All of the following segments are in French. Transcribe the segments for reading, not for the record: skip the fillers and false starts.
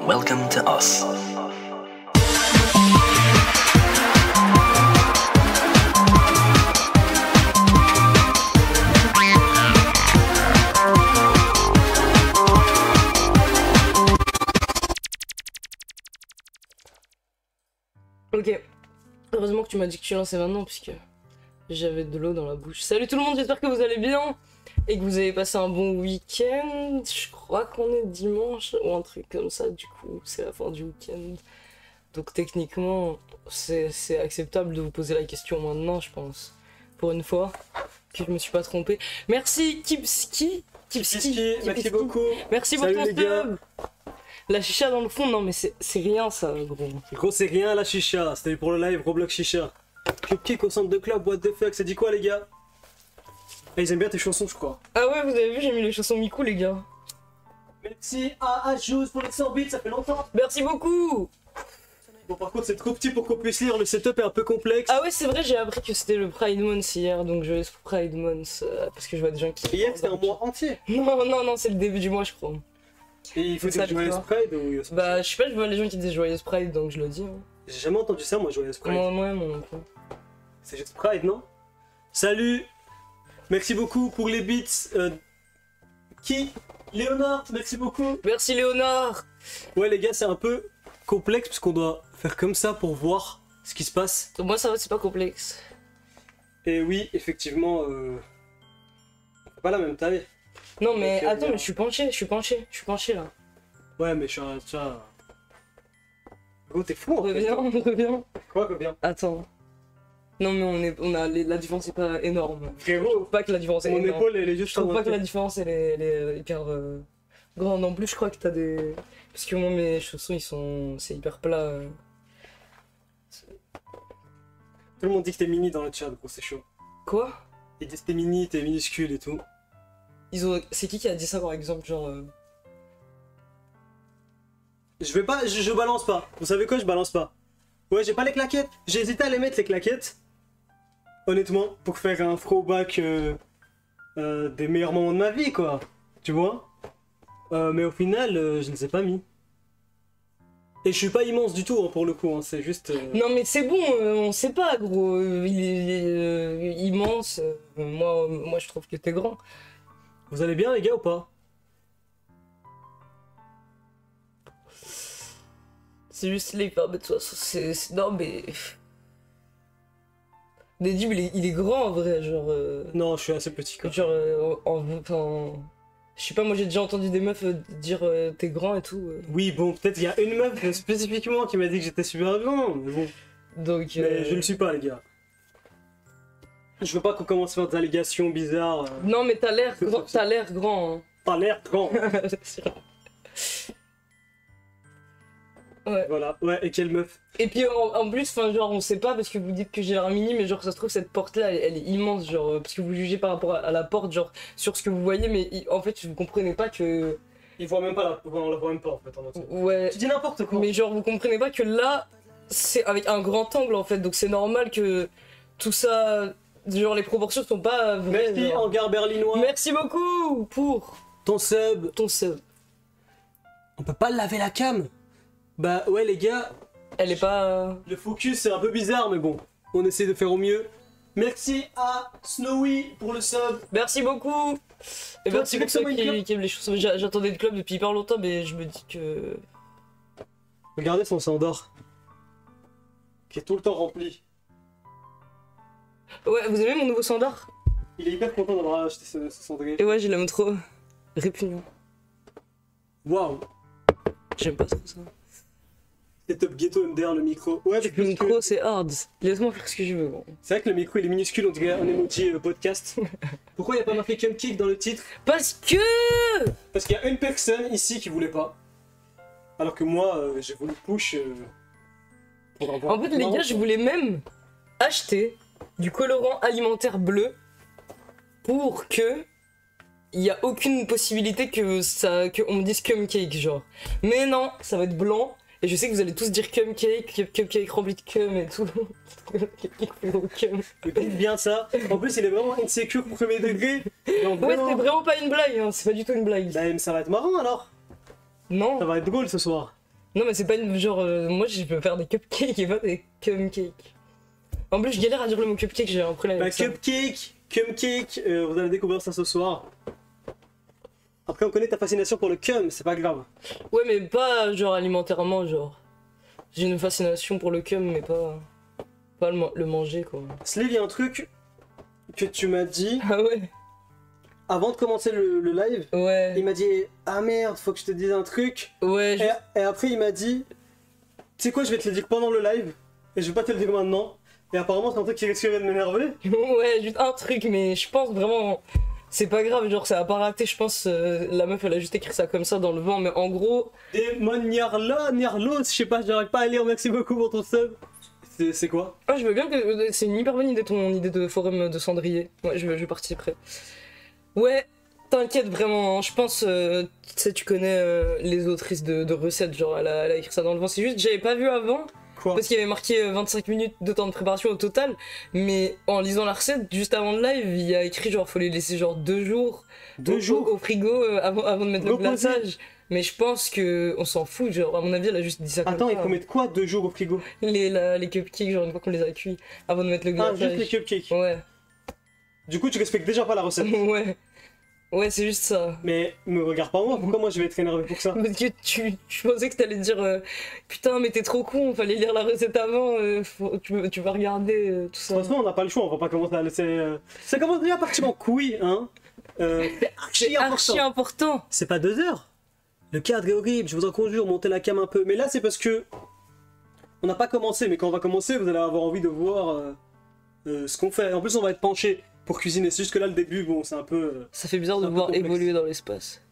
Welcome to us. Ok, heureusement que tu m'as dit que tu lançais maintenant puisque j'avais de l'eau dans la bouche. Salut tout le monde, j'espère que vous allez bien et que vous avez passé un bon week-end. Je crois qu'on est dimanche ou un truc comme ça, du coup c'est la fin du week-end. Donc techniquement c'est acceptable de vous poser la question maintenant, je pense. Pour une fois que je me suis pas trompé. Merci Kipski, merci beaucoup. Merci pour ton sub. La chicha dans le fond, non mais c'est rien ça, gros. Gros, c'est rien la chicha, c'était pour le live Roblox Chicha. Cupcake au centre de club, what the fuck, ça dit quoi les gars? Ah, ils aiment bien tes chansons, je crois. Ah ouais, vous avez vu, j'ai mis les chansons Miku, les gars. Merci à Juice pour les 100 bits, ça fait longtemps. Merci beaucoup. Bon, par contre, c'est trop petit pour qu'on puisse lire, le setup est un peu complexe. Ah ouais, c'est vrai, j'ai appris que c'était le Pride Month hier, donc je laisse Pride Month parce que je vois des gens qui... Hier, c'était un mois entier. Non, c'est le début du mois, je crois. Et il faut C'est ça, dire Joyeuse Pride ou... Bah, je sais pas, je vois les gens qui disent Joyeuse Pride, donc je le dis. Hein. J'ai jamais entendu ça, moi, Joyeuse Pride. Moi, mon peu. C'est juste Pride, non? Salut. Merci beaucoup pour les beats. Qui? Léonard, merci beaucoup. Merci Léonard. Ouais, les gars, c'est un peu complexe parce qu'on doit faire comme ça pour voir ce qui se passe. Moi, ça va, c'est pas complexe. Et oui, effectivement, on fait pas la même taille. Non, mais Donc, attends, mais je suis penché là. Ouais, mais je suis un chat. Gros, t'es fou en fait. Reviens. Quoi, bien? Attends. Non, mais la différence est pas énorme. Je Frérot, trouve pas que la différence est mon énorme. épaule, elle est juste Je trouve pas que la différence elle est hyper grande. En plus, je crois que t'as des. Parce que moi, mes chaussons ils sont. C'est hyper plat. Tout le monde dit que t'es mini dans le chat, gros, c'est chaud. Quoi? Ils disent que t'es mini, t'es minuscule et tout. C'est qui a dit ça par exemple? Genre. Je vais pas, je balance pas. Vous savez quoi, je balance pas. Ouais, j'ai pas les claquettes. J'ai hésité à les mettre, les claquettes. Honnêtement, pour faire un throwback des meilleurs moments de ma vie, quoi. Tu vois? Mais au final, je ne les ai pas mis. Et je suis pas immense du tout, hein, pour le coup, hein, c'est juste... Non, mais c'est bon, on sait pas, gros. Il est immense. Moi, je trouve que t'es grand. Vous allez bien, les gars, ou pas? C'est juste les hyper bête, non, mais. Dédib, il est grand en vrai, genre. Non, je suis assez petit, quoi. Genre, je sais pas, moi j'ai déjà entendu des meufs dire t'es grand et tout. Oui, bon, peut-être il y a une meuf spécifiquement qui m'a dit que j'étais super grand, mais bon. Donc. Mais je ne le suis pas, les gars. Je veux pas qu'on commence à faire des allégations bizarres. Non, mais t'as l'air grand. T'as l'air grand. Hein. T'as l'air grand. Ouais. Voilà, ouais, et quelle meuf. Et puis en plus, enfin genre on sait pas parce que vous dites que j'ai l'air mini, mais genre ça se trouve cette porte là elle est immense, genre parce que vous jugez par rapport à la porte, genre sur ce que vous voyez, mais en fait vous comprenez pas que. Ils voient même pas on la voit même pas en fait en entier. Ouais. Tu dis n'importe quoi. Mais genre vous comprenez pas que là c'est avec un grand angle en fait, donc c'est normal que tout ça, genre les proportions sont pas vraies. Merci genre. hangar berlinois. Merci beaucoup pour Ton sub. ton sub. On peut pas laver la cam. Bah ouais les gars, Elle est pas. le focus c'est un peu bizarre mais bon, on essaie de faire au mieux. Merci à Snowy pour le sub. Merci beaucoup. Et Toi, merci tu pour veux ceux que ça soit une qui aiment les choses. J'attendais le club depuis hyper longtemps, mais je me dis que. Regardez son standard. Qui est tout le temps rempli. Ouais, vous aimez mon nouveau standard? Il est hyper content d'avoir acheté ce cendrier. Et ouais, je l'aime trop. Répugnant. Waouh. J'aime pas trop ça. Setup ghetto MDR le micro. Ouais, Le micro, c'est hard. Laisse-moi faire ce que je veux. Bon. C'est vrai que le micro il est minuscule, on dirait un emoji podcast. Pourquoi il n'y a pas marqué Cupcake dans le titre? Parce que. Parce qu'il y a une personne ici qui voulait pas. Alors que moi, j'ai voulu push pour avoir... En fait, les gars, je voulais même acheter du colorant alimentaire bleu pour que. Il n'y a aucune possibilité que on me dise cum cake, genre. Mais non, ça va être blanc. Et je sais que vous allez tous dire cupcake rempli de cum et tout. Cum. Écoute bien ça. En plus, il est vraiment insécure au premier degré. Ouais, c'est vraiment pas une blague, hein. C'est pas du tout une blague. Bah, ça va être marrant alors. Non. Ça va être drôle ce soir. Non, mais c'est pas une. Genre, moi je peux faire des cupcakes et pas des cupcakes. En plus, je galère à dire le mot cupcake, j'ai un problème Bah, avec ça. cupcake, vous allez découvrir ça ce soir. Après, on connaît ta fascination pour le cum, c'est pas grave. Ouais, mais pas genre alimentairement, genre. J'ai une fascination pour le cum, mais pas. Pas le manger, quoi. Sleeve, il y a un truc que tu m'as dit Ah ouais? avant de commencer le live. Ouais. Il m'a dit ah merde, faut que je te dise un truc. Ouais, Et après, il m'a dit tu sais quoi, je vais te le dire pendant le live et je vais pas te le dire maintenant. Et apparemment, c'est un truc qui risquerait de m'énerver. ouais, juste un truc, mais je pense vraiment. C'est pas grave, genre ça a pas raté, je pense. La meuf elle a juste écrit ça comme ça dans le vent, mais en gros. Niarlos, je sais pas, j'arrive pas à lire, merci beaucoup pour ton sub. C'est quoi? Ah, je veux bien que. C'est une hyper bonne idée ton idée de forum de cendrier. Ouais, je participerai. Ouais, t'inquiète vraiment, hein, je pense. Tu sais, tu connais les autrices de recettes, genre elle a écrit ça dans le vent. C'est juste, j'avais pas vu avant. Quoi? Parce qu'il y avait marqué 25 minutes de temps de préparation au total, mais en lisant la recette, juste avant le live, il y a écrit genre faut les laisser genre 2 jours, 2 jours au frigo avant de mettre le Reposer. glaçage. Mais je pense que on s'en fout, genre à mon avis elle a juste dit ça Attends, comme il ça. faut mettre quoi 2 jours au frigo? Les cupcakes, genre une fois qu'on les a cuits, avant de mettre le Ah, glaçage. juste les cupcakes. Ouais, Du coup, tu respectes déjà pas la recette. ouais. Ouais, c'est juste ça. Mais me regarde pas moi, pourquoi moi je vais être énervé pour ça? Parce que tu pensais que t'allais dire putain, mais t'es trop con, fallait lire la recette avant, tu vas regarder tout ça. Franchement, on n'a pas le choix, on va pas commencer à laisser. Ça commence déjà à partir en couille, hein. C'est archi important. C'est pas 2 heures. Le cadre est horrible, je vous en conjure, montez la cam un peu. Mais là, c'est parce que. On n'a pas commencé, mais quand on va commencer, vous allez avoir envie de voir ce qu'on fait. En plus, on va être penché pour cuisiner. C'est juste que là, le début, bon, c'est un peu. Ça fait bizarre C'est de un peu voir complexe. évoluer dans l'espace.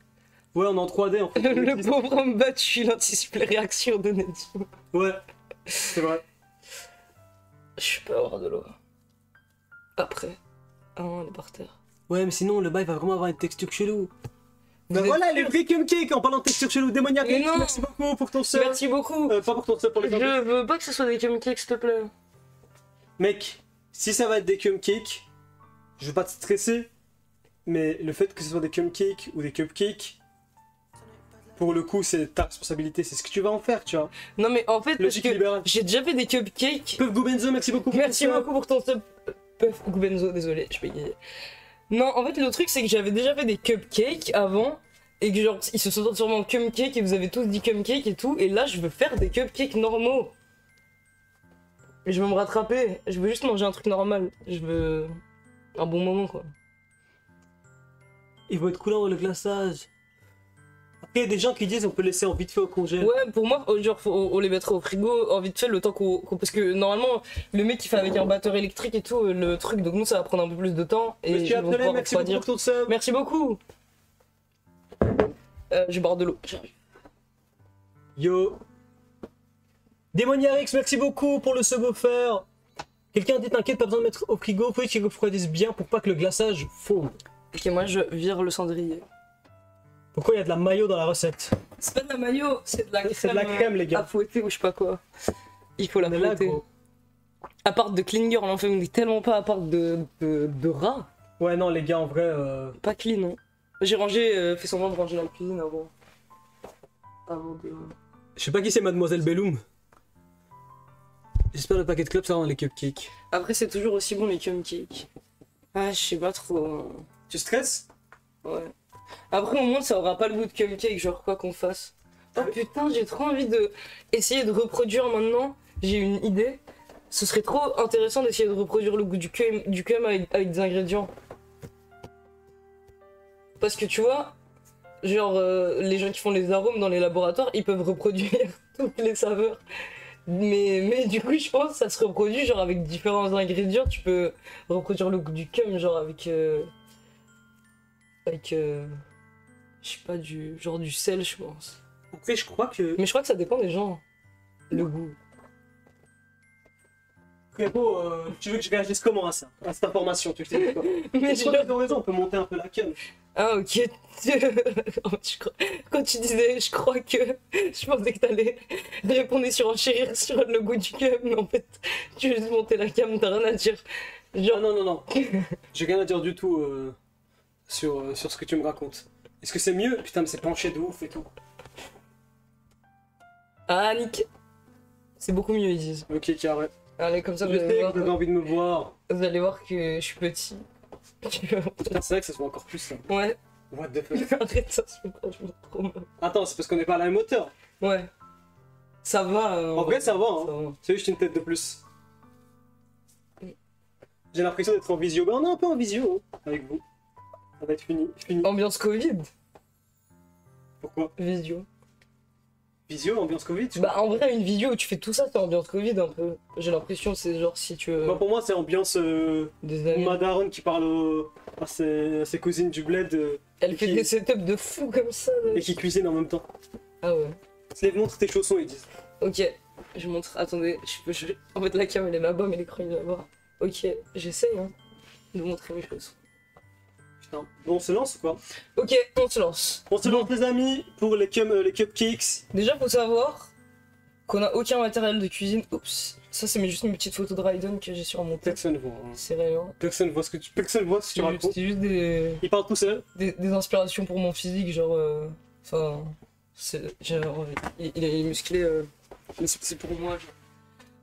Ouais, on est en 3D en fait. Le pauvre homme battu, il anticipe les réactions de Neddy. Ouais, c'est vrai. Je peux avoir de l'eau. Après. Ah non, elle est par terre. Ouais, mais sinon, le bail va vraiment avoir une texture chelou. Vous Bah êtes voilà, sûr les vrais cupcakes en parlant de texture chelou démoniaque. Mais non. Merci beaucoup pour ton sub. Merci beaucoup. Pas pour ton sub, pour les gens. Je veux pas que ce soit des cupcakes, s'il te plaît. Mec, si ça va être des cupcakes, je veux pas te stresser, mais le fait que ce soit des cupcakes ou des cupcakes, pour le coup, c'est ta responsabilité, c'est ce que tu vas en faire, tu vois. Non, mais en fait, parce Logique que libérale. j'ai déjà fait des cupcakes. Peuf Gobenzo, merci beaucoup. pour Merci ton sub. beaucoup pour ton sub. Puff Gubenzo, désolé, je payais. Non, en fait, le truc, c'est que j'avais déjà fait des cupcakes avant. Et que genre, ils se sont transformés en cupcakes et vous avez tous dit cupcakes et tout. Et là, je veux faire des cupcakes normaux. Et je veux me rattraper. Je veux juste manger un truc normal. Je veux un bon moment, quoi. Ils vont être coulants le glaçage. Après, il y a des gens qui disent on peut laisser en vite fait au congé. Ouais, pour moi, genre, on les mettrait au frigo en vite fait le temps parce que normalement, le mec il fait avec un batteur électrique et tout, le truc, donc nous ça va prendre un peu plus de temps. Et Monsieur je vais Abdelem, pouvoir merci beaucoup refroidir. pour ton sub. Merci beaucoup. Je bois de l'eau. J'arrive. Yo. Démoniarix, merci beaucoup pour le sub offert. Quelqu'un dit t'inquiète, pas besoin de mettre au frigo, faut qu'il refroidisse bien pour pas que le glaçage fonde. Ok, moi je vire le cendrier. Pourquoi il y a de la mayo dans la recette? C'est pas de la maillot, c'est de la crème. C'est de la crème, les gars. À fouetter ou je sais pas quoi. Il faut la On est là, fouetter. gros. À part de clean girl, on fait tellement pas à part de rat. Ouais, non, les gars, en vrai. Pas clean, non. J'ai rangé, fait semblant de ranger la cuisine avant. Avant de. Je sais pas qui c'est Mademoiselle Belloum. J'espère le paquet de clubs, ça rend les cupcakes. Après, c'est toujours aussi bon les cupcakes. Ah, je sais pas trop. Tu stresses? Ouais. Après, au moins, ça aura pas le goût de cupcake, genre quoi qu'on fasse. Oh putain, j'ai trop envie de essayer de reproduire maintenant. J'ai une idée. Ce serait trop intéressant d'essayer de reproduire le goût du cum avec des ingrédients. Parce que tu vois, genre les gens qui font les arômes dans les laboratoires, ils peuvent reproduire toutes les saveurs. Mais du coup, je pense que ça se reproduit genre avec différents ingrédients. Tu peux reproduire le goût du cum, genre avec je sais pas, du sel, je pense. Après, je crois que. Mais je crois que ça dépend des gens, le goût. Frérot, tu veux que je réagisse comment à ça? À cette information, tu sais quoi? Mais Je crois que t'as raison, on peut monter un peu la cam. Ah ok. Quand tu disais je crois que, je pensais que t'allais répondre sur enchérir sur le goût du cum, mais en fait tu veux juste monter la cam, t'as rien à dire. Genre Ah non, non, non. J'ai rien à dire du tout sur ce que tu me racontes. Est-ce que c'est mieux? Putain, mais c'est penché de ouf et tout. Ah, nickel. C'est beaucoup mieux, ils disent. Ok, carré. Allez, comme ça, Je sais que vous avez envie de me voir. vous allez voir que je suis petit. Putain, c'est vrai que ça se voit encore plus ça. Ouais. What the fuck. Arrête ça, je me trop mal. Attends, c'est parce qu'on n'est pas à la même hauteur. Ouais. Ça va. En vrai, ça va, hein. Ça va. C'est juste une tête de plus. J'ai l'impression d'être en visio. Bah, on est un peu en visio hein, avec vous. Ça va être fini. Ambiance Covid. Pourquoi? Visio. Visio, ambiance Covid tu Bah en vrai une vidéo où tu fais tout ça c'est ambiance Covid un peu. J'ai l'impression c'est genre si tu veux Bah, pour moi, c'est ambiance des années. Madaron qui parle à ses cousines du bled Elle fait qui- des setups de fou comme ça. Là. et qui cuisine en même temps. Ah ouais. Lève, montre tes chaussons, ils disent. Ok. Je montre. Attendez. En fait la cam elle est là-bas mais l'écran il est là-bas. Ok. J'essaye hein de montrer mes choses. Putain. Bon, on se lance ou quoi? Ok. On se lance. On se lance, les amis, pour les cupcakes. Déjà faut savoir qu'on a aucun matériel de cuisine. Oups. Ça c'est juste une petite photo de Raiden que j'ai sur mon tête. Personne voit. hein. C'est rien. Personne voit ce que tu racontes. C'est juste des. Il parle tout seul. Des inspirations pour mon physique, genre. Enfin. Genre. Il est musclé, mais c'est pour moi. Genre.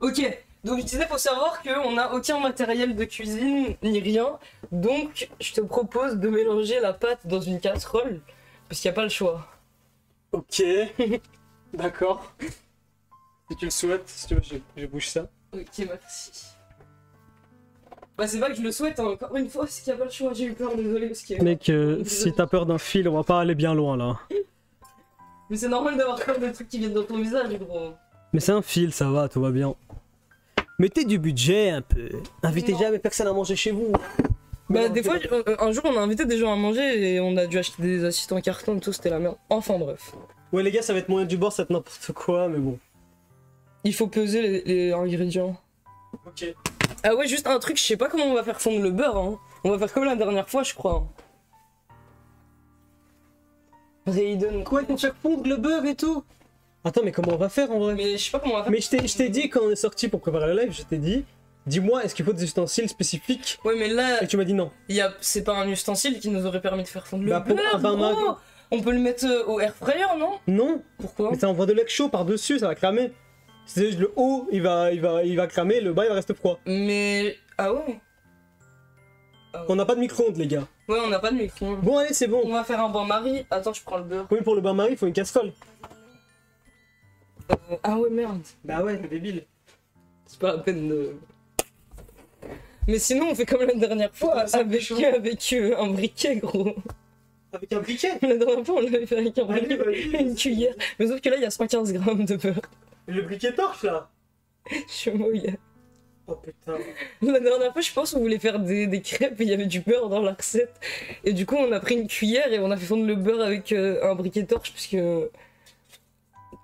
Ok, donc je disais, faut savoir qu'on n'a aucun matériel de cuisine ni rien. Donc je te propose de mélanger la pâte dans une casserole, parce qu'il n'y a pas le choix. Ok. D'accord. Si tu le souhaites, si tu veux, je bouge ça. Ok, merci. Bah, c'est pas que je le souhaite, hein, encore une fois, c'est qu'il n'y a pas le choix, j'ai eu peur, désolé. Parce que... Mec, si t'as peur d'un fil, on va pas aller bien loin là. Mais c'est normal d'avoir peur des trucs qui viennent dans ton visage, gros. Mais c'est un fil, ça va, tout va bien. Mettez du budget un peu. Invitez Non. jamais personne à manger chez vous. Bah, des fois, un jour, on a invité des gens à manger et on a dû acheter des assistants carton et tout, c'était la merde. Enfin, bref. Ouais, les gars, ça va être moyen du bord, ça va être n'importe quoi, mais bon. Il faut peser les ingrédients. Ok. Ah ouais, juste un truc, je sais pas comment on va faire fondre le beurre, hein. On va faire comme la dernière fois, je crois. Raiden. Quoi, ils vont faire fondre le beurre et tout? Attends, mais comment on va faire en vrai? Mais je sais pas comment on va faire. Mais je t'ai dit quand on est sorti pour préparer le live, je t'ai dit, dis-moi, est-ce qu'il faut des ustensiles spécifiques? Ouais, mais là, Et tu m'as dit non. c'est pas un ustensile qui nous aurait permis de faire fondre le Bah, pour beurre. un bain gros. On peut le mettre au air fryer, non? Non, Pourquoi? mais ça envoie de l'air chaud par-dessus, ça va cramer. C'est juste le haut, il va cramer, le bas il va rester froid. Mais. Ah ouais? On n'a pas de micro-ondes, les gars. Ouais, on n'a pas de micro. Bon, allez, c'est On bon. va faire un bain-marie. Attends, je prends le beurre. Oui, pour le bain-marie, il faut une casserole. Ah ouais, merde. Bah ouais, t'es débile. C'est pas la peine de. Mais sinon, on fait comme la dernière fois, Ça, avec, chaud. un briquet, gros. Avec un briquet? La dernière fois, on l'avait fait avec un briquet, Vas-y. une cuillère. Mais sauf que là, il y a 115 grammes de beurre. Le briquet torche là. Je suis mouillée. Oh putain. La dernière fois, je pense qu'on voulait faire des crêpes et il y avait du beurre dans la recette. Et du coup, on a pris une cuillère et on a fait fondre le beurre avec un briquet torche, parce que.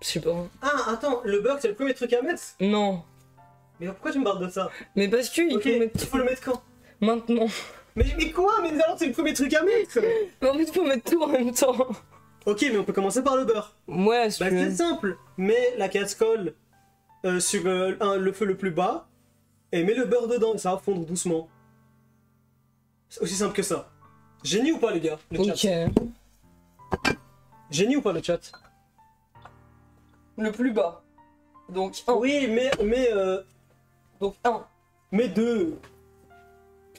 Je sais pas. Ah, attends, le beurre c'est le premier truc à mettre? Non. Mais pourquoi tu me parles de ça? Mais parce que il Ok, faut mettre il faut le mettre quand? maintenant. Mais quoi? Mais alors c'est le premier truc à mettre? Mais en fait, il faut mettre tout en même temps. Ok, mais on peut commencer par le beurre. Ouais, Bah c'est simple. Mets la casserole sur le feu le plus bas et mets le beurre dedans et ça va fondre doucement. C'est aussi simple que ça. Génie ou pas les gars? Le Ok. chat. Génie ou pas le chat? Le plus bas. Donc 1. Oui, Donc 1. mais deux.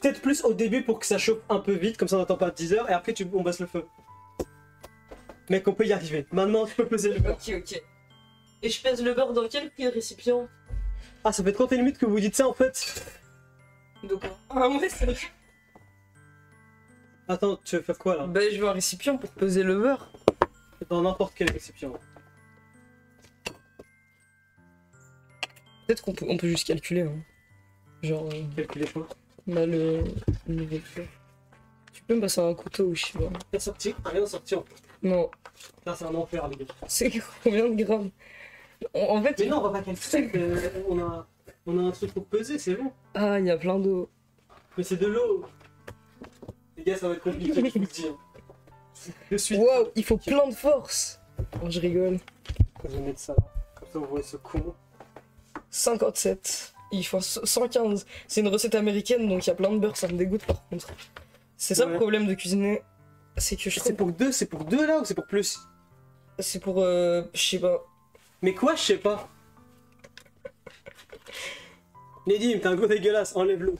Peut-être plus au début pour que ça chauffe un peu vite, comme ça on n'attend pas 10 heures, et après on baisse le feu. Mec, on peut y arriver. Maintenant, tu peux peser le beurre. Ok, ok. Et je pèse le beurre dans quel récipient? Ah, ça fait 30 minutes que vous dites ça en fait. De quoi? Ah ouais, c'est vrai. Attends, tu veux faire quoi là? Bah, je veux un récipient pour peser le beurre. Dans n'importe quel récipient. Peut-être on peut juste calculer. Hein. Genre. Calculez pas. Bah, le niveau de beurre. Tu peux me passer un couteau ou je sais pas. Rien sorti, rien sorti en fait. Non. Là, c'est un enfer, les gars. C'est combien de grammes? En fait. Mais non, on va pas calculer. On a un truc pour peser, c'est bon. Ah, il y a plein d'eau. Mais c'est de l'eau. Les gars, ça va être compliqué, je vous le dis. De suite. Waouh, il faut plein de force. Oh, je rigole. Je vais mettre ça là. Comme ça, vous voyez ce con. 57. Il faut 115. C'est une recette américaine, donc il y a plein de beurre, ça me dégoûte par contre. C'est ça Ouais. le problème de cuisiner. C'est que je C'est trouve. pour deux là ou c'est pour plus? C'est pour. Je sais pas. Mais quoi, je sais pas. Nedim, t'es un gros dégueulasse, enlève-le.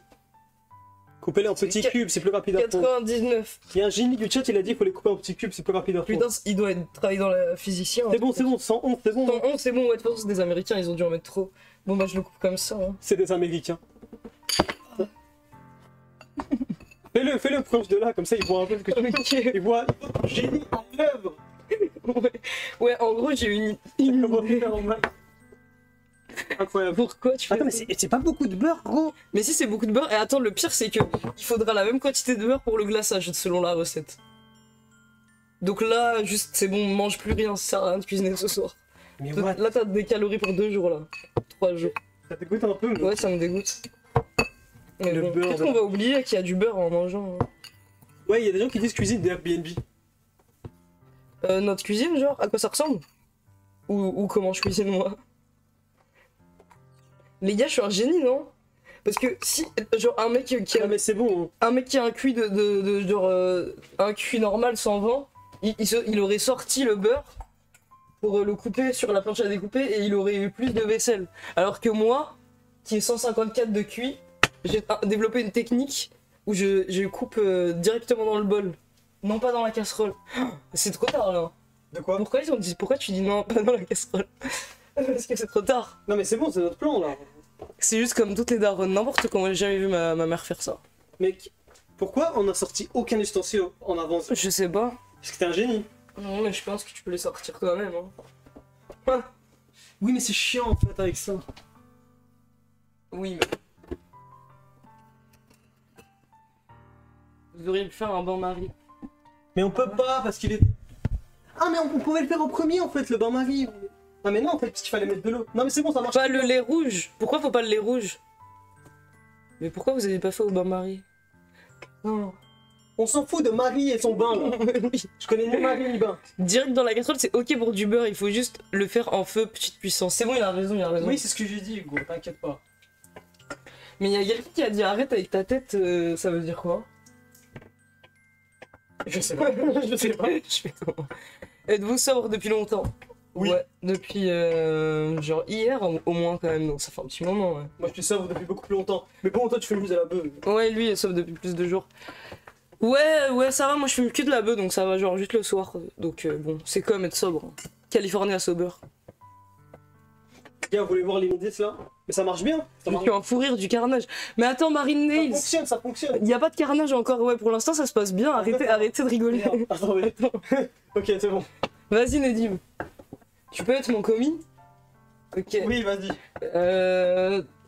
Coupez-les en petits cubes, c'est plus rapide à fondre. 99. Il y a un génie du chat, il a dit qu'il faut les couper en petits cubes, c'est plus rapide à fondre. Putain, il doit travailler dans la physicien. C'est bon, 111, c'est bon. 111, c'est bon, ouais, de toute façon, c'est des Américains, ils ont dû en mettre trop. Bon, bah, je le coupe comme ça. Hein. C'est des Américains. Fais-le proche de là, comme ça ils voient un peu ce que tu fais. Ok. Ils voient ton génie en œuvre. Ouais, en gros, j'ai une idée. Incroyable. Pourquoi tu fais Attends, mais ça c'est pas beaucoup de beurre, gros. Mais si, c'est beaucoup de beurre. Et attends, le pire, c'est que il faudra la même quantité de beurre pour le glaçage, selon la recette. Donc là, juste, c'est bon, mange plus rien, ça sert à rien de cuisiner ce soir. Mais what? Là, t'as des calories pour 2 jours, là. 3 jours. Ça te goûte un peu, mais... Ouais, ça me dégoûte. Mais Le bon, beurre, peut-être qu'on va oublier qu'il y a du beurre en mangeant. Hein. Ouais, il y a des gens qui disent cuisine des Airbnb. Notre cuisine, genre, à quoi ça ressemble ou comment je cuisine, moi? Les gars, je suis un génie, non? Parce que si, genre, un mec qui a, Ah, mais c'est bon. Hein. un mec qui a un cuit de genre, un cuit normal sans vent, il aurait sorti le beurre pour le couper sur la planche à découper et il aurait eu plus de vaisselle. Alors que moi, qui ai 154 de cuit, j'ai développé une technique où je coupe directement dans le bol, non pas dans la casserole. C'est trop tard là. De quoi? Pourquoi tu dis non, pas dans la casserole? Parce que c'est trop tard. Non, mais c'est bon, c'est notre plan, là. C'est juste comme toutes les daronnes, n'importe comment, j'ai jamais vu ma mère faire ça. Mec, pourquoi on a sorti aucun ustensile en avance? Je sais pas. Parce que t'es un génie. Non, mais je pense que tu peux les sortir toi-même. Hein. Oui, mais c'est chiant, en fait, avec ça. Oui, mais... Vous auriez pu faire un bain-marie. Mais on peut pas, parce qu'il est... Ah, mais on pouvait le faire en premier, en fait, le bain-marie. Ah, mais non, en fait, parce qu'il fallait mettre de l'eau. Non, mais c'est bon, ça marche. Pas le lait rouge. Pourquoi faut pas le lait rouge? Mais pourquoi vous avez pas fait au bain-marie? Non. On s'en fout de Marie et son bain, là. Oui. Je connais ni Marie ni bain. Direct dans la casserole, c'est ok pour du beurre, il faut juste le faire en feu, petite puissance. C'est bon, il a raison, il a raison. Oui, c'est ce que j'ai dit, Hugo, t'inquiète pas. Mais il y a quelqu'un qui a dit arrête avec ta tête, ça veut dire quoi? Je sais pas. Je sais pas. Je fais comment? Êtes-vous sobre depuis longtemps? Oui. Ouais, depuis genre hier au moins quand même, donc ça fait un petit moment, ouais. Moi, je suis sobre depuis beaucoup plus longtemps. Mais bon, toi, tu fais le mise à la beuh. Ouais, lui il est sobre depuis plus de jours. Ouais, ça va, moi je fume que de la beuh, donc ça va genre juste le soir. Donc bon, c'est comme être sobre. California sober. Gars, vous voulez voir les indices là? Mais ça marche bien. Ça Je marche suis un fou rire du carnage. Mais attends, Marine Ça Nails, fonctionne, ça fonctionne. il y a pas de carnage encore, ouais, pour l'instant ça se passe bien, arrêtez de rigoler. Merde. Attends, mais... Ok, c'est bon. Vas-y Nedim, tu peux être mon commis? Ok. Oui, vas-y.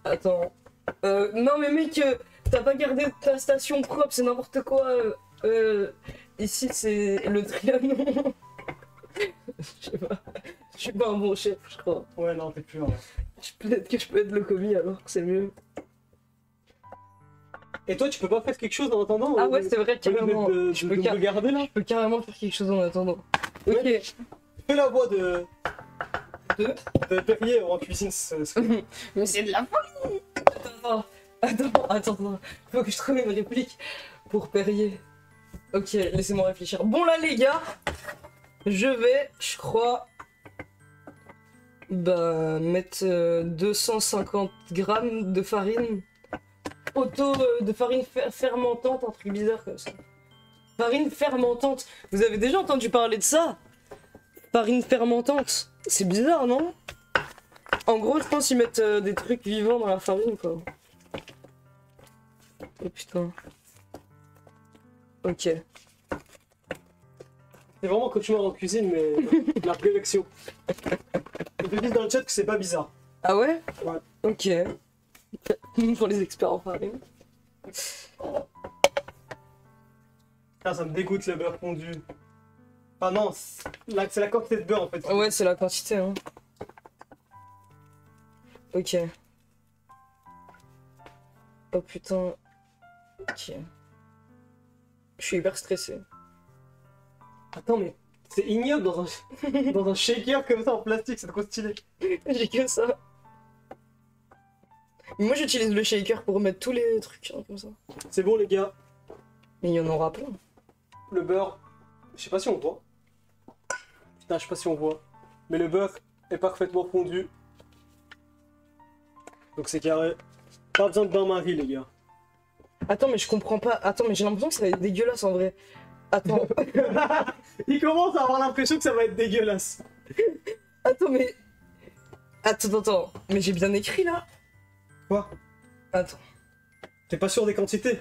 Attends. Non mais mec, t'as pas gardé ta station propre, c'est n'importe quoi. Ici c'est le Trianon. Je sais pas. Je suis pas un bon chef, je crois. Ouais, non, t'es plus là. Peut-être que je peux être le commis alors, c'est mieux. Et toi, tu peux pas faire quelque chose en attendant? Ah ouais, c'est vrai, carrément. Je peux regarder là? Je peux carrément faire quelque chose en attendant. Ok. Ouais. Fais la voix de Deux. Perrier en cuisine. Mais c'est de la folie. Attends. Faut que je trouve une réplique pour Perrier. Ok, laissez-moi réfléchir. Bon là les gars, je vais, je crois, mettre 250 grammes de farine. De farine fermentante, un truc bizarre comme ça. Farine fermentante. Vous avez déjà entendu parler de ça? Farine fermentante. C'est bizarre, non? En gros, je pense qu'ils mettent des trucs vivants dans la farine, quoi. Oh putain. Ok. C'est vraiment cauchemar en cuisine, mais la prélection. Ils te disent dans le chat que c'est pas bizarre. Ah ouais? Ouais. Ok. Pour les experts en farine. Ah, ça me dégoûte le beurre fondu. Ah non, c'est la quantité de beurre en fait. Ouais, c'est la quantité, hein. Ok. Oh putain. Ok. Je suis hyper stressé. Attends, mais c'est ignoble dans un shaker comme ça en plastique, c'est trop stylé. J'ai que ça. Mais moi j'utilise le shaker pour mettre tous les trucs hein, comme ça. C'est bon les gars, Mais il y en aura plein. le beurre, je sais pas si on voit. Putain, je sais pas si on voit. Mais le beurre est parfaitement fondu. Donc c'est carré. Pas besoin de bain-marie, les gars. Attends, mais je comprends pas. Attends, mais j'ai l'impression que ça va être dégueulasse en vrai. Attends. Il commence à avoir l'impression que ça va être dégueulasse. Attends, mais. Attends. Mais j'ai bien écrit là. Quoi? Attends. T'es pas sûr des quantités?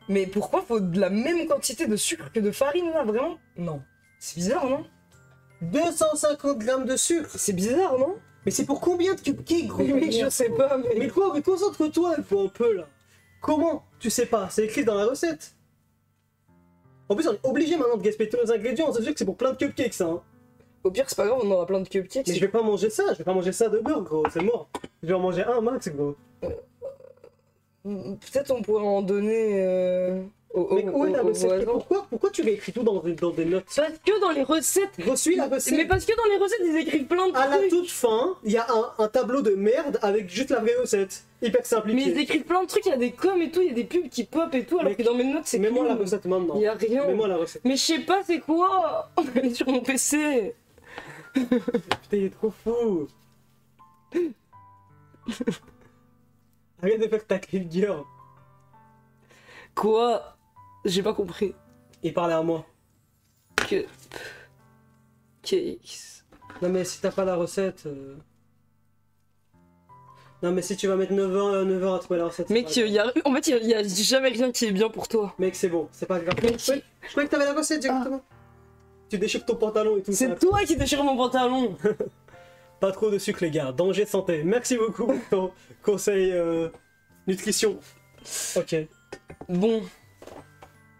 Mais pourquoi faut de la même quantité de sucre que de farine là, vraiment? Non. C'est bizarre, non? 250 grammes de sucre. C'est bizarre, non? Mais c'est pour combien de cupcakes, gros? Mais je sais pas, mais. Mais quoi? Mais concentre-toi un peu là. Comment? Tu sais pas, c'est écrit dans la recette. En plus, on est obligé maintenant de gaspiller tous nos ingrédients. Ça veut dire que c'est pour plein de cupcakes, ça. Hein. Au pire, c'est pas grave, on aura plein de cupcakes. Mais je vais pas manger ça, de beurre, gros. C'est mort. Je vais en manger un max, gros. Peut-être on pourrait en donner Mais où est la recette? voisins. Pourquoi tu réécris tout dans des notes? Parce que dans les recettes. Reçu la recette. Mais parce que dans les recettes, ils écrivent plein de À la trucs. toute fin, il y a un tableau de merde avec juste la vraie recette. Hyper Mais simplifié. ils écrivent plein de trucs, il y a des coms et tout, il y a des pubs qui pop et tout, alors Mec, que dans mes notes, c'est Mets-moi la clean. recette maintenant. Il y a rien. Mets-moi la recette. Mais je sais pas c'est quoi. On va aller sur mon PC. Putain, il est trop fou. Arrête de faire ta gueule. Quoi? J'ai pas compris. Il parlait à moi. Que... Cakes. Non mais si t'as pas la recette... Non mais si tu vas mettre 9 heures à trouver la recette... c'est Mec, pas grave. en fait, il y a jamais rien qui est bien pour toi. Mec c'est bon, c'est pas grave. Mec, Je croyais que t'avais la recette directement. Tu déchires ton pantalon et tout ça. c'est toi qui déchire mon pantalon. Pas trop de sucre les gars, danger de santé. Merci beaucoup pour ton conseil nutrition. Ok. Bon.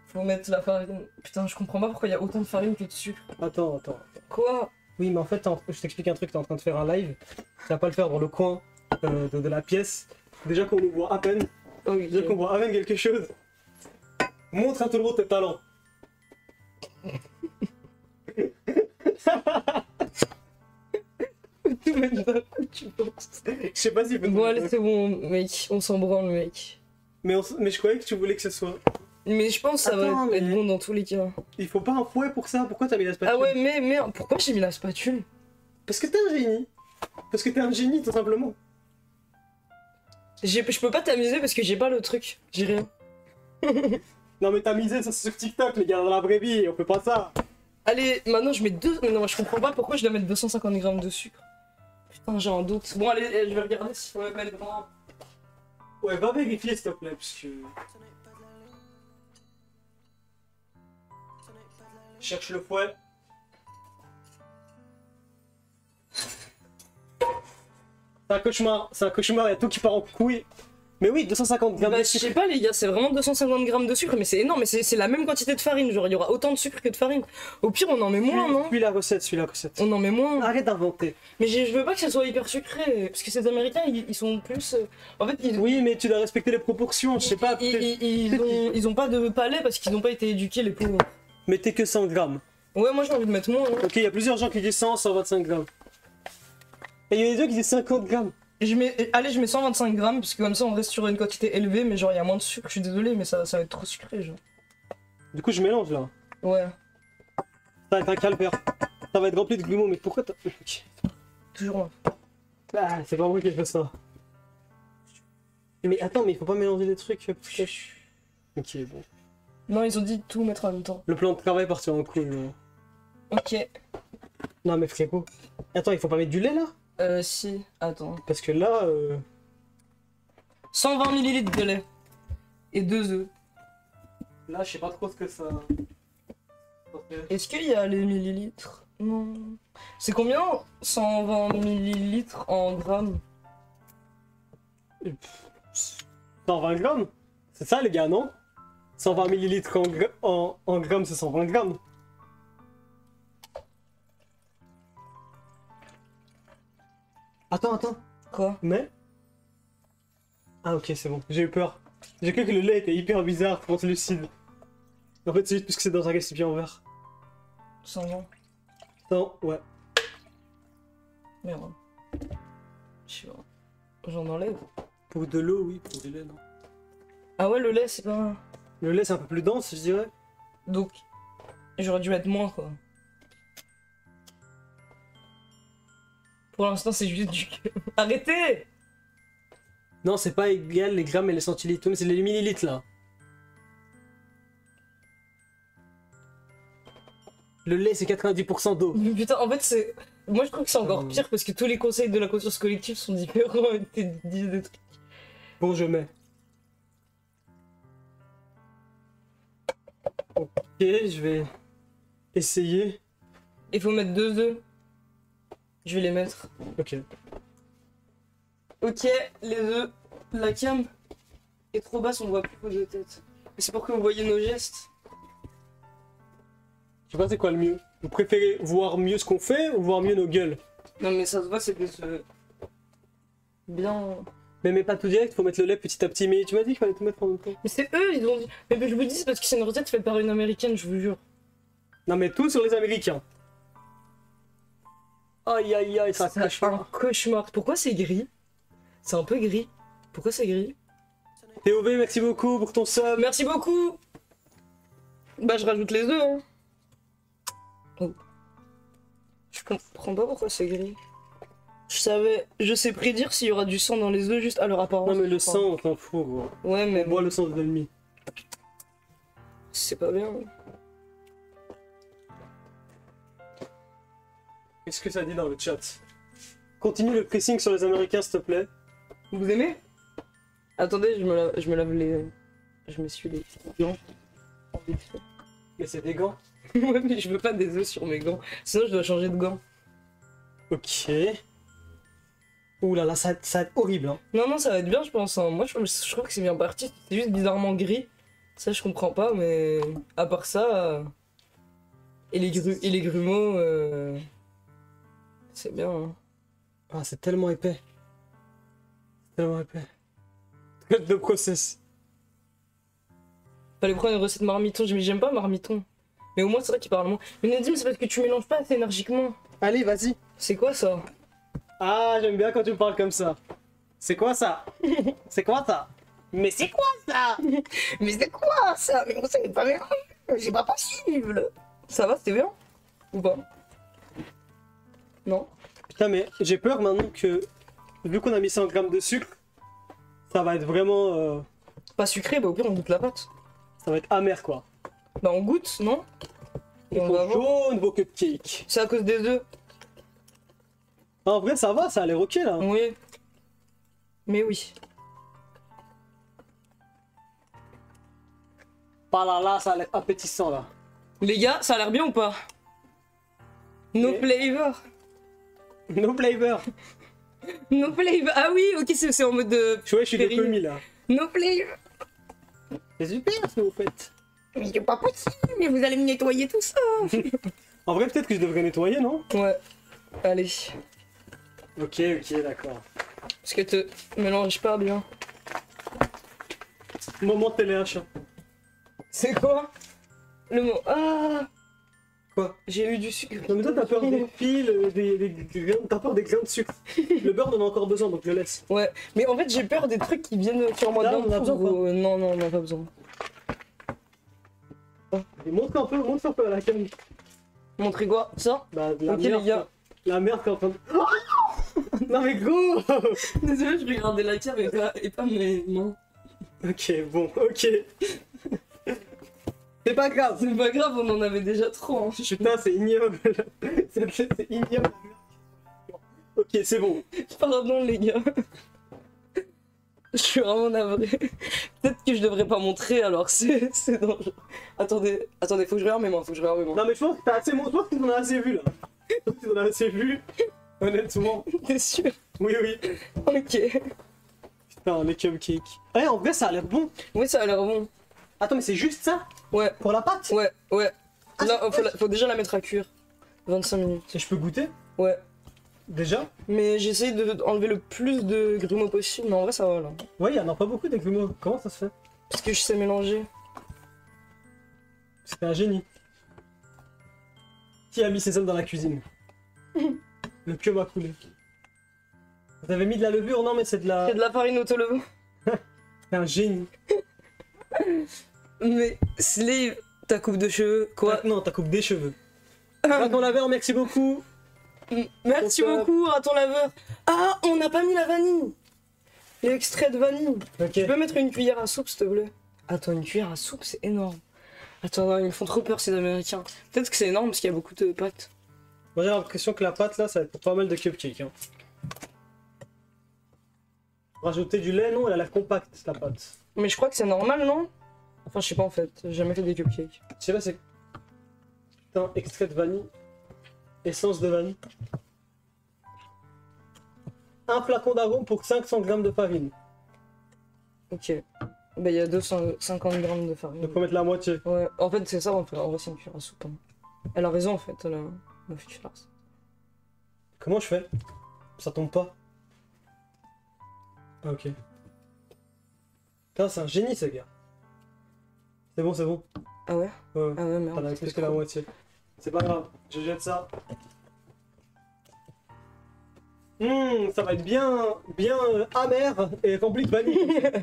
Faut mettre la farine. Putain, je comprends pas pourquoi il y a autant de farine que de sucre. Attends. Quoi? Oui mais en fait, je t'explique un truc, t'es en train de faire un live. Tu vas pas le faire dans le coin de la pièce. Déjà qu'on nous voit à peine. Ok. Déjà qu'on voit à peine quelque chose. Montre à tout le monde tes talents. Tu penses? Je sais pas si... Bon, allez, c'est bon, mec. On s'en branle, mec. Mais je croyais que tu voulais que ce soit... Mais je pense que ça Attends, va être mais- bon dans tous les cas. Il faut pas un fouet pour ça, pourquoi t'as mis la spatule? Ah ouais, mais pourquoi j'ai mis la spatule? Parce que t'es un génie. Parce que t'es un génie, tout simplement. Je peux pas t'amuser parce que j'ai pas le truc. J'ai rien. Non mais t'as misé ça sur TikTok, les gars, dans la vraie vie, on fait pas ça. Allez, maintenant je mets deux. Mais non, je comprends pas pourquoi je dois mettre 250 grammes de sucre. Putain, j'ai un doute. Bon, allez, je vais regarder si on va mettre vraiment. Ouais, va vérifier s'il te plaît, parce que... Cherche le fouet. C'est un cauchemar, il y a tout qui part en couille. Mais oui, 250 grammes Bah, de je sucre. sais pas, les gars, c'est vraiment 250 grammes de sucre, mais c'est énorme, mais c'est la même quantité de farine. Genre, il y aura autant de sucre que de farine. Au pire, on en met moins, non? Suis la recette, suis la recette. On en met moins. Arrête d'inventer. Mais je veux pas que ça soit hyper sucré, parce que ces Américains, ils sont plus. En fait, Oui, mais tu dois respecter les proportions, je sais pas. ils ont pas de palais parce qu'ils ont pas été éduqués, les pauvres. Mettez que 100 grammes. Ouais, moi j'ai envie de mettre moins. Hein. Ok, il y a plusieurs gens qui disent 100, 125 grammes. Et il y a des gens qui disent 50 grammes. Allez, je mets 125 grammes, parce que comme ça on reste sur une quantité élevée, mais genre il y a moins de sucre, je suis désolé, mais ça va être trop sucré, genre. Du coup, je mélange là. Ouais, Ça va être un calvaire. Ça va être rempli de grumeaux, mais pourquoi t'as... Ok. toujours. Ah, c'est pas moi qui ai fait ça. Mais attends, mais il faut pas mélanger les trucs. Ok, bon. Non, ils ont dit de tout mettre en même temps. Le plan de travail partit en couille. Ok. Non, mais frérot. Attends, il faut pas mettre du lait là? Si, attends. Parce que là... 120 ml de lait. Et 2 œufs. Là, je sais pas trop ce que ça... Est-ce qu'il y a les millilitres? Non. C'est combien 120 millilitres en grammes? 120 grammes? C'est ça les gars, non? 120 millilitres en grammes, c'est 120 grammes. Attends. Quoi? Mais... Ah ok, c'est bon. J'ai eu peur. J'ai cru que le lait était hyper bizarre, translucide. En fait, c'est juste parce que c'est dans un récipient en verre. 120. Non, ouais. Merde. Je sais pas. J'en enlève. Pour de l'eau, oui. Pour du lait, non. Ah ouais, le lait, c'est pas... Le lait, c'est un peu plus dense, je dirais. Pour l'instant, c'est juste du... Arrêtez! Non, c'est pas égal les grammes et les centilitres, mais c'est les millilitres là. Le lait, c'est 90% d'eau. Mais putain, en fait, c'est... Moi, je trouve que c'est encore pire parce que tous les conseils de la conscience collective sont différents et t'es dit des trucs. Bon, je mets. Ok, je vais essayer. Il faut mettre 2 œufs. Je vais les mettre. Ok. Ok, les œufs. La cam est trop basse, on voit plus vos deux têtes. Mais c'est pour que vous voyez nos gestes. Je sais pas c'est quoi le mieux. Vous préférez voir mieux ce qu'on fait ou voir mieux nos gueules? Non mais ça se voit, c'est que ce... Bien... Mais pas tout direct, faut mettre le lait petit à petit. Mais tu m'as dit qu'il fallait tout mettre en même temps. Mais c'est eux, ils ont dit... Mais je vous dis, c'est parce que c'est une recette faite par une américaine, je vous jure. Non mais tout sur les Américains. Aïe aïe aïe, ça C'est cache un cauchemar. Pourquoi c'est gris? C'est un peu gris. Pourquoi c'est gris? TOV, merci beaucoup pour ton sub. Merci beaucoup. Bah je rajoute les œufs, hein. Oh. Je comprends pas pourquoi c'est gris. Je sais prédire s'il y aura du sang dans les œufs juste à leur apparence. Non mais le Enfin, sang, on s'en fout gros. Ouais mais On boit le sang des ennemis. c'est pas bien. Qu'est-ce que ça dit dans le chat? Continue le pressing sur les Américains s'il te plaît. Vous aimez? Attendez, je me lave les... Je m'essuie les gants. Vite fait. Mais c'est des gants. Ouais mais je veux pas des œufs sur mes gants. Sinon je dois changer de gants. Ok. Ouh là là, ça va être horrible hein. Non ça va être bien je pense. Hein. Moi je trouve que c'est bien parti. C'est juste bizarrement gris. Ça je comprends pas mais... À part ça... Et les grumeaux... C'est bien hein. Ah c'est tellement épais. Tellement épais. Code de process. Fallait prendre une recette marmiton, mais j'aime pas marmiton. Mais au moins c'est vrai qu'il parle moins. Mais Nadim, c'est parce que tu mélanges pas assez énergiquement. Allez vas-y. C'est quoi ça? Ah j'aime bien quand tu me parles comme ça. C'est quoi ça? C'est quoi ça? Mais c'est quoi ça? Mais c'est quoi ça? Mais on sait pas bien. C'est pas possible. Ça va, c'était bien? Ou pas? Non? Putain mais j'ai peur maintenant que, vu qu'on a mis 100 grammes de sucre, ça va être vraiment... Pas sucré, bah au pire on goûte la pâte. ça va être amer quoi. Bah on goûte, non? Et Ils on sont va voir. jaunes vos cupcakes. C'est à cause des œufs. En vrai ça va, ça a l'air ok là. Oui. Mais oui. Pas là là, ça a l'air appétissant là. Les gars, ça a l'air bien ou pas? No Oui. flavor. No flavor. No flavor. Ah oui, ok, c'est en mode de... Je suis des Périmé. commis là. No flavor. C'est super ce que vous faites. Mais c'est pas possible, mais vous allez me nettoyer tout ça. En vrai peut-être que je devrais nettoyer non? Ouais. Allez. Ok d'accord. Parce que te mélange pas bien. Moment de téléachat. C'est quoi? Le mot. Ah! Quoi? J'ai eu du sucre. Non mais toi t'as peur des fils, t'as peur des grains de sucre. Le beurre on en a encore besoin donc je le laisse. Ouais, mais en fait j'ai peur des trucs qui viennent sur moi Là, dedans. on a besoin ou pas Non, on a pas besoin. Et montre un peu à la cam. Montrez quoi? Ça? Bah la Ok, merde. les gars. La merde qui est en train de... Oh non. Non mais gros. Désolé, je regardais la cave et pas mes mains. Ok, bon, ok. C'est pas grave. C'est pas grave, on en avait déjà trop. Hein. Putain, c'est ignoble. C'est ignoble. Ok, c'est bon. Pardon les gars. Je suis vraiment navré. Peut-être que je devrais pas montrer alors c'est dangereux. Attendez, faut que je regarde mes mains, Non mais je pense que t'as assez... Je pense que t'en as assez vu là. Je pense que t'en as assez vu. Honnêtement. T'es sûr? Oui. Ok. Putain, les cupcakes. Eh, en vrai, ça a l'air bon. Oui, ça a l'air bon. Attends, mais c'est juste ça? Ouais, Pour la pâte? ouais. Ah, Là, c'est- faut déjà la mettre à cuire. 25 minutes. Et je peux goûter? Ouais. Déjà? Mais j'essaye d'enlever le plus de grumeaux possible, mais en vrai ça va là. Ouais, il y en a pas beaucoup des grumeaux. Comment ça se fait? Parce que je sais mélanger. C'était un génie. Qui a mis ses hommes dans la cuisine? Le queue m'a coulé. Vous avez mis de la levure? Non, mais c'est de la... C'est de la farine autolevée. C'est un génie. Mais Slave, ta coupe de cheveux, quoi? Non, ta coupe des cheveux. Quand on l'avait, merci beaucoup. Merci Pour ça. beaucoup, raton laveur. Ah, on n'a pas mis la vanille. L'extrait de vanille. Ok. Tu peux mettre une cuillère à soupe, s'il te plaît? Attends, une cuillère à soupe, c'est énorme. Attends, non, ils me font trop peur, ces Américains. Peut-être que c'est énorme parce qu'il y a beaucoup de pâtes. Moi j'ai l'impression que la pâte là, ça va être pour pas mal de cupcakes. Hein. Rajouter du lait, non, elle a l'air compacte la pâte. Mais je crois que c'est normal, non? Enfin, je sais pas en fait, j'ai jamais fait des cupcakes. Je sais pas, c'est. Putain, extrait de vanille. Essence de vanille. Un flacon d'arôme pour 500 grammes de farine. Ok. Bah, il y a 250 grammes de farine. Donc faut mettre la moitié. Ouais, en fait, c'est ça, en vrai, c'est une cuillère à soupe. Hein. Elle a raison, en fait, elle a fait cuillère à soupe. Comment je fais? Ça tombe pas. Ah ok. Putain, c'est un génie ce gars. C'est bon, c'est bon. Ah ouais? Ouais, ouais. Ah ouais, merde. T'en as plus que la moitié. C'est pas grave, je jette ça. Ça va être bien amer et rempli de vanille.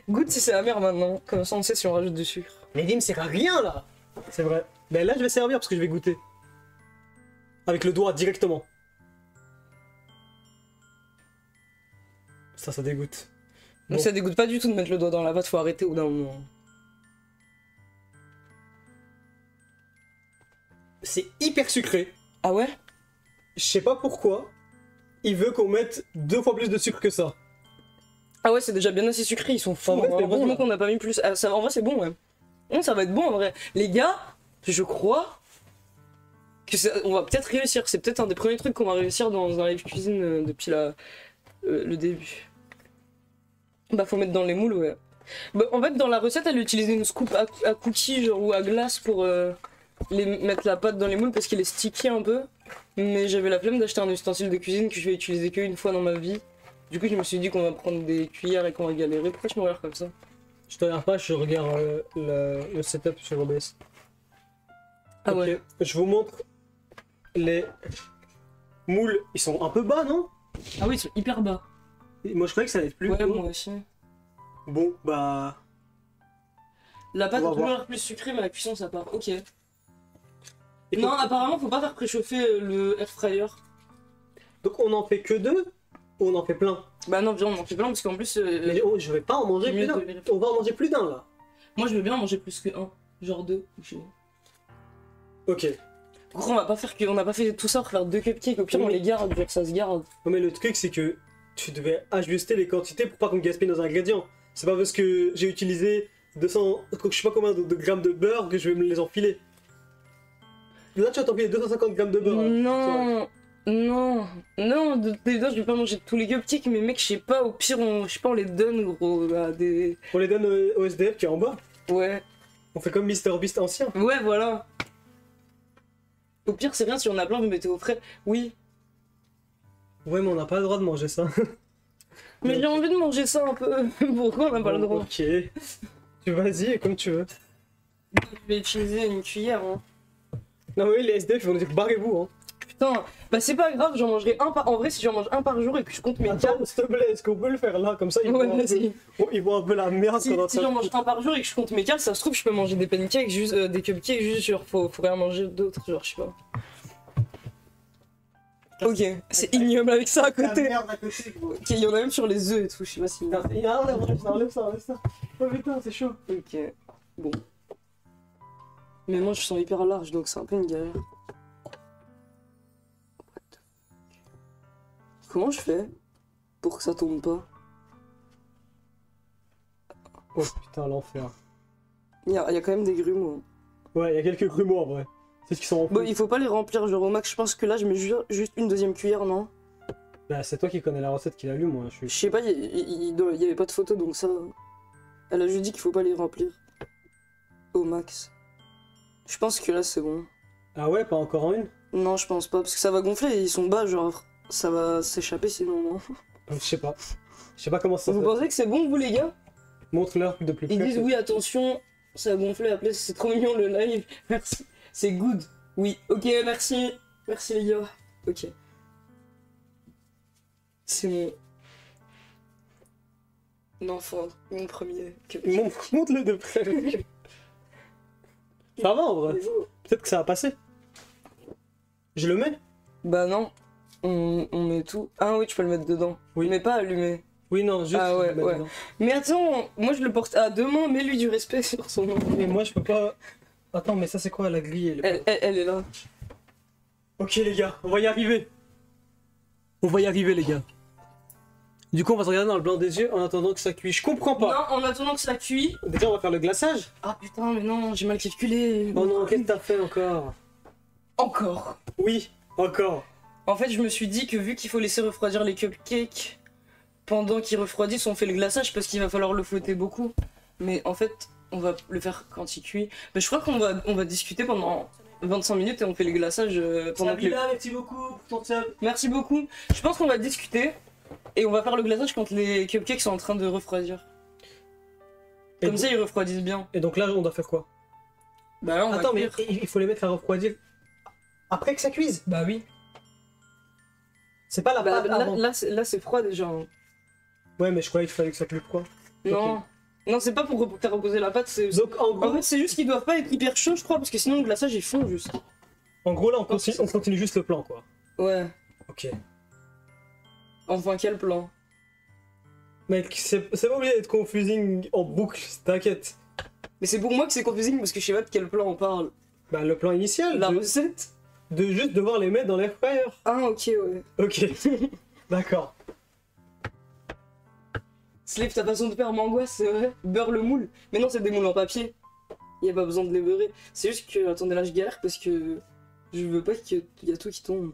Goûte si c'est amer maintenant, comme ça on sait si on rajoute du sucre. Mais Dim, c'est rien là. C'est vrai. Mais là, je vais servir parce que je vais goûter. Avec le doigt directement. Ça dégoûte. Donc Bon. ça dégoûte pas du tout de mettre le doigt dans la pâte, faut arrêter au bout d'un moment. C'est hyper sucré. Ah ouais? Je sais pas pourquoi. Il veut qu'on mette 2 fois plus de sucre que ça. Ah ouais, c'est déjà bien assez sucré, ils sont fous. En vrai, c'est bon, Heureusement là. qu'on n'a pas mis plus. Ah, ça, en vrai, c'est bon, ouais. Non, ça va être bon en vrai. Les gars, je crois que on va peut-être réussir. C'est peut-être un des premiers trucs qu'on va réussir dans un live cuisine depuis le début. Bah, faut mettre dans les moules, ouais. Bah, en fait, dans la recette, elle utilisait une scoop à cookies genre, ou à glace pour mettre la pâte dans les moules parce qu'il est sticky un peu. Mais j'avais la flemme d'acheter un ustensile de cuisine que je vais utiliser qu'une fois dans ma vie. Du coup, je me suis dit qu'on va prendre des cuillères et qu'on va galérer. Pourquoi tu me regardes comme ça? Je te regarde pas, je regarde le setup sur OBS. Ah Ok, ouais. je vous montre les moules. Ils sont un peu bas, non? Ah oui, ils sont hyper bas. Et moi, je croyais que ça allait être plus Ouais, haut. moi aussi. Bon, bah. La pâte On a va toujours voir. l'air plus sucrée, mais la cuisson ça part. Ok. Et Non, donc- apparemment, faut pas faire préchauffer le air fryer. Donc, on en fait que 2 ou on en fait plein? Bah non, viens, on en fait plein parce qu'en plus. Mais je vais pas en manger mieux plus d'un. de vérifier. On va en manger plus d'un là. Moi, je veux bien manger plus que un. Genre 2. ou je sais pas. Ok. Gros, on n'a pas fait tout ça pour faire 2 cupcakes. Au pire, on les garde, genre ça se garde. Non, mais le truc, c'est que tu devais ajuster les quantités pour pas qu'on gaspille nos ingrédients. C'est pas parce que j'ai utilisé 200, je sais pas combien de grammes de beurre que je vais me les enfiler. Là, tu vas t'enfiler 250 grammes de beurre. hein. Non, déjà, je vais pas manger tous les cupcakes, mais mec, je sais pas, au pire, je sais pas, on les donne, gros, à des. On les donne au SDF qui est en bas. Ouais. On fait comme Mr Beast ancien. Ouais, voilà. Au pire, c'est rien si on a plein, vous mettez au frais. Oui. Ouais, mais on n'a pas le droit de manger ça. Mais Ok. j'ai envie de manger ça un peu. Pourquoi on n'a pas le droit? Ok. Tu vas-y, comme tu veux. Je vais utiliser une cuillère. Hein. Non, mais oui, les SDF ils vont nous dire barrez-vous. Hein. Putain, bah c'est pas grave, j'en mangerai un par. En vrai, si j'en mange un par jour et que je compte mes Attends, cales. s'il te plaît, est-ce qu'on peut le faire là? Comme ça, ils, Ouais, voient, un vas-y. peu... ils voient un peu la merde Si, qu'on est en si train j'en de- mange un par jour et que je compte mes cales, ça se trouve, je peux manger des pancakes, juste des cupcakes, juste genre, faut rien manger d'autre, genre, je sais pas. Ok, c'est ignoble avec ça à La côté. merde à côté, gros. Ok, il y en a même sur les œufs et tout, je sais pas si. Putain, enlève ça. Oh putain, c'est chaud. Ok, bon. Mais moi je sens hyper large donc c'est un peu une galère. Comment je fais pour que ça tombe pas? Oh putain, l'enfer. Il y a quand même des grumeaux. Ouais, il y a quelques grumeaux en vrai. C'est ce qui sont en Bon, fou. il faut pas les remplir genre au max, je pense que là je mets juste une deuxième cuillère, non? Bah, c'est toi qui connais la recette qui l'a lu, moi. Je Je suis. sais pas, il y avait pas de photo donc ça. Elle a juste dit qu'il faut pas les remplir. Au max. Je pense que là c'est bon. Ah ouais, pas encore en une? Non, je pense pas, parce que ça va gonfler et ils sont bas, genre ça va s'échapper sinon, non? Je sais pas. Je sais pas comment ça se Vous pensez que c'est bon, vous les gars? Montre-leur de plus près. Ils disent oui, attention, ça a gonflé la place, c'est trop mignon le live. Merci. C'est good. Oui, ok, merci. Merci les gars. Ok. C'est mon enfant, mon premier. Montre-le de près. Ça va en vrai. Peut-être que ça va passer. Je le mets? Bah non. On met tout. Ah oui, tu peux le mettre dedans. Oui. Mais pas allumé. Oui, non, juste. Ah ouais, le mettre ouais. dedans. Mais attends, moi je le porte à deux mains, mets-lui du respect sur son nom. Mais moi, je peux pas. Attends, mais ça, c'est quoi la grille? Elle est là. Ok, les gars, on va y arriver. On va y arriver, les gars. Du coup, on va se regarder dans le blanc des yeux en attendant que ça cuit. Je comprends pas. Non, en attendant que ça cuit. Déjà, on va faire le glaçage. Ah putain, mais non, j'ai mal calculé. Oh non, qu'est-ce que t'as fait encore? Encore. Oui, encore. En fait, je me suis dit que vu qu'il faut laisser refroidir les cupcakes pendant qu'ils refroidissent, on fait le glaçage parce qu'il va falloir le fouetter beaucoup. Mais en fait, on va le faire quand il cuit. Mais je crois on va discuter pendant 25 minutes et on fait le glaçage pendant que... merci beaucoup pour ton sub. Merci beaucoup. Je pense qu'on va discuter et on va faire le glaçage quand les cupcakes sont en train de refroidir. Et Comme ça, ils refroidissent bien. Et donc là, on doit faire quoi? Bah là, on Attends, va mais cuire. il faut les mettre à refroidir après que ça cuise. Bah oui. C'est pas la Bah, pâte là, avant. là c'est froid déjà. Hein. Ouais, mais je croyais qu'il fallait que ça cuise froid. Non. Non, c'est pas pour faire reposer la pâte, c'est... Donc en En gros, fait, c'est juste qu'ils doivent pas être hyper chauds, je crois, parce que sinon le glaçage il fond juste. là, on continue juste le plan, quoi. Ouais. Ok. Enfin, quel plan? Mec, c'est pas obligé d'être confusing en boucle, t'inquiète. Mais c'est pour moi que c'est confusing parce que je sais pas de quel plan on parle. Bah, le plan initial, La de recette? juste devoir les mettre dans l'air fryer. Ah, ok, ouais. Ok. D'accord. Slip, ta façon de faire m'angoisse, c'est vrai. Beurre le moule. Mais non, c'est des moules en papier. Y a pas besoin de les beurrer. C'est juste que, attendez, là je galère parce que je veux pas qu'il y a tout qui tombe.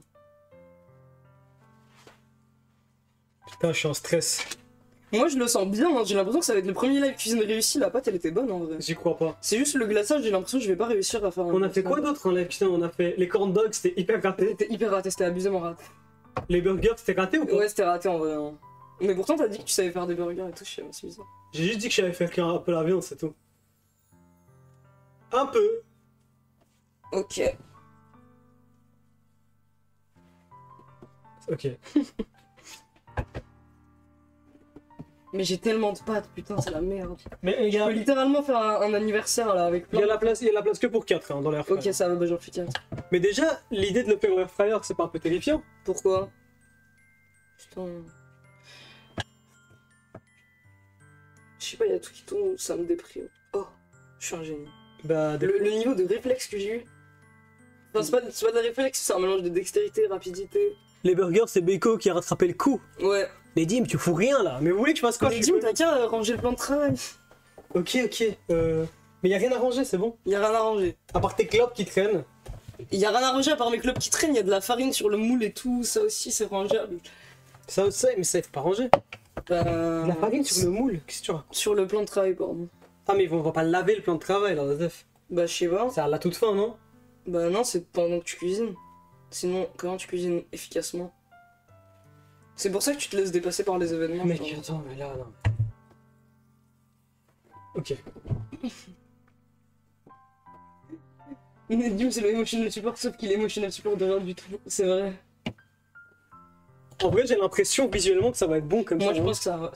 Putain, je suis en stress. Moi je le sens bien, hein. J'ai l'impression que ça va être le premier live cuisine réussi. La pâte elle était bonne en vrai. J'y crois pas. C'est juste le glaçage, j'ai l'impression que je vais pas réussir à faire un On a fait glaçage. quoi d'autre en live? Putain, on a fait les corn dogs, c'était hyper raté. C'était hyper raté, c'était abusément raté. Les burgers, c'était raté ou pas? Ouais, c'était raté en vrai. Hein. Mais pourtant, t'as dit que tu savais faire des burgers et tout, je sais pas, c'est bizarre. J'ai juste dit que j'avais fait cuire un peu la viande, c'est tout. Un peu. Ok. Ok. Mais j'ai tellement de pâtes, putain, c'est la merde. Mais les Je gars, peux littéralement faire un anniversaire là avec il plein y a la place que pour 4 dans l'air fryer. Ok, ça va, bah j'en fais 4. Mais déjà, l'idée de le faire au air fryer, c'est pas un peu terrifiant? Pourquoi? Putain. Je sais pas, il y a tout qui tombe, ça me déprime. Oh, je suis un génie. Bah, Le niveau de réflexe que j'ai eu. Enfin, c'est pas de réflexe, c'est un mélange de dextérité, rapidité. les burgers, c'est Beko qui a rattrapé le coup. Ouais. Mais Dim, tu fous rien là. Mais vous voulez que je fasse quoi? Mais je dis, suis- t'as qu'à ranger le plan de travail. Ok, ok. Mais y a rien à ranger, c'est bon. Y a rien à ranger. À part tes clopes qui traînent. Y a rien à ranger à part mes clubs qui traînent, y a de la farine sur le moule et tout, ça aussi c'est rangeable. Ça, mais ça, il faut pas ranger. De la farine sur le moule. Qu'est-ce que tu racontes? Sur le plan de travail, pardon. Ah, mais on va pas laver le plan de travail là, Joseph. Bah, je sais pas. C'est à la toute fin, non? Bah, non, c'est pendant que tu cuisines. Sinon, comment tu cuisines efficacement? C'est pour ça que tu te laisses dépasser par les événements. Mec, genre. attends, mais là, non. Ok. Mais Dim, c'est le emotional support, sauf qu'il est emotional support de rien du tout. C'est vrai. En vrai, j'ai l'impression visuellement que ça va être bon comme Moi, ça. je hein. pense que ça va.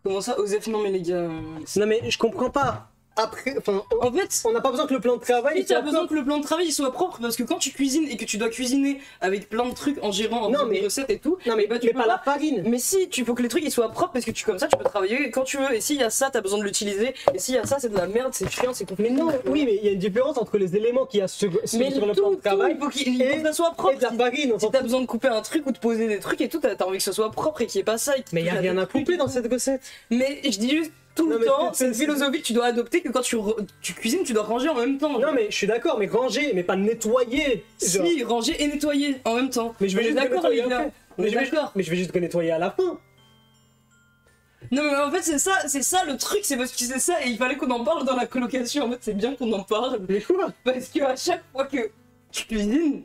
Comment ça, Osef? Non, mais les gars. Non, mais je comprends pas. Après, enfin, En fait, on n'a pas besoin que le plan de travail. oui, t'as soit besoin propre. que le plan de travail il soit propre parce que quand tu cuisines et que tu dois cuisiner avec plein de trucs en gérant en Non, faisant mais- des recettes et tout, Non, mais, bah, tu mais peux pas la farine. Mais si, tu faut que les trucs ils soient propres parce que comme ça tu peux travailler quand tu veux. Et s'il y a ça, t'as besoin de l'utiliser. Et s'il y a ça, c'est de la merde, c'est chiant, c'est compliqué. Mais non, oui, mais il y a une différence entre les éléments qu'il y a sur Mais le tout, plan de travail il faut que ça soit propre. et de la farine. on Si s'en t'as fout. besoin de couper un truc ou de poser des trucs et tout, t'as envie que ce soit propre et qu'il n'y ait pas ça. Et qu'il Mais il y a touche rien des à trucs couper et dans tout. cette recette. Mais je dis juste tout Non, le mais temps, c'est- c'est une c'est- philosophie que tu dois adopter que quand tu cuisines, tu dois ranger en même temps. Non, mais je suis d'accord, mais ranger, mais pas nettoyer. Genre. Si, ranger et nettoyer en même temps. Mais je vais On est juste d'accord, nettoyer les gars. après. On est d'accord. Mais je vais juste nettoyer à la fin. Non mais en fait c'est ça le truc, c'est parce que c'est ça et il fallait qu'on en parle dans la colocation. En fait c'est bien qu'on en parle Mais quoi? parce que à chaque fois que tu cuisines,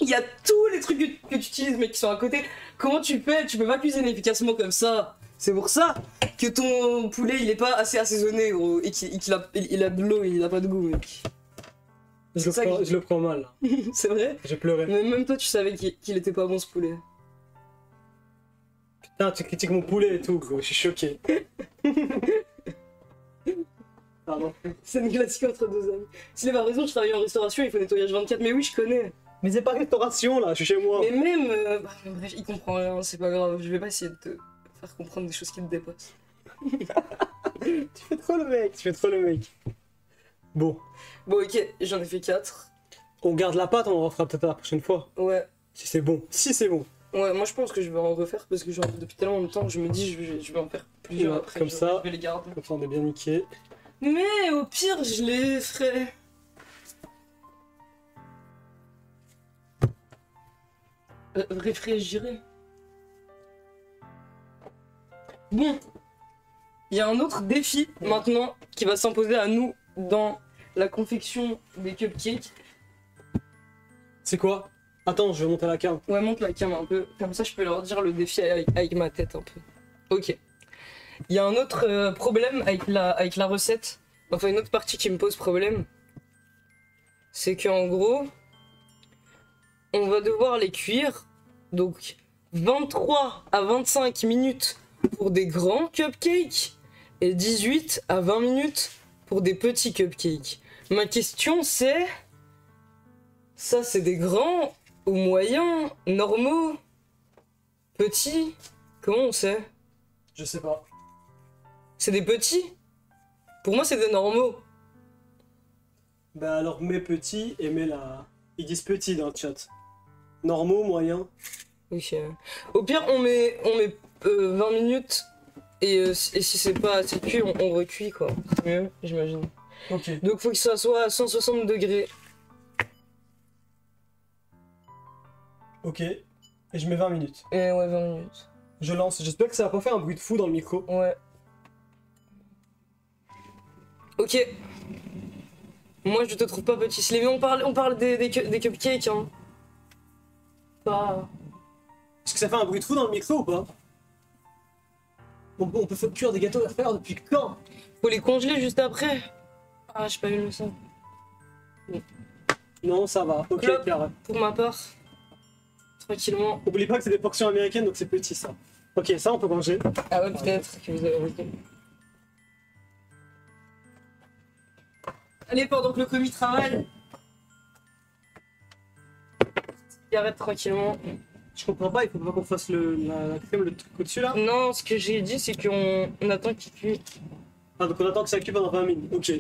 il y a tous les trucs que tu utilises mais qui sont à côté. Comment tu fais? Tu peux pas cuisiner efficacement comme ça. C'est pour ça que ton poulet il est pas assez assaisonné gros, et qu'il a, il a de l'eau et il a pas de goût mec. C'est ça que- Je le prends mal. Là. C'est vrai? J'ai pleuré. Mais même toi tu savais qu'il était pas bon ce poulet. Putain, tu critiques mon poulet et tout, gros. Je suis choqué. Pardon. C'est une classique entre deux amis. S'il avait raison, je travaille en restauration, il faut nettoyage 24. Mais oui, je connais. Mais c'est pas restauration là, je suis chez moi. Mais même. Bref, il comprend rien, c'est pas grave. Je vais pas essayer de te faire comprendre des choses qui te dépassent. Tu fais trop le mec, tu fais trop le mec. Bon, Bon, ok, j'en ai fait 4. on garde la pâte, on en refera peut-être la prochaine fois. Ouais. Si c'est bon. Si c'est bon. Ouais, moi je pense que je vais en refaire parce que genre depuis tellement longtemps que je me dis je vais en faire plusieurs Ouais, après. comme genre, ça. Je vais les garder. Comme ça on est bien niqué. Mais au pire, je les ferai. Réfrigérer. Bon, il y a un autre défi maintenant qui va s'imposer à nous dans la confection des cupcakes. C'est quoi? Attends, je vais monter la cam. Ouais, monte la cam un peu, comme ça je peux leur dire le défi avec ma tête un peu. Ok. Il y a un autre problème avec la recette, enfin une autre partie qui me pose problème. C'est qu'en gros, on va devoir les cuire, donc 23 à 25 minutes pour des grands cupcakes et 18 à 20 minutes pour des petits cupcakes. Ma question c'est, ça c'est des grands ou moyens, normaux, petits? Comment on sait? Je sais pas. C'est des petits? Pour moi c'est des normaux. Bah alors mets petit et mets la... Ils disent petit dans le chat. Normaux, moyens. Ok. Au pire on met 20 minutes et si c'est pas assez cuit on recuit quoi. C'est mieux j'imagine. Ok. Donc faut que ça soit à 160 degrés. Ok. Et je mets 20 minutes. Et ouais 20 minutes. Je lance. J'espère que ça va pas faire un bruit de fou dans le micro. Ouais. Ok. Moi je te trouve pas petit. Sylvie, on parle des cupcakes hein. Pas... Est-ce que ça fait un bruit de fou dans le micro ou pas? On peut faire cuire des gâteaux à faire depuis quand? Faut les congeler juste après. Ah j'ai pas vu le son. Non, ça va. Ok, Clope. carré. Pour ma part. Tranquillement. Oublie pas que c'est des portions américaines donc c'est petit ça. Ok, ça on peut manger. Ah ouais peut-être que vous avez raison. Allez pendant que le commis travaille. Cigarette tranquillement. Je comprends pas, il faut pas qu'on fasse la crème, le truc au-dessus là. Non, ce que j'ai dit, c'est qu'on attend qu'il cuise. Ah, donc on attend que ça cuit pendant 20 minutes. Ok.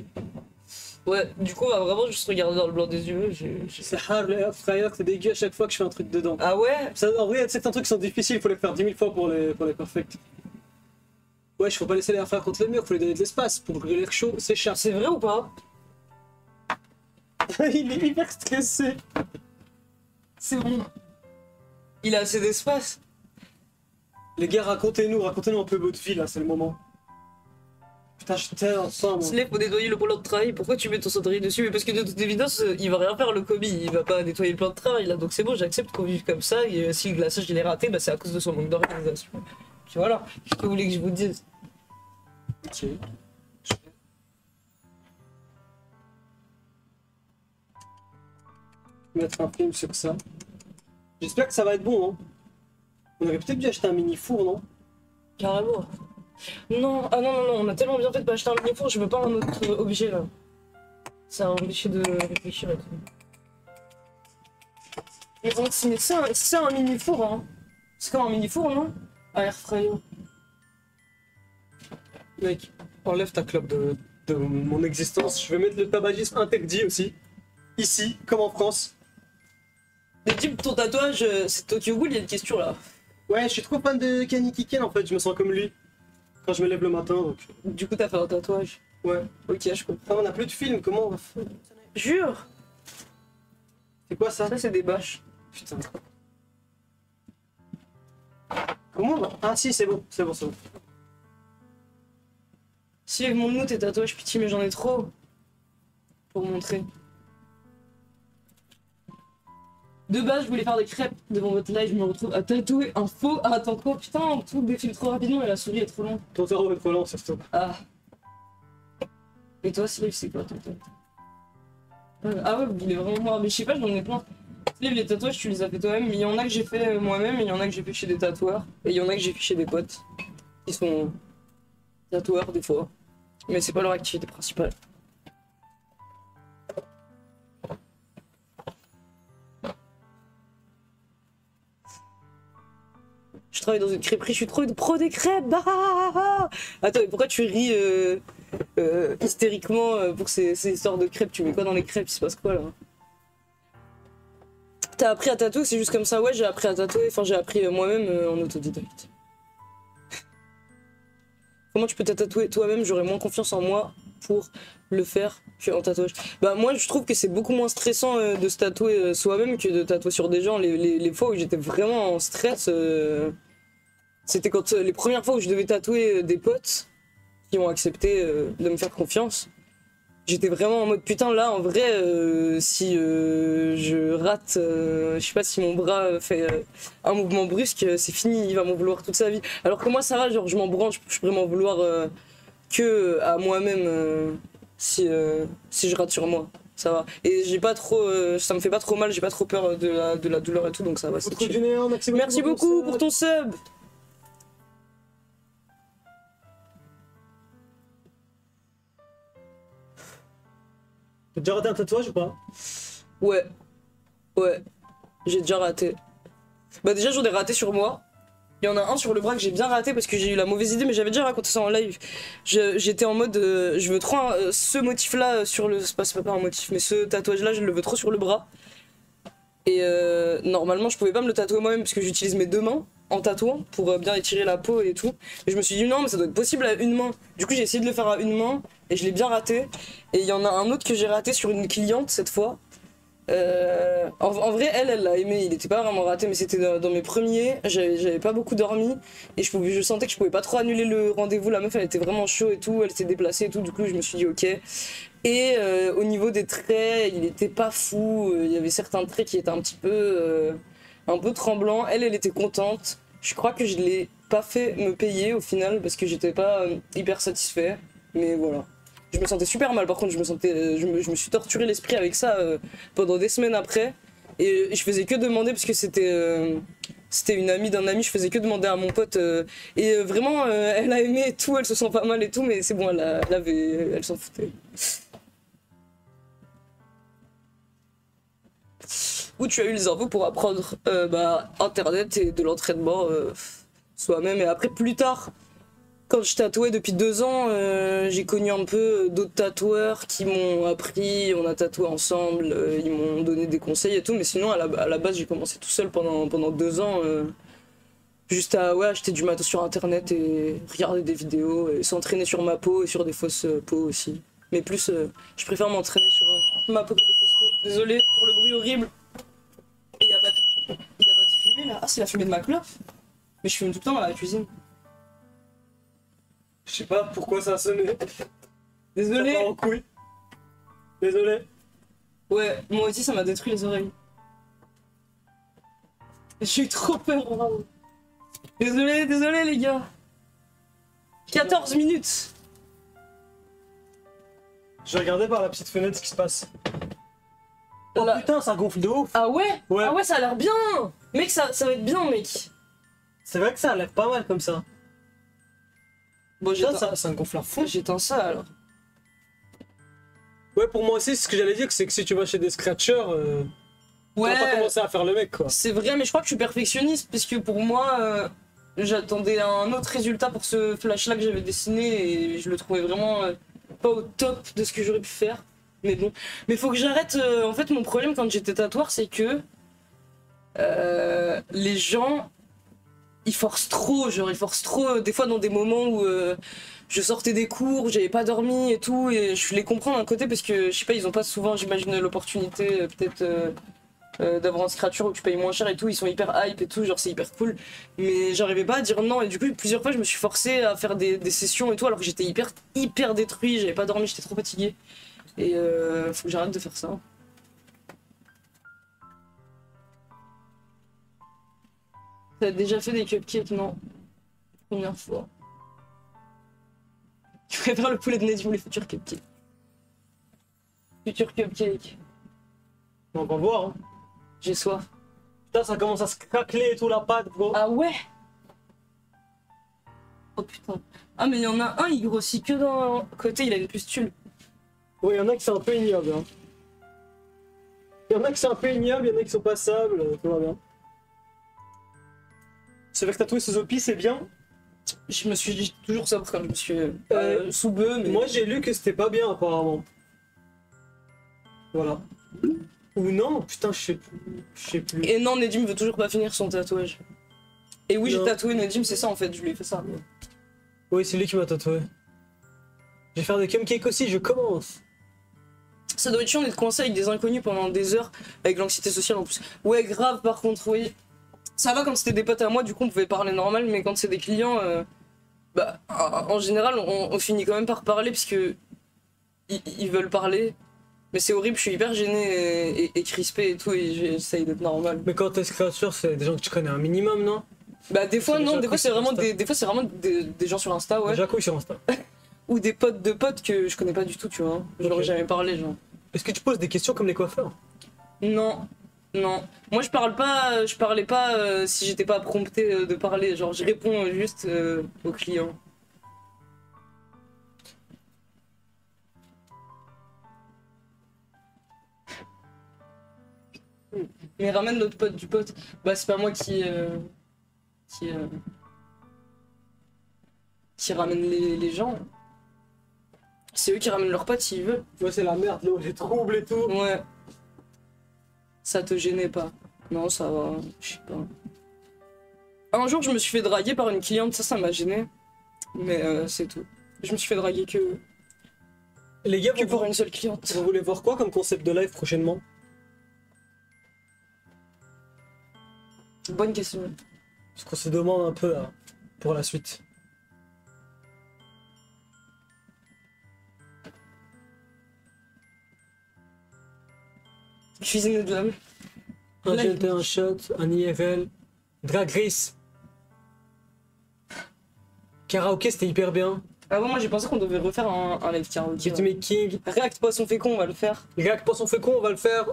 Ouais, du coup, on va vraiment juste regarder dans le blanc des yeux. C'est hard, le air fryer, c'est dégueu à chaque fois que je fais un truc dedans. Ah ouais? Ça, en vrai, il y a certains trucs qui sont difficiles, il faut les faire 10 000 fois pour les perfect. Ouais, faut pas laisser les air fryer contre le mur, faut lui donner de l'espace pour que l'air chaud s'échappe. C'est vrai ou pas? Il est hyper stressé. C'est bon. Il a assez d'espace. Les gars, racontez-nous un peu votre vie là, c'est le moment. Putain, je suis tellement faim, moi. Slay, faut nettoyer le plan de travail. Pourquoi tu mets ton cendrier dessus? Mais parce que de toute évidence, il va rien faire le commis. Il va pas nettoyer le plan de travail là. Donc c'est bon, j'accepte qu'on vive comme ça. Et si le glaçage il est raté, bah c'est à cause de son manque d'organisation. Puis voilà. Qu'est-ce que vous voulez que je vous dise? Ok. Mettre un film sur ça. J'espère que ça va être bon, hein. On aurait peut-être dû acheter un mini four, non? Carrément. Non, ah non, non, non, on a tellement bien fait de pas acheter un mini four, je veux pas un autre objet là. C'est un objet de réfléchir et tout. Mais bon, c'est un mini four, hein. C'est comme un mini four, non? À air fryer. Mec, enlève ta clope de mon existence. Je vais mettre le tabagisme interdit aussi. Ici, comme en France. Mais dis, ton tatouage, c'est Tokyo Ghoul, il y a une question là. Ouais, je suis trop fan de Kenny Kiken en fait, je me sens comme lui. Quand je me lève le matin, donc... Du coup, t'as fait un tatouage. Ouais. Ok, je comprends. Ah, on a plus de films, comment on va faire? Jure! C'est quoi ça? Ça, c'est des bâches. Putain. Comment on va... Ah si, c'est bon, c'est bon, c'est bon. Si, montre-nous tes tatouages, pitié, mais j'en ai trop. Pour montrer. De base, je voulais faire des crêpes devant votre live, je me retrouve à tatouer un faux. Ah, attends quoi? Putain, tout défile trop rapidement et la souris est trop longue. Ton cerveau est trop lent, surtout. Ah. Et toi, Slave, c'est quoi ton tatouage? Ah ouais, il est vraiment noir. Mais je sais pas, j'en ai plein. Slave, les tatouages, tu les as fait toi-même. Il y en a que j'ai fait moi-même, et il y en a que j'ai fait chez des tatoueurs. Et il y en a que j'ai fait chez des potes. Qui sont tatoueurs des fois. Mais c'est pas leur activité principale. Je travaille dans une crêperie, je suis trop une pro des crêpes. Bah attends, mais pourquoi tu ris hystériquement pour ces histoires de crêpes? Tu mets quoi dans les crêpes? Il se passe quoi là? T'as appris à tatouer? C'est juste comme ça? Ouais, j'ai appris à tatouer. Enfin, j'ai appris moi-même en autodidacte. Comment tu peux te tatouer toi-même? J'aurais moins confiance en moi pour le faire qu'en tatouage. Bah moi je trouve que c'est beaucoup moins stressant de se tatouer soi-même que de tatouer sur des gens. Les fois où j'étais vraiment en stress, c'était quand les premières fois où je devais tatouer des potes qui ont accepté de me faire confiance. J'étais vraiment en mode putain là en vrai si je rate, je sais pas si mon bras fait un mouvement brusque, c'est fini, il va m'en vouloir toute sa vie. Alors que moi ça va, genre je m'en branche, je pourrais m'en vouloir que à moi-même si je rate sur moi. Ça va. Et j'ai pas trop, ça me fait pas trop mal, j'ai pas trop peur de la douleur et tout, donc ça va. Merci beaucoup pour ton sub. T'as déjà raté un tatouage ou pas? Ouais, j'ai déjà raté. Bah déjà j'en ai raté sur moi. Il y en a un sur le bras que j'ai bien raté parce que j'ai eu la mauvaise idée, mais j'avais déjà raconté ça en live. J'étais en mode, je veux trop ce motif-là sur le... C'est pas un motif, mais ce tatouage-là, je le veux trop sur le bras. Et normalement, je pouvais pas me le tatouer moi-même parce que j'utilise mes deux mains en tatouant pour bien étirer la peau et tout. Et je me suis dit non, mais ça doit être possible à une main. Du coup, j'ai essayé de le faire à une main et je l'ai bien raté. Et il y en a un autre que j'ai raté sur une cliente cette fois. En vrai, elle l'a aimé, il était pas vraiment raté, mais c'était dans mes premiers, j'avais pas beaucoup dormi, et je sentais que je pouvais pas trop annuler le rendez-vous, la meuf elle était vraiment chaud et tout, elle s'était déplacée et tout, du coup je me suis dit ok. Et au niveau des traits, il était pas fou, il y avait certains traits qui étaient un peu tremblants, elle était contente, je crois que je l'ai pas fait me payer au final, parce que j'étais pas hyper satisfait, mais voilà. Je me sentais super mal, par contre, je me suis torturé l'esprit avec ça pendant des semaines après. Et je faisais que demander, parce que c'était une amie d'un ami, je faisais que demander à mon pote. Et vraiment, elle a aimé et tout, elle se sent pas mal et tout, mais c'est bon, elle s'en foutait. Où tu as eu les infos pour apprendre Internet et de l'entraînement soi-même. Et après, plus tard, quand je tatouais depuis 2 ans, j'ai connu un peu d'autres tatoueurs qui m'ont appris, on a tatoué ensemble, ils m'ont donné des conseils et tout, mais sinon à la base j'ai commencé tout seul pendant 2 ans, juste à acheter du matos sur internet et regarder des vidéos et s'entraîner sur ma peau et sur des fausses peaux aussi. Mais plus, je préfère m'entraîner sur ma peau que des fausses peaux. Désolé pour le bruit horrible. Et y a pas de fumée là. Ah, c'est la fumée de ma clope. Mais je fume tout le temps dans la cuisine. Je sais pas pourquoi ça a sonné. Désolé. Ça part en couille. Désolé. Ouais, moi aussi ça m'a détruit les oreilles. J'ai eu trop peur. Vraiment. Désolé les gars. 14 minutes. Je regardais par la petite fenêtre ce qui se passe. Oh Là. putain, ça gonfle de ouf. Ah ouais? Ouais. Ah ouais, ça a l'air bien. Mec, ça va être bien, mec. C'est vrai que ça a l'air pas mal comme ça. Bon, Ça gonfle à fond. j'éteins ça alors. Ouais, pour moi aussi, ce que j'allais dire, c'est que si tu vas chez des scratchers, tu vas pas commencer à faire le mec, quoi. C'est vrai, mais je crois que je suis perfectionniste, parce que pour moi, j'attendais un autre résultat pour ce flash-là que j'avais dessiné, et je le trouvais vraiment pas au top de ce que j'aurais pu faire. Mais bon. Mais faut que j'arrête. En fait, mon problème quand j'étais tatoueur, c'est que les gens, ils forcent trop, des fois dans des moments où je sortais des cours, où j'avais pas dormi et tout, et je les comprends d'un côté parce que, je sais pas, ils ont pas souvent, j'imagine, l'opportunité peut-être d'avoir un scratcher où tu payes moins cher et tout, ils sont hyper hype et tout, genre c'est hyper cool, mais j'arrivais pas à dire non, et du coup plusieurs fois je me suis forcé à faire des sessions et tout alors que j'étais hyper détruit, j'avais pas dormi, j'étais trop fatigué, et faut que j'arrête de faire ça. T'as déjà fait des cupcakes? Non. Première fois. Tu préfères le poulet de Neddy ou les futurs cupcakes? Futurs cupcakes. On va voir, hein. J'ai soif. Putain, ça commence à se craqueler et tout la pâte, gros. Ah ouais? Oh putain. Ah mais il y en a un, il grossit que d'un côté, il a une pustule. Ouais, il y en a qui sont un peu ignobles, hein. Il y en a qui sont un peu ignobles, il y en a qui sont passables, tout va bien. Se faire tatouer sous Opi, c'est bien. Je me suis dit toujours ça quand je me suis sous bœuf, mais... Moi, j'ai lu que c'était pas bien, apparemment. Voilà. Ou non, putain, je sais plus. Et non, Nedim veut toujours pas finir son tatouage. Et oui, j'ai Non. tatoué Nedim, c'est ça en fait, je lui ai fait ça. Oui, c'est lui qui m'a tatoué. Je vais faire des cupcakes aussi, je commence. Ça doit être chiant d'être coincé avec des inconnus pendant des heures, avec l'anxiété sociale en plus. Ouais, grave, par contre, oui. Ça va quand c'était des potes à moi, du coup on pouvait parler normal, mais quand c'est des clients, bah, en général, on finit quand même par parler parce que ils veulent parler. Mais c'est horrible, je suis hyper gêné et crispé et tout, et j'essaye d'être normal. Mais quand t'es créature, c'est des gens que tu connais un minimum, non? Bah des fois C'est non, déjà des fois cool c'est sur vraiment Insta. des fois c'est vraiment des gens sur Insta, ouais. Déjà couille sur Insta. Ou des potes de potes que je connais pas du tout, tu vois. Je leur ai Ok. jamais parlé, genre. Est-ce que tu poses des questions comme les coiffeurs? Non, non. Moi je parlais pas si j'étais pas prompté de parler, genre je réponds juste aux clients. Mais ramène notre pote du pote. Bah c'est pas moi qui, euh, qui ramène les gens. C'est eux qui ramènent leurs potes s'ils veulent. Ouais, c'est la merde, là, les troubles et tout. Ouais. Ça te gênait pas? Non, ça va, je sais pas. Un jour, je me suis fait draguer par une cliente, ça m'a gêné. Mais c'est tout. Je me suis fait draguer Les gars, que pour une seule cliente. vous voulez voir quoi comme concept de live prochainement? Bonne question. Parce qu'on se demande un peu là, pour la suite. Cuisine de l'homme. Un Live. GLT, un shot, un IRL, Drag Race. Karaoké, c'était hyper bien. Ah ouais, moi j'ai pensé qu'on devait refaire un live karaoké. Ouais. Beatmaking. React Poisson Fécond, on va le faire. Les gars, Poisson Fécond, on va le faire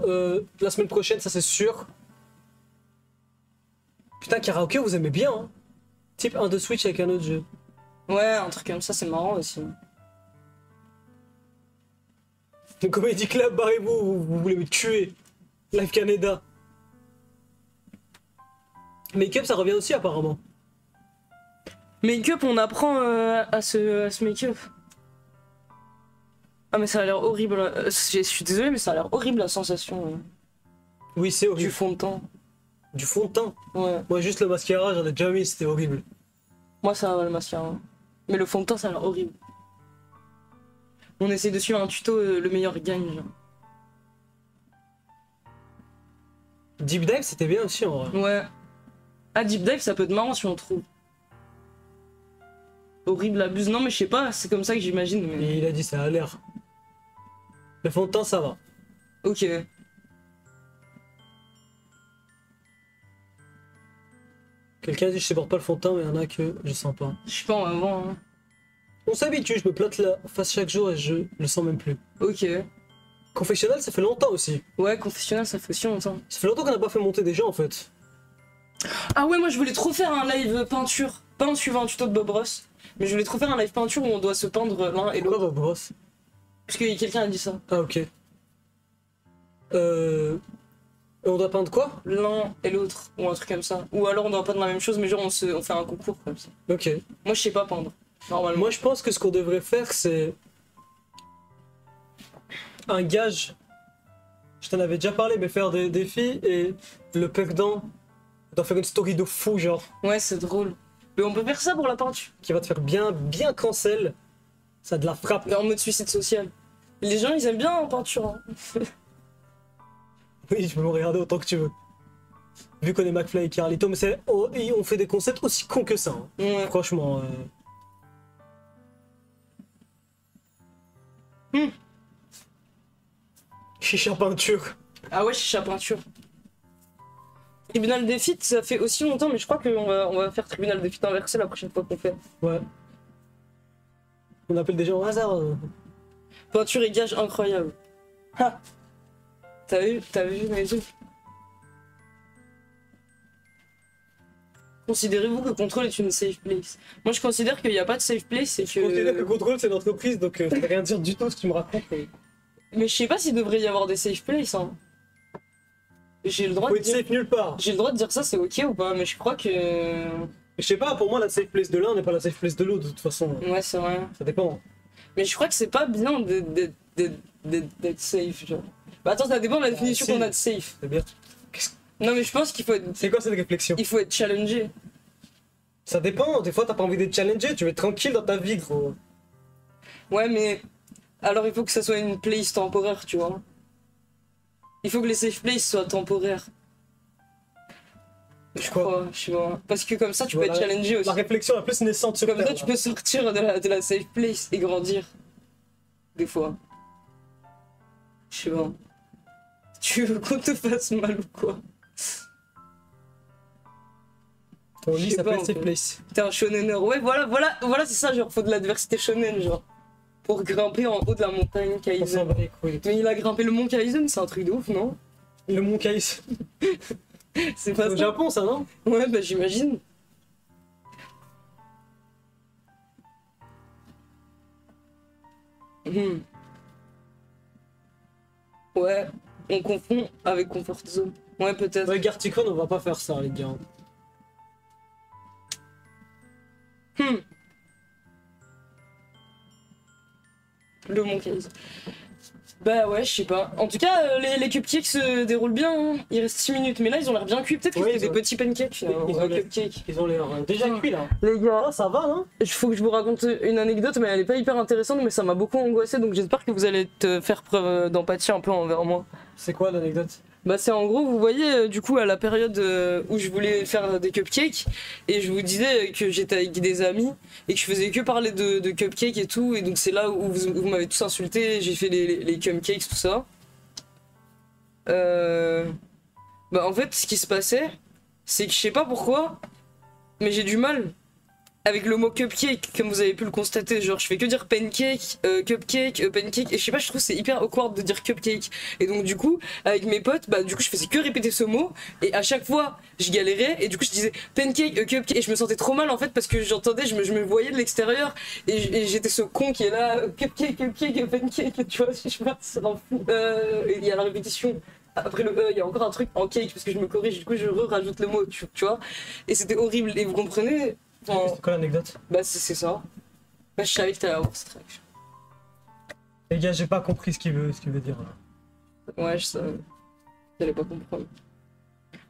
la semaine prochaine, ça c'est sûr. Putain, karaoké, vous aimez bien, hein? Type un de Switch avec un autre jeu. Ouais, un truc comme ça, c'est marrant aussi. Le Comedy Club, barrez-vous, vous voulez me tuer. Live Canada. Make-up, ça revient aussi apparemment. Make-up, on apprend à se make-up. Ah mais ça a l'air horrible. Je suis désolé, mais ça a l'air horrible la sensation Oui, c'est du horrible. fond de teint. Du fond de teint. Ouais. Moi, juste le mascara, j'en ai déjà mis, c'était horrible. Moi ça va le mascara. Mais le fond de teint, ça a l'air horrible. On essaie de suivre un tuto, le meilleur gagne. Genre. Deep Dive, c'était bien aussi en vrai. Ouais. Ah, Deep Dive, ça peut être marrant si on trouve. Horrible abuse. Non, mais je sais pas, c'est comme ça que j'imagine. Mais... Et il a dit, ça a l'air. Le fond de teint, ça va. Ok. Quelqu'un a dit, je supporte pas le fond de teint, mais il y en a que je sens pas. Je sais pas, on va voir. Hein. On s'habitue, je me plate la face chaque jour et je le sens même plus. Ok. Confessionnal, ça fait longtemps aussi. Ouais, confessionnal, ça fait aussi longtemps. Ça fait longtemps qu'on n'a pas fait monter des gens en fait. Ah ouais, moi je voulais trop faire un live peinture. Pas en suivant un tuto de Bob Ross. Mais je voulais trop faire un live peinture où on doit se peindre l'un et Pourquoi l'autre. Bob Ross? Parce que quelqu'un a dit ça. Ah ok. On doit peindre quoi? L'un et l'autre. Ou un truc comme ça. Ou alors on doit peindre la même chose, mais genre on fait un concours comme ça. Ok. Moi je sais pas peindre. Normalement. Moi je pense que ce qu'on devrait faire c'est... un gage. Je t'en avais déjà parlé, mais faire des défis et le perdant doit faire une story de fou genre. Ouais, c'est drôle. Mais on peut faire ça pour la peinture. Qui va te faire bien cancel. Ça a de la frappe. Mais en mode suicide social. Les gens ils aiment bien en peinture. Hein. Oui, tu peux me regarder autant que tu veux. Vu qu'on est McFly et Carlito, mais c'est... on fait des concepts aussi cons que ça. Hein. Ouais. Franchement. Chicha peinture. Ah ouais, chicha peinture. Tribunal des feats, ça fait aussi longtemps, mais je crois on va faire tribunal des feats inversé la prochaine fois qu'on fait. Ouais. On appelle des gens au hasard. Peinture et gage incroyable. Ha. T'as vu mes yeux? Considérez-vous que Control est une safe place? Moi je considère qu'il n'y a pas de safe place et que... Je considère que Control c'est une entreprise, donc ça veut rien dire du tout ce que tu me racontes. Mais je sais pas s'il devrait y avoir des safe places. Hein. j'ai le droit Faut de être dire... safe nulle part. J'ai le droit de dire ça, c'est ok ou pas? Mais je crois que... Je sais pas, pour moi, la safe place de l'un n'est pas la safe place de l'autre, de toute façon. Ouais, c'est vrai. Ça dépend. Mais je crois que c'est pas bien d'être safe, genre. Bah attends, ça dépend de la définition si. qu'on a de safe. C'est bien. Non, mais je pense qu'il faut être... C'est quoi cette réflexion? Il faut être challengé. Ça dépend, des fois t'as pas envie d'être challengé, tu veux être tranquille dans ta vie, gros. Ouais, mais... Alors il faut que ça soit une place temporaire, tu vois. Il faut que les safe places soient temporaires. Je crois, je sais pas. Parce que comme ça, tu peux être challengé aussi. La réflexion la plus naissante sur Comme Terre, ça, là. tu peux sortir de la safe place et grandir. Des fois. Je sais pas. Tu veux qu'on te fasse mal ou quoi? Ton Je lit sais pas, s'appelle en safe fait. place. T'es un shonener. Ouais, voilà, c'est ça, genre, faut de l'adversité shonen, genre. Pour grimper en haut de la montagne On s'en Kaizen. bat les couilles. Mais il a grimpé le mont Kaizen, c'est un truc de ouf, non? Le mont Kais. C'est pas Au ça? Japon, ça, non? Ouais, bah j'imagine. Hmm. Ouais, on confond avec Comfort Zone. Ouais, peut-être. Ouais, Garticon, on va pas faire ça, les gars. Hmm. Le Mont Kaizen. Bah ouais, je sais pas. En tout cas, les cupcakes se déroulent bien. Hein. Il reste 6 minutes, mais là ils ont l'air bien cuits. Peut-être que Ouais, c'était ils des ont- petits pancakes finalement. ils ont Ouais, l'air- cupcakes. Ils ont l'air déjà cuits, là. Les gars, Ah, ça va, non? il faut que je vous raconte une anecdote, mais elle est pas hyper intéressante, mais ça m'a beaucoup angoissé, donc j'espère que vous allez te faire preuve d'empathie un peu envers moi. C'est quoi l'anecdote? Bah c'est en gros, vous voyez, du coup, à la période où je voulais faire des cupcakes, et je vous disais que j'étais avec des amis, et que je faisais que parler de cupcakes et tout, et donc c'est là où vous m'avez tous insulté, j'ai fait les cupcakes, tout ça. Bah en fait, ce qui se passait, c'est que je sais pas pourquoi, mais j'ai du mal avec le mot cupcake, comme vous avez pu le constater. Genre, je fais que dire pancake, cupcake, pancake, et je sais pas, je trouve que c'est hyper awkward de dire cupcake. Et donc, du coup, avec mes potes, bah, du coup, je faisais que répéter ce mot, et à chaque fois, je galérais, et du coup, je disais pancake, cupcake, et je me sentais trop mal en fait, parce que j'entendais, je me voyais de l'extérieur, et j'étais ce con qui est là, cupcake, cupcake, pancake, tu vois, je sais pas, ça m'en fout. Et il y a la répétition. Après le E, il y a encore un truc en cake, parce que je me corrige, du coup, je rajoute le mot, tu vois. Et c'était horrible, et vous comprenez? Enfin, C'est quoi l'anecdote? bah c'est ça. Bah je savais que t'allais avoir cette réaction. Les gars, j'ai pas compris ce qu'il veut dire. Là. Ouais, je savais. J'allais pas comprendre.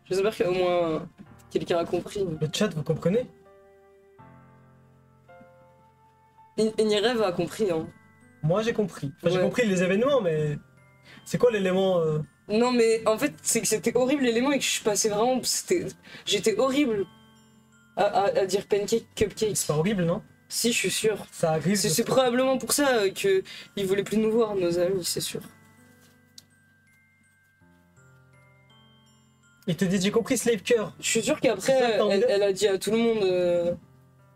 J'espère qu'au moins quelqu'un a compris. Le chat, vous comprenez? Nirev a compris, hein. Moi, j'ai compris. Enfin, j'ai Ouais. compris les événements, mais... C'est quoi l'élément... Non mais en fait c'est que c'était horrible l'élément et que je passais vraiment... J'étais horrible à dire pancake, cupcake. C'est pas horrible, non? Si, je suis sûr. Ça arrive. C'est probablement pour ça que ils voulaient plus nous voir, nos amis, c'est sûr. Il te dit, j'ai compris Slave Cœur. Je suis sûr qu'après, C'est ça que t'as envie de- elle a dit à tout le monde...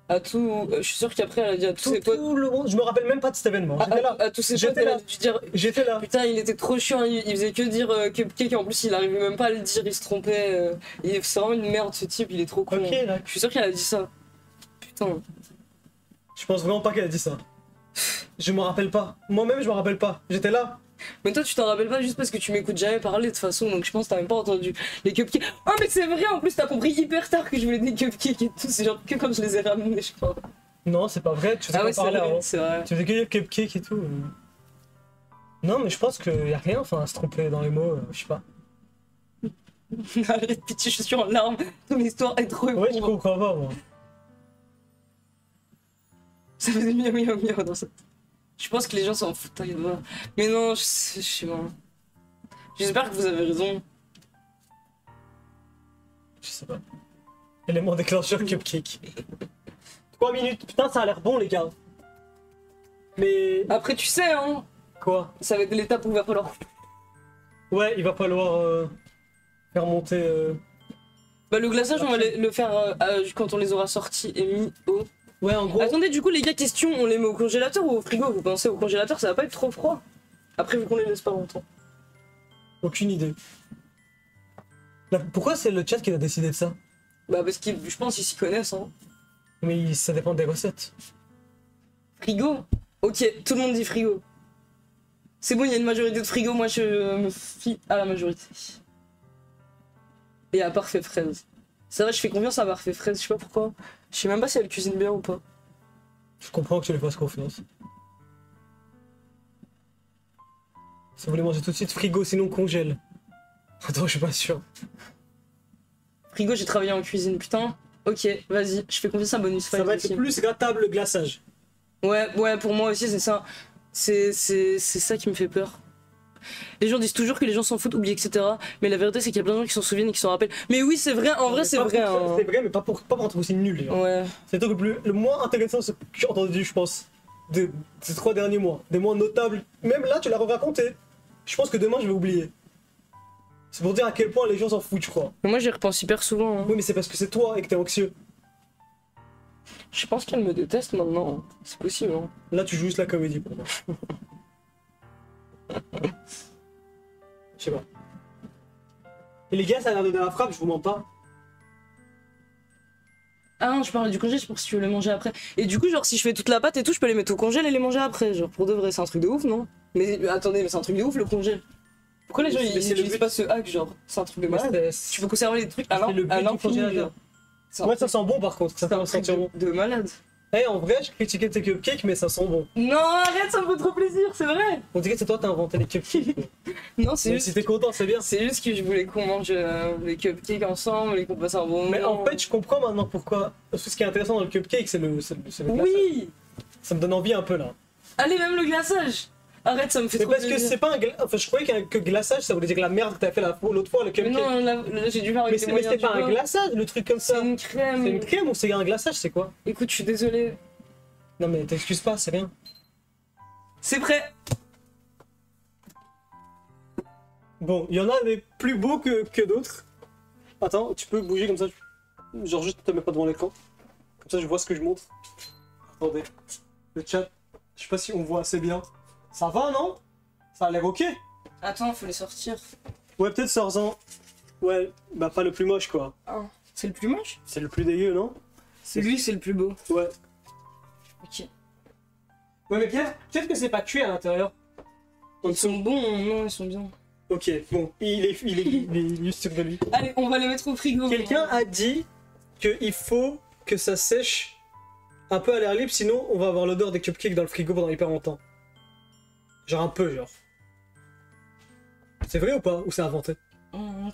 je suis sûr qu'après elle a dit à tous Tout, ses potes... tout le monde... Je me rappelle même pas de cet événement. J'étais là. À tous ses potes, J'étais elle a là. dû dire... J'étais là. Putain, il était trop chiant, il faisait que dire cupcake, en plus il arrivait même pas à le dire, il se trompait. C'est vraiment une merde ce type, il est trop con. Ok, là. Je suis sûr qu'elle a dit ça. Putain. Je pense vraiment pas qu'elle a dit ça. Je me rappelle pas. Moi-même, je me rappelle pas. J'étais là. Mais toi tu t'en rappelles pas juste parce que tu m'écoutes jamais parler de toute façon, donc je pense que t'as même pas entendu les cupcakes. Oh mais c'est vrai, en plus t'as compris hyper tard que je voulais des cupcakes et tout, c'est genre que comme je les ai ramenés, je crois. Non, c'est pas vrai. Tu faisais Ah pas ouais, c'est parler vrai, avant. c'est vrai. Tu faisais que dire cupcake et tout. Non, mais je pense qu'il y a rien. Enfin, à se tromper dans les mots, je sais pas. Arrête, pitié, je suis en larmes, ton histoire est trop Ouais, je éprouvante. comprends pas, moi. Ça faisait miaou miaou miaou dans cette... Je pense que les gens s'en foutent, t'inquiète pas. Mais non, je sais pas. J'espère que vous avez raison. Je sais pas. Élément déclencheur cupcake. 3 minutes. Putain, ça a l'air bon, les gars. Mais... Après, tu sais, hein, Quoi? ça va être l'étape où il va falloir... Ouais, il va falloir faire monter... Bah le glaçage, on va le faire quand on les aura sortis et mis au... Ouais, en gros... Attendez, du coup, les gars, question, on les met au congélateur ou au frigo? Vous pensez au congélateur, ça va pas être trop froid? Après, vu qu'on les laisse pas longtemps. Aucune idée. Pourquoi c'est le chat qui a décidé de ça? Bah parce que je pense qu'ils s'y connaissent, hein. Mais ça dépend des recettes. Frigo? Ok, tout le monde dit frigo. C'est bon, il y a une majorité de frigo, moi je me fie à la majorité. Et à Parfait Fraise. Ça va, je fais confiance à Parfait Fraise, je sais pas pourquoi. Je sais même pas si elle cuisine bien ou pas. Je comprends que tu lui fasses confiance. Si vous voulez manger tout de suite, frigo, sinon congèle. Attends, je suis pas sûr. Frigo, j'ai travaillé en cuisine, putain. Ok, vas-y, je fais confiance à Bonus Ça Fight va être aussi. plus gâtable le glaçage. Ouais, pour moi aussi, c'est ça. C'est ça qui me fait peur. Les gens disent toujours que les gens s'en foutent, oublient, etc. Mais la vérité, c'est qu'il y a plein de gens qui s'en souviennent et qui s'en rappellent. Mais oui, c'est vrai, en vrai, c'est vrai. Hein. C'est vrai, mais pas pour un truc aussi nul. Genre. Ouais. C'est le truc le moins intéressant que j'ai entendu, je pense, de ces 3 derniers mois. Des mois notables. Même là, tu l'as raconté. Je pense que demain, je vais oublier. C'est pour dire à quel point les gens s'en foutent, je crois. Mais moi, j'y repense hyper souvent. Hein. Oui, mais c'est parce que c'est toi et que t'es anxieux. Je pense qu'elle me déteste maintenant. C'est possible. Hein. Là, tu joues juste la comédie pour moi. Je sais pas. Et les gars, ça a l'air de donner la frappe, je vous mens pas. Ah non, je parlais du congé, c'est pour si tu veux les manger après. Et du coup, genre, si je fais toute la pâte et tout, je peux les mettre au congèle et les manger après. Genre, pour de vrai, c'est un truc de ouf, non? Mais attendez, mais c'est un truc de ouf le congèle. Pourquoi les gens Mais ils c'est le utilisent but. pas ce hack, genre? C'est un truc de malade. Tu peux conserver les trucs à C'est le but du l'infini. congélateur. genre. C'est un Ouais, truc- ça sent bon par contre, ça c'est fait un un truc sentir bon. de malade. Eh, en vrai, je critiquais tes cupcakes, mais ça sent bon. Non, arrête, ça me fait trop plaisir, c'est vrai. On dirait que c'est toi qui as inventé les cupcakes. Non, c'est Mais juste, si t'es content, c'est bien. c'est juste que je voulais qu'on mange les cupcakes ensemble et qu'on passe un bon moment. Mais en fait, je comprends maintenant pourquoi. Parce que ce qui est intéressant dans le cupcake, c'est le glaçage. oui. Ça me donne envie un peu là. Allez, même le glaçage. Arrête, ça me fait Mais trop parce que plaisir. c'est pas un glaçage. Enfin, je croyais que glaçage, ça voulait dire que la merde que t'as fait l'autre fois, le Mais cupcake. non, là, j'ai dû faire avec Mais les c'est moyens c'était du pas un bord. glaçage, le truc comme ça. C'est une crème. C'est une crème ou c'est un glaçage, c'est quoi? Écoute, je suis désolée. Non mais t'excuses pas, c'est rien. C'est prêt. Bon, il y en a des plus beaux que d'autres. Attends, tu peux bouger comme ça. Genre juste te mets pas devant l'écran. Comme ça je vois ce que je montre. Attendez. Le chat, je sais pas si on voit assez bien. Ça va, non? Ça a l'air ok? Attends, faut les sortir. Ouais, peut-être sors-en. Ouais, bah pas le plus moche quoi. Ah, c'est le plus moche? C'est le plus dégueu, non? Lui, c'est le plus beau. Ouais. Ok. Ouais, mais peut-être que c'est pas cuit à l'intérieur. Ils sont bons, non, ils sont bien. Ok, bon, il est juste sûr de lui. Allez, on va les mettre au frigo. Quelqu'un a dit qu'il faut que ça sèche un peu à l'air libre, sinon on va avoir l'odeur des cupcakes dans le frigo pendant hyper longtemps. Genre un peu, genre. C'est vrai ou pas? Ou c'est inventé?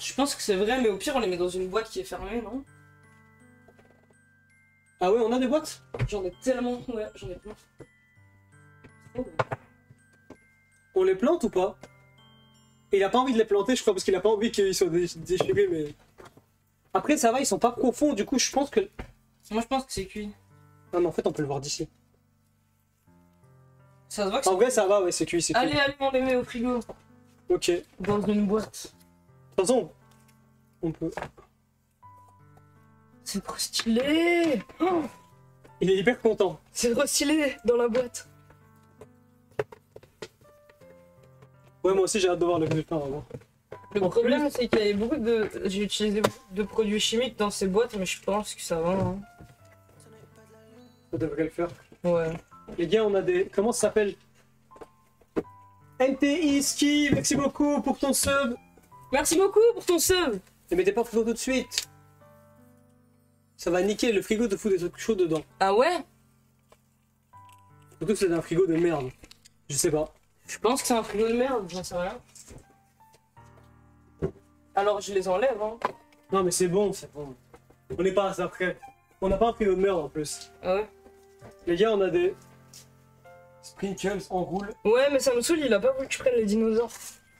Je pense que c'est vrai, mais au pire, on les met dans une boîte qui est fermée, non? Ah ouais, on a des boîtes? J'en ai tellement. Ouais, j'en ai plein. Oh. On les plante ou pas? Et il a pas envie de les planter, je crois, parce qu'il a pas envie qu'ils soient déchirés, mais... Après, ça va, ils sont pas profonds, du coup, je pense que... Moi, je pense que c'est cuit. Ah mais en fait, on peut le voir d'ici. Ça se voit que En c'est. vrai, ça va, ouais, c'est cuit, c'est cuit. Allez, on les met au frigo. Ok. De Dans une boîte. toute façon, on peut... C'est trop stylé. Oh, Il est hyper content. c'est trop stylé dans la boîte. Ouais, moi aussi, j'ai hâte de voir le résultat, vraiment. Le En problème, c'est qu'il y avait beaucoup de. J'ai utilisé beaucoup de produits chimiques dans ces boîtes, mais je pense que ça va. Hein. Ça devrait le faire. Ouais. Les gars, on a des... Comment ça s'appelle? NTI Ski, merci beaucoup pour ton sub. Merci beaucoup pour ton sub. Ne mettez pas au frigo tout de suite. Ça va niquer, le frigo te fout des trucs chauds dedans. Ah ouais? Surtout que c'est un frigo de merde. Je sais pas. Je pense que c'est un frigo de merde, j'en sais rien. Alors je les enlève, hein. Non mais c'est bon, c'est bon. On n'est pas à ça près. On n'a pas un frigo de merde en plus. Ah ouais? Les gars, on a des... Sprinkles en roule. Ouais, mais ça me saoule, il a pas voulu que je prenne les dinosaures.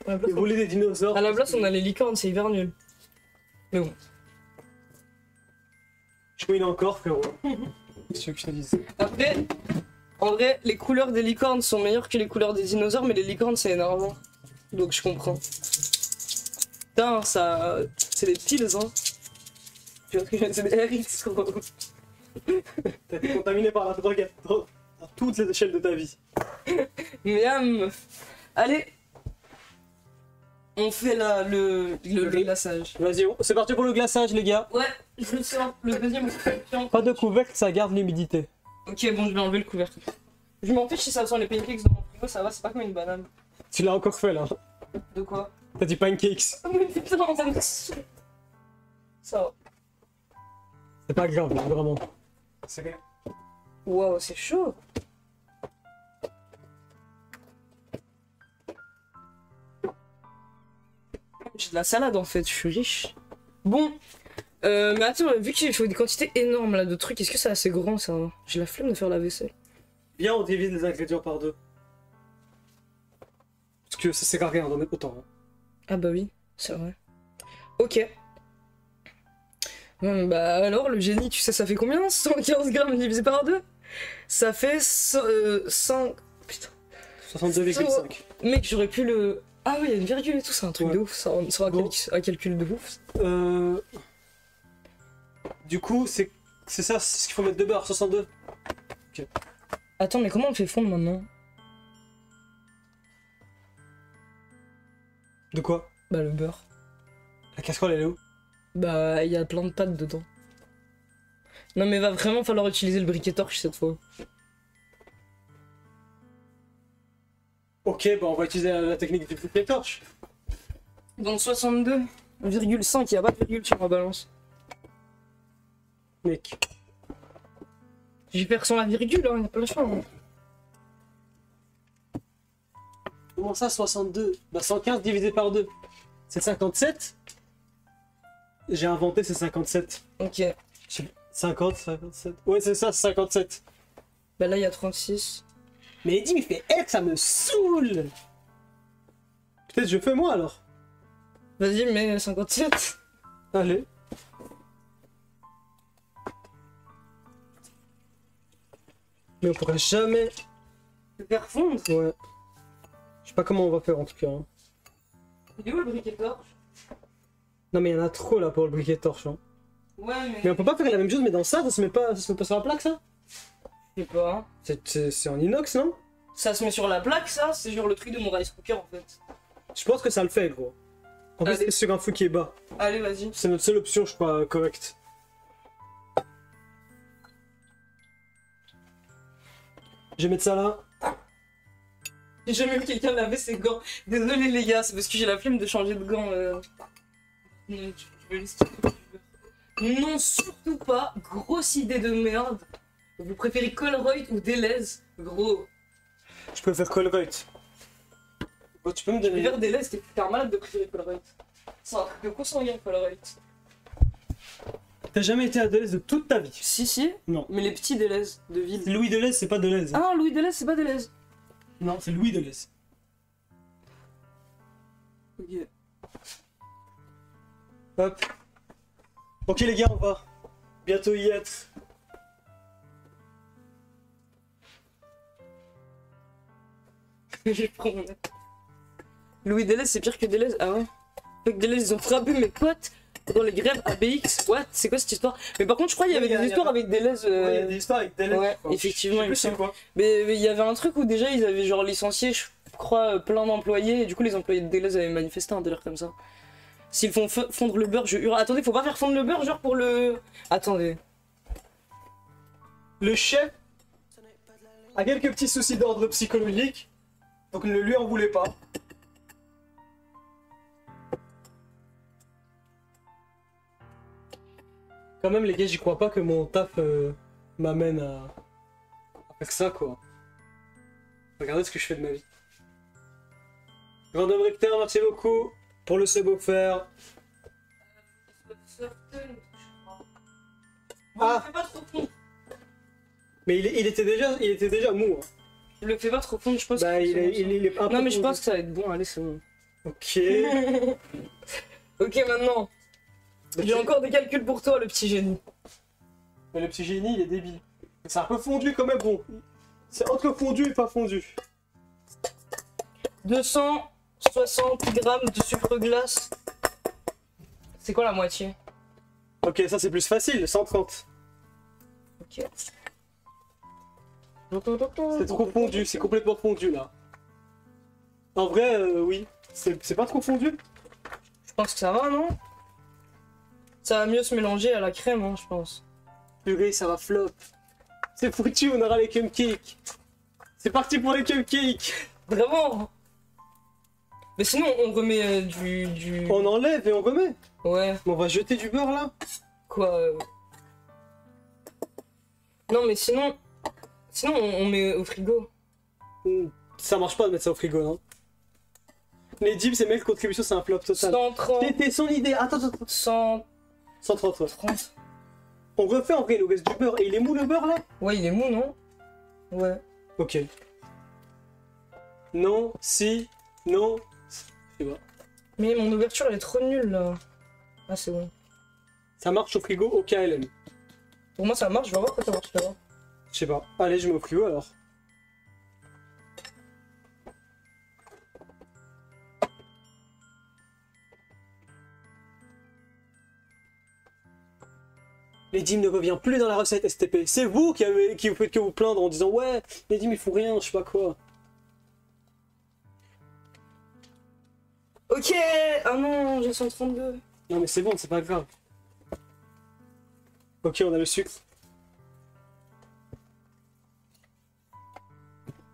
À la place, Et voler des dinosaures. à la place, on a les licornes, c'est hyper nul. Mais bon. Je mouille encore, frérot. Qu'est-ce que tu veux que je te dise? Après, en vrai, les couleurs des licornes sont meilleures que les couleurs des dinosaures, mais les licornes c'est énervant. Donc je comprends. Putain, ça. C'est des piles, hein. Tu vois ce que je veux dire? C'est des RX, gros. T'as été contaminé par la drogue à toutes les échelles de ta vie. Miam. Allez. On fait là le glaçage. Vas-y, c'est parti pour le glaçage, les gars. Ouais, je le sors. Le deuxième option. Pas de couvercle, ça garde l'humidité. Ok, bon, je vais enlever le couvercle. Je m'en fiche si ça sent les pancakes dans mon frigo, ça va, c'est pas comme une banane. Tu l'as encore fait là. De quoi? T'as dit pancakes. Mais putain, ça me saoule. Ça va. C'est pas grave, vraiment. C'est rien. Waouh, c'est chaud. J'ai de la salade en fait, je suis riche. Bon, mais attends, vu qu'il faut des quantités énormes là de trucs, est-ce que c'est assez grand ça? J'ai la flemme de faire la vaisselle. Viens, on divise les ingrédients par deux. Parce que ça sert à rien d'en mettre autant. Hein. Ah bah oui, c'est vrai. Ok. Bah alors, le génie, tu sais, ça fait combien? 115 grammes divisé par 2? Ça fait 100... Putain. 62,5. Mec, j'aurais pu le... Ah oui, il y a une virgule et tout, c'est un truc de ouf. Ça sera Bon. un calcul de ouf. Du coup, c'est ça, c'est ce qu'il faut mettre de beurre, 62. Attends, mais comment on fait fondre maintenant? De quoi? Bah le beurre. La casserole, elle est où? Bah, il y a plein de pâtes dedans. Non mais va vraiment falloir utiliser le briquet torche cette fois. Ok, bah on va utiliser la technique du briquet torche. Donc 62,5, il y a pas de virgule sur ma balance. Mec. J'ai fait sans la virgule, hein, y a pas le choix. Hein. Comment ça, 62? Bah 115 divisé par 2. C'est 57? J'ai inventé, c'est 57. Ok. 50, 57. Ouais, c'est ça, c'est 57. Bah là, il y a 36. Mais Eddie, mais fait que ça me saoule! Peut-être je fais moi alors. Vas-y, mets 57. Allez. Mais on pourrait jamais. Le faire fondre. Ouais. Je sais pas comment on va faire en tout cas. Hein. Il est où le briquet torche? Non mais il y en a trop là pour le briquet torche. Hein. Ouais, Mais on peut pas faire la même chose mais dans ça se met pas sur la plaque ça? Je sais pas. C'est en inox non? Ça se met sur la plaque, ça? C'est genre le truc de mon rice cooker en fait. Je pense que ça le fait gros. En plus Allez. c'est sur un feu qui est bas. Allez, vas-y. C'est notre seule option je crois correcte. Je vais mettre ça là. J'ai jamais vu quelqu'un laver ses gants. Désolé les gars, c'est parce que j'ai la flemme de changer de gants. Non, tu veux laisser non, surtout pas. Grosse idée de merde. Vous préférez Colruyt ou Deleuze? Gros. Je peux faire Colruyt. Bon, tu peux me Je donner. préfère Deleuze, t'es un malade de préférer Colruyt. C'est un truc de consanguin, Colruyt. T'as jamais été à Deleuze de toute ta vie? Si, si. Non. Mais les petits Deleuze de ville. Louis Deleuze, c'est pas Deleuze. Hein. Ah, Louis Deleuze, c'est pas Deleuze. Non, c'est Louis Deleuze. Ok. Hop. Ok les gars, on va bientôt y être. Je prends mon app. Louis Deleuze, c'est pire que Deleuze. Ah ouais. Avec Deleuze, ils ont frappé mes potes dans les grèves ABX. What? C'est quoi cette histoire? Mais par contre, je crois qu'il y avait des histoires avec Deleuze. Ouais, il y a des histoires avec Deleuze. Ouais, je crois. effectivement, Je il me sais plus semble. c'est quoi. Mais il y avait un truc où déjà ils avaient genre licencié, je crois, plein d'employés. Et du coup, les employés de Deleuze avaient manifesté un délire comme ça. S'ils font fondre le beurre, je hurle. Attendez, faut pas faire fondre le beurre, genre pour le. Attendez. Le chef a quelques petits soucis d'ordre psychologique, donc ne lui en voulez pas. Quand même les gars, j'y crois pas que mon taf m'amène à faire ça quoi. Regardez ce que je fais de ma vie. Grand homme recteur, merci beaucoup pour le sub offert. Ah, fais pas trop fondre. Mais il était déjà mou. Hein. Je le fais pas trop fondre, je pense. Bah que il c'est est, bon, ça. il est un peu Non, mais je fondu. pense que ça va être bon, allez, c'est bon. Ok. Ok, maintenant. J'ai encore des calculs pour toi, le petit génie. Mais le petit génie, il est débile. C'est un peu fondu quand même, bon. C'est entre fondu et pas fondu. 260 grammes de sucre glace. C'est quoi la moitié? Ok, ça c'est plus facile, 130. Ok. C'est trop fondu, c'est complètement fondu là. En vrai, oui. C'est pas trop fondu? Je pense que ça va, non? Ça va mieux se mélanger à la crème, hein, je pense. Purée, ça va flop. C'est foutu, on aura les cupcakes. C'est parti pour les cupcakes. Vraiment? Mais sinon, on remet du... On enlève et on remet. Ouais, Mais on va jeter du beurre là? quoi. Non, mais sinon. Sinon, on met au frigo. Ça marche pas de mettre ça au frigo, non? Les dips et mail contribution, c'est un flop total. 130. C'était son idée. Attends. 130. 130, ouais. On refait en vrai, il nous reste du beurre. Et il est mou le beurre là? Ouais, il est mou, non? Ouais. Ok. Non, si, non. C'est bon. Mais mon ouverture, elle est trop nulle là. Ah, c'est bon. Ça marche au frigo au KLM. Pour moi, ça marche, je vais voir quand ça marche là. Je sais pas. Allez, je mets au frigo alors. Les Dim ne revient plus dans la recette STP. C'est vous qui vous faites que vous plaindre en disant ouais, les Dim ils font rien, je sais pas quoi. Ok. Ah non, j'ai 132. Non mais c'est bon, c'est pas grave. Ok, on a le sucre.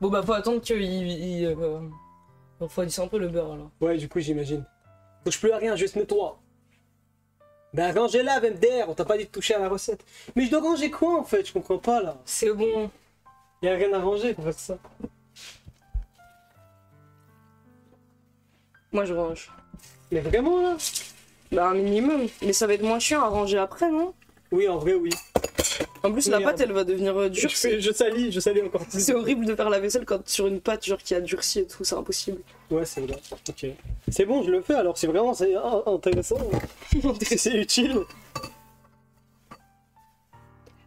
Bon bah faut attendre qu'il refroidisse un peu le beurre là. Ouais, du coup j'imagine. Touche plus à rien, juste nettoie. Ben rangez-la, MDR, on t'a pas dit de toucher à la recette. Mais je dois ranger quoi en fait? Je comprends pas là. C'est bon. Y'a rien à ranger pour faire ça. Moi je range. Mais vraiment là? Bah un minimum. Mais ça va être moins chiant à ranger après, non? Oui, en vrai, oui. En plus Oui, la pâte elle va devenir dure. Je salis encore plus. C'est horrible de faire la vaisselle quand sur une pâte genre qui a durci et tout, c'est impossible. Ouais, c'est vrai. Ok. C'est bon, je le fais alors, c'est vraiment intéressant. C'est utile.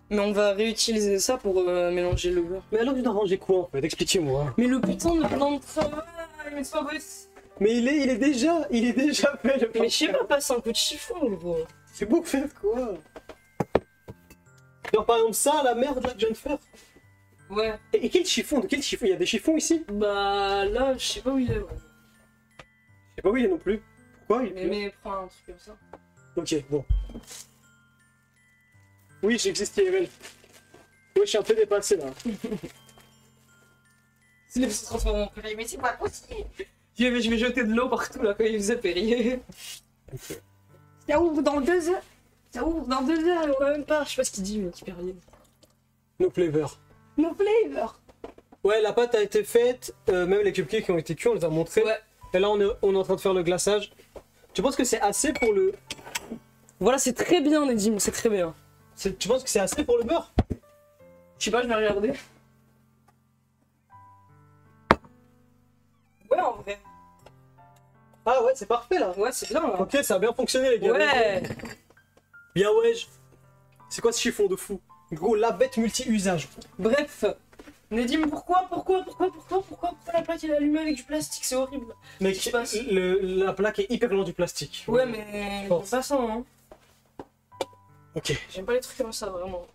Mais on va réutiliser ça pour mélanger le beurre. Mais alors, je dois ranger quoi en fait? Expliquez-moi. Mais le putain de plan de travail, mais c'est pas possible. Mais il est déjà fait le Mais je sais pas, passe un coup de chiffon gros. C'est beau faire quoi? Genre par exemple ça, la merde là que je viens de faire. Ouais. Et quel chiffon? De quel chiffon? Il y a des chiffons ici? Bah là, je sais pas où il est. Ouais. Je sais pas où il est non plus. Pourquoi il est Mais prends un truc comme ça. Ok, bon. Oui, j'existe IRL. Oui, je suis un peu dépassé là. C'est les se transformer en Perrier, mais c'est pas possible. Je vais jeter de l'eau partout là quand il faisait Perrier. Ça ouvre dans 2 heures. Ça ouvre dans 2 heures, ouais, même pas. Je sais pas ce qu'il dit, mais qui Perrier. No flavor. No flavor. Ouais, la pâte a été faite, même les cupcakes qui ont été cuits, on les a montrés. Ouais. Et là, on est en train de faire le glaçage. Tu penses que c'est assez pour le... Voilà, c'est très bien, Nedim, c'est très bien. Tu penses que c'est assez pour le beurre? Je sais pas, je vais regarder. Ouais, en vrai. Ah ouais, c'est parfait là. Ouais, c'est bien là. Ok, ça a bien fonctionné les gars. Ouais. Bien ouais. C'est quoi ce chiffon de fou? Gros, la bête multi-usage. Bref. Nedim, pourquoi la plaque elle est allumée avec du plastique? C'est horrible. Mais Qu'est-ce qui se passe la plaque est hyper loin du plastique. Ouais, mais c'est pas ça, hein. Ok. J'aime pas les trucs comme ça, vraiment.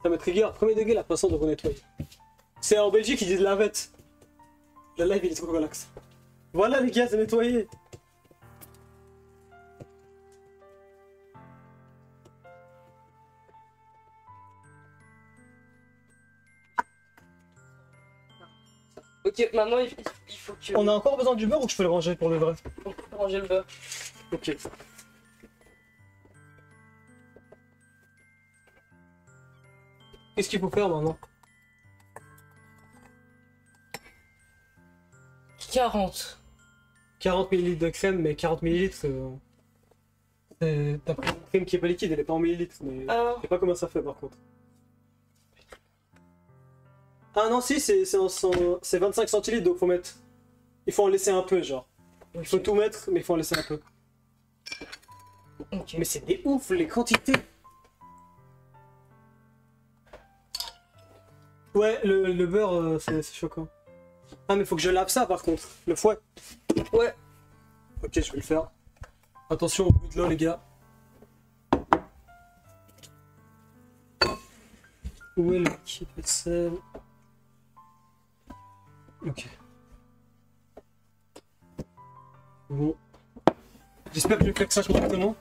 Ça me trigger, premier degré, la façon de renettoyer. C'est en Belgique, ils disent lavette. Le live, il est trop relax. Voilà les gars, c'est nettoyé. Ok, maintenant il faut que... On a encore besoin du beurre ou je peux le ranger pour le vrai? On peut ranger le beurre. Ok. Qu'est-ce qu'il faut faire maintenant? 40. 40 ml de crème, mais 40 ml, t'as pris une crème qui est pas liquide, elle est pas en millilitres, mais Ah. je sais pas comment ça fait par contre. Ah non, si, c'est 25 centilitres, donc faut mettre... Il faut en laisser un peu, genre. Il faut tout mettre, mais il faut en laisser un peu. Ok. Mais c'est des ouf, les quantités. Ouais, le beurre, c'est choquant. Ah, mais faut que je lave ça, par contre. Le fouet. Ouais. Ok, je vais le faire. Attention au bruit de l'eau, les gars. Où est le kit vaisselle? Ok. Bon. J'espère que je vais faire ça correctement.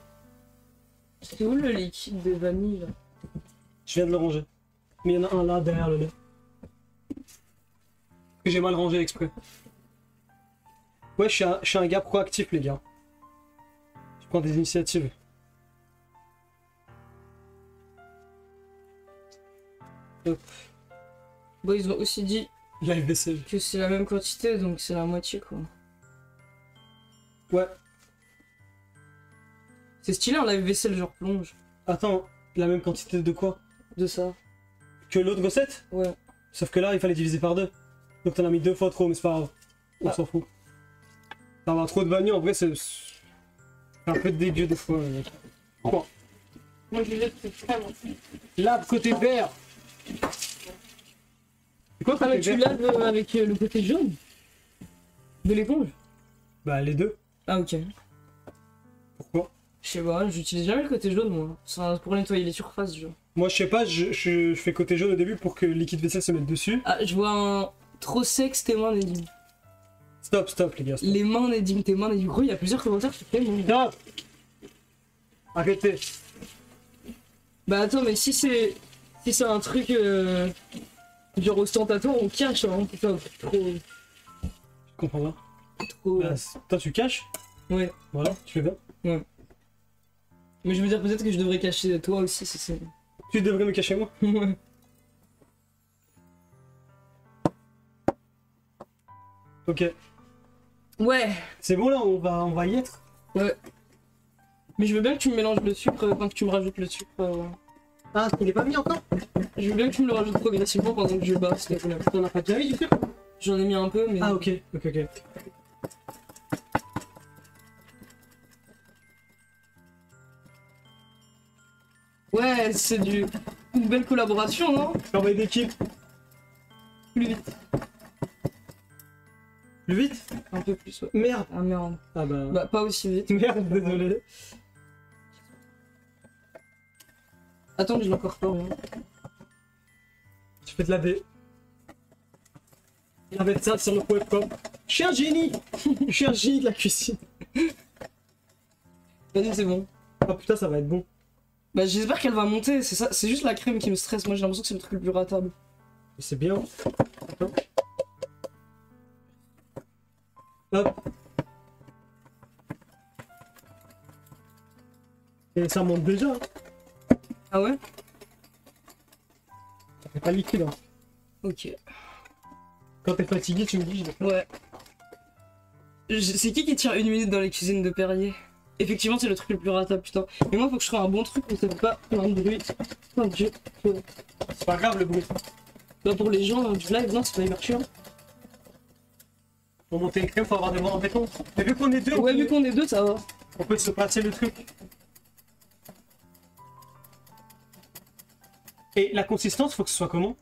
C'est où le liquide de vanille là? Je viens de le ranger. Mais il y en a un là, derrière le lait. Que j'ai mal rangé exprès. Ouais, je suis un gars proactif, les gars. prends des initiatives. Hop. Bon, ils ont aussi dit Lave-vaisselle. que c'est la même quantité, donc c'est la moitié, quoi. Ouais. C'est stylé un lave-vaisselle genre plonge. Attends, la même quantité de quoi? De ça. Que l'autre recette? Ouais. Sauf que là, il fallait diviser par deux. Donc t'en as mis 2 fois trop, mais c'est pas grave. On Ah. s'en fout. T'as trop de vanille, en vrai, c'est un peu dégueu des fois. Quoi? Moi je vais c'est vraiment. Lave côté vert. C'est quoi Ah, mais côté tu vert? laves avec le côté jaune de l'éponge? Bah les deux. Ah, ok. Pourquoi? Je sais pas, j'utilise jamais le côté jaune, moi. C'est pour nettoyer les surfaces, genre. Moi, je sais pas, je fais côté jaune au début pour que le liquide vaisselle se mette dessus. Ah, je vois un trop sexe tes mains, Nedim. Stop, les gars. Stop. Les mains, Nedim, tes mains, Nedim. Gros, il y a plusieurs commentaires qui font mon. Stop. Arrêtez. Bah attends, mais si c'est un truc genre ostentatoire, on cache, hein. Putain, trop. Je comprends pas. Trop. Bah, toi, tu caches. Ouais. Voilà, tu fais bien. Mais je veux dire, peut-être que je devrais cacher toi aussi, si c'est. Tu devrais me cacher moi. Ouais. Ok. Ouais. C'est bon là, on va y être. Ouais. Mais je veux bien que tu me mélanges le sucre, enfin que tu me rajoutes le sucre. Ah, il est pas mis encore? Je veux bien que tu me le rajoutes progressivement pendant que je bats, s'il te plaît. T'en as pas déjà mis du sucre? J'en ai mis un peu, mais. Ah, ok. Ouais, c'est une belle collaboration, non? Travail d'équipe. Plus vite. Plus vite? Un peu plus, ouais. Merde. Ah merde. Ah bah. Bah, pas aussi vite. Merde, désolé. Attends que je l'incorpore. Hein. Je fais de la baie. Il va mettre ça sur le webcam. Je suis un génie. Je suis un génie de la cuisine. Vas-y, c'est bon. Oh putain, ça va être bon. Bah, j'espère qu'elle va monter, c'est ça. C'est juste la crème qui me stresse. Moi, j'ai l'impression que c'est le truc le plus ratable. C'est bien. Attends. Hop. Et ça monte déjà. Hein. Ah ouais? Ça fait pas liquide. Hein. Ok. Quand t'es fatigué, tu me dis. Ouais. C'est qui tient 1 minute dans les cuisines de Perrier? Effectivement, c'est le truc le plus ratable, putain. Mais moi, faut que je trouve un bon truc pour que ça fait pas plein de bruit. Putain, Dieu. C'est pas grave le bruit. Bah, pour les gens du live, non, c'est pas hyper chiant. Pour monter une crème, faut avoir des bras en béton. Mais vu qu'on est deux, Ouais, vu qu'on est deux, ça va. on peut se passer le truc. Et la consistance, faut que ce soit comment?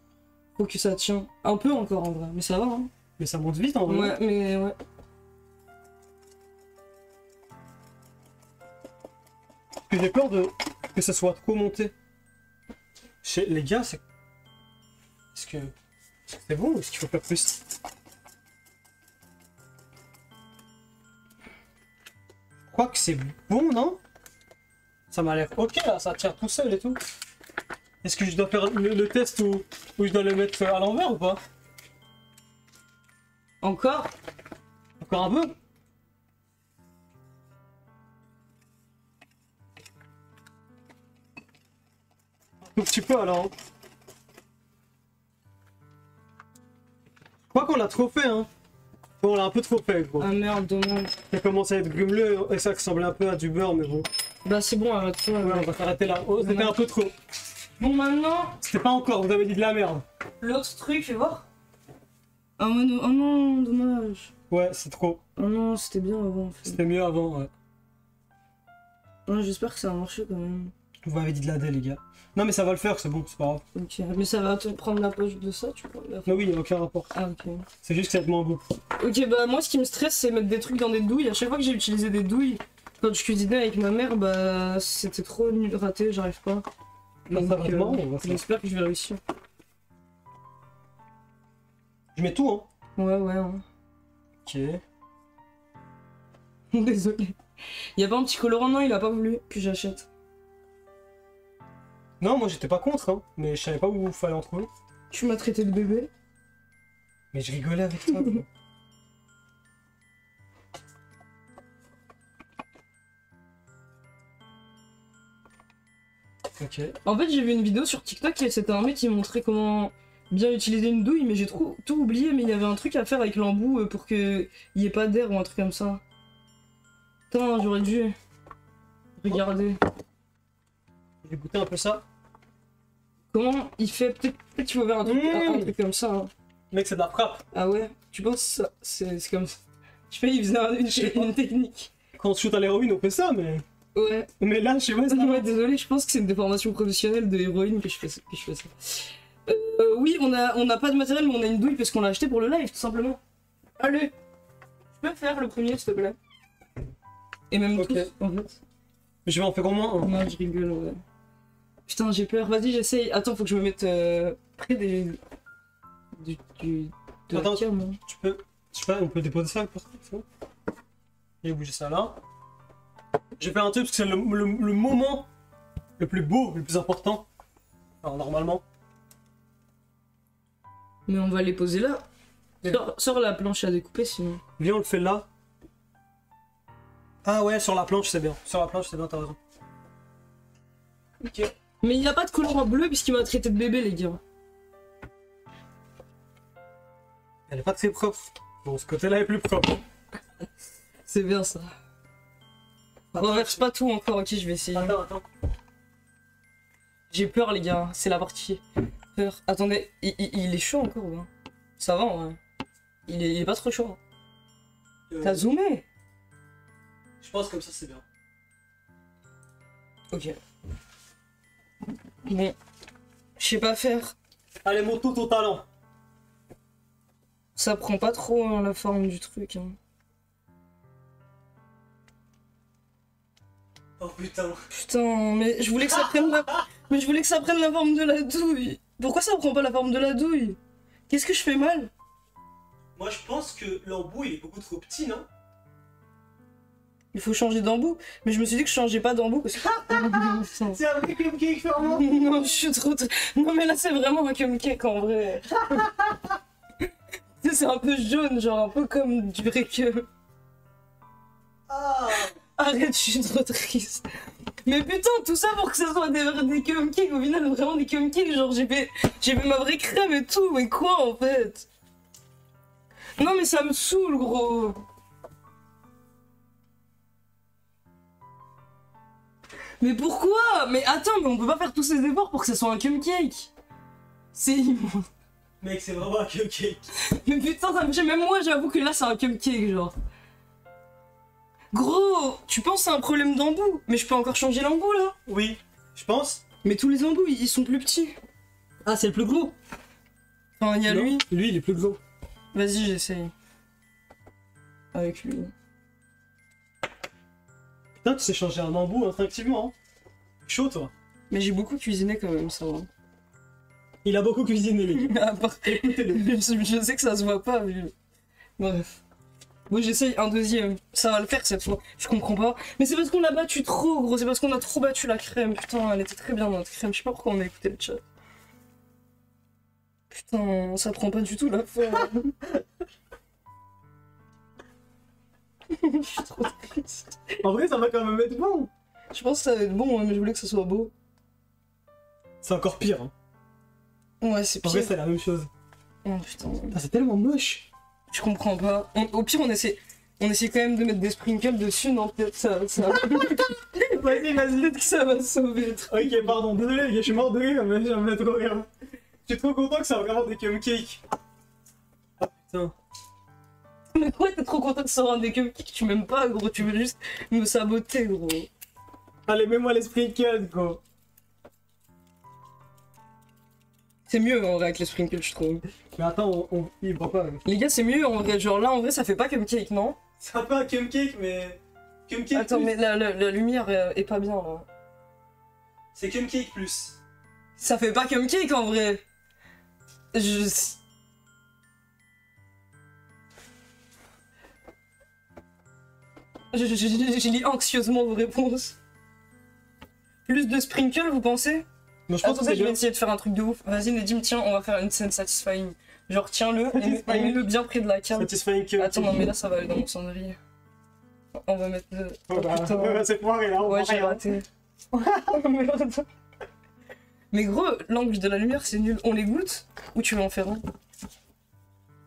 Faut que ça tient. Un peu encore en vrai, mais ça va, hein. Mais ça monte vite en vrai. Ouais, mais ouais. Parce que j'ai peur que ça soit trop monté. Les gars, c'est. Est-ce que c'est bon ou est-ce qu'il faut faire plus? Je crois que c'est bon, non? Ça m'a l'air ok là, ça tient tout seul et tout. Est-ce que je dois faire le test où je dois le mettre à l'envers ou pas? Encore? Encore un peu? Un petit peu alors. Je crois qu'on l'a trop fait, hein. Bon, on l'a un peu trop fait, gros. Ah merde, dommage. Ça commence à être grumeleux et ça ressemble un peu à du beurre, mais bon. Bah, c'est bon, arrête-toi. Ouais, on va s'arrêter là. Oh, c'était un peu trop. Bon, maintenant, C'était pas encore, vous avez dit de la merde. l'autre truc, fais voir. Ah, ouais, non, oh non, dommage. Ouais, c'est trop. Oh non, c'était bien avant, en fait. C'était mieux avant, ouais. Ouais, j'espère que ça a marché quand même. Vous m'avez dit de la dé, les gars. Non, mais ça va le faire, c'est bon, c'est pas grave. Ok, mais ça va te prendre la poche de ça, tu crois? Non, oui, il n'y a aucun rapport. Ah, ok. C'est juste que ça va être moins beau. Ok, bah moi ce qui me stresse c'est mettre des trucs dans des douilles. À chaque fois que j'ai utilisé des douilles, quand je cuisinais avec ma mère, bah c'était trop nul, raté, j'arrive pas. Non, ça va être marrant, on va voir. J'espère que je vais réussir. Je mets tout, hein. Ouais, ouais. Hein. Ok. Désolé. Y'a pas un petit colorant? Non, il a pas voulu que j'achète. Non, moi j'étais pas contre, hein. Mais je savais pas où il fallait en trouver. Tu m'as traité de bébé? Mais je rigolais avec toi, quoi. Ok. En fait, j'ai vu une vidéo sur TikTok et c'était un mec qui montrait comment bien utiliser une douille, mais j'ai tout oublié. Mais il y avait un truc à faire avec l'embout pour qu'il y ait pas d'air ou un truc comme ça. Putain, j'aurais dû. Regardez. J'ai goûté un peu ça. Comment il fait? Peut-être qu'il faut faire un truc comme ça. Hein. Mec, c'est de la frappe. Ah ouais? Tu penses ça? C'est comme ça. Je sais pas, il faisait une technique. Quand on se shoot à l'héroïne, on fait ça, mais. Ouais. Mais là, je sais pas, ça. Ouais, désolé, je pense que c'est une déformation professionnelle de héroïne que je fais ça. Oui, on a pas de matériel, mais on a une douille parce qu'on l'a acheté pour le live, tout simplement. Allez, tu peux faire le premier, s'il te plaît. Et même Ok. tous, en fait. Je vais en faire au moins un. Non, je rigole, ouais. Putain, j'ai peur. Vas-y, j'essaye. Attends, faut que je me mette près de Attends, la cam, hein. tu peux. Je sais pas, on peut déposer ça pour ça, c'est bon. Et bouger ça là. Je vais faire un truc parce que c'est le moment le plus beau, le plus important. Alors, normalement. Mais on va les poser là. Sors la planche à découper, sinon. Viens, on le fait là. Ah ouais, sur la planche, c'est bien. Sur la planche, c'est bien, t'as raison. Ok. Mais il n'y a pas de colorant bleu puisqu'il m'a traité de bébé, les gars. Elle est pas très propre. Bon, ce côté-là est plus propre. C'est bien ça. Renverse pas tout encore, ok, je vais essayer. Attends. J'ai peur, les gars, c'est la partie. Peur. Attendez, il est chaud encore, ouais. Ça va, ouais. Il est pas trop chaud. T'as zoomé? Je pense comme ça, c'est bien. Ok. Bon. Je sais pas faire. Allez, montre tout ton talent. Ça prend pas trop hein, la forme du truc. Hein. Oh putain. Putain, mais je voulais que ça prenne la... Mais je voulais que ça prenne la forme de la douille. Pourquoi ça prend pas la forme de la douille? Qu'est-ce que je fais mal? Moi, je pense que l'embout, il est beaucoup trop petit, non? Il faut changer d'embout. Mais je me suis dit que je changeais pas d'embout parce que... C'est un vrai cupcake, Fernand. Non, je suis trop... Non mais là c'est vraiment un cupcake en vrai. C'est un peu jaune, genre un peu comme du briquet. Ah. Arrête, je suis trop triste. Mais putain, tout ça pour que ce soit des cupcakes, au final vraiment des cupcakes, genre j'ai fait ma vraie crème et tout, mais quoi en fait? Non mais ça me saoule gros. Mais pourquoi? Mais attends, mais on peut pas faire tous ces efforts pour que ce soit un cupcake. C'est immense. Mec, c'est vraiment un cupcake. Mais putain, ça me fait... Même moi, j'avoue que là, c'est un cupcake, genre. Gros, tu penses à un problème d'embout? Mais je peux encore changer l'embout, là? Oui, je pense. Mais tous les embouts, ils sont plus petits. Ah, c'est le plus gros. Enfin, il y a lui. Lui, il est plus gros. Vas-y, j'essaye. Avec lui. Putain, tu sais changer un embout instinctivement. Hein. Chaud, toi. Mais j'ai beaucoup cuisiné quand même, ça va. Il a beaucoup cuisiné, les gars. À part- je sais que ça se voit pas, mais... Bref. Bon, j'essaye un deuxième. Ça va le faire cette fois. Je comprends pas. Mais c'est parce qu'on l'a battu trop, gros. C'est parce qu'on a trop battu la crème. Putain, elle était très bien notre crème. Je sais pas pourquoi on a écouté le chat. Putain, ça prend pas du tout la forme. Je suis trop triste. En vrai, ça va quand même être bon. Je pense que ça va être bon, hein, mais je voulais que ça soit beau. C'est encore pire. Hein. Ouais, c'est En pire. vrai, c'est la même chose. Oh putain. Ah, c'est tellement moche. Je comprends pas. Au pire, on essaie quand même de mettre des sprinkles dessus, non? Peut-être ça... Vas-y, Peut-être que ça va sauver le truc. Ok, pardon, désolé, les gars, je suis mort de rire, mais j'aime trop rire. Je suis trop content que ça soit vraiment des cupcakes. Ah putain. Mais ouais, t'es trop content de ce rendre des cupcakes, tu m'aimes pas, gros, tu veux juste me saboter, gros. Allez, mets-moi les sprinkles, gros. C'est mieux en vrai avec les sprinkles, je trouve. Mais attends, il voit pas. Les gars, c'est mieux en vrai, genre là, en vrai, ça fait pas cupcake, non? C'est un peu un cupcake, mais. Cupcake Attends, plus. mais la lumière est pas bien, là. C'est cupcake plus. Ça fait pas cupcake, en vrai. Je lis anxieusement vos réponses. Plus de sprinkles, vous pensez? Moi, je pense que Attendez, c'est je vais bien. essayer de faire un truc de ouf. Vas-y, Nedim, tiens, on va faire une scène satisfying. Genre, tiens-le et Satisfying. mets-le bien près de la cam. Satisfying cupcake. Attends, non, mais là, ça va aller dans mon cendrier. On va mettre le... Oh, bah, putain. c'est foiré là, on Ouais, voit j'ai rien. raté. Oh merde. Mais gros, l'angle de la lumière c'est nul. On les goûte ou tu veux en faire un?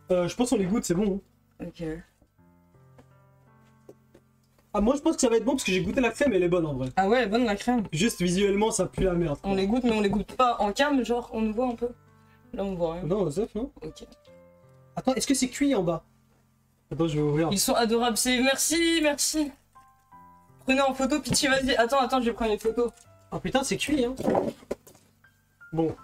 Je pense qu'on les goûte, c'est bon. Ok. Ah, moi je pense que ça va être bon parce que j'ai goûté la crème et elle est bonne en vrai. Ah ouais, elle est bonne la crème. Juste visuellement, ça pue la merde. On les goûte, mais on les goûte pas en cam, genre on nous voit un peu. Là on voit rien. Non, Osef, non. Ok. Attends, est-ce que c'est cuit en bas? Attends, je vais ouvrir. Ils sont adorables, c'est. Merci, merci. Prenez en photo, Pitchy, vas-y. Attends, je vais prendre une photo. Oh putain, c'est cuit, hein. Bon.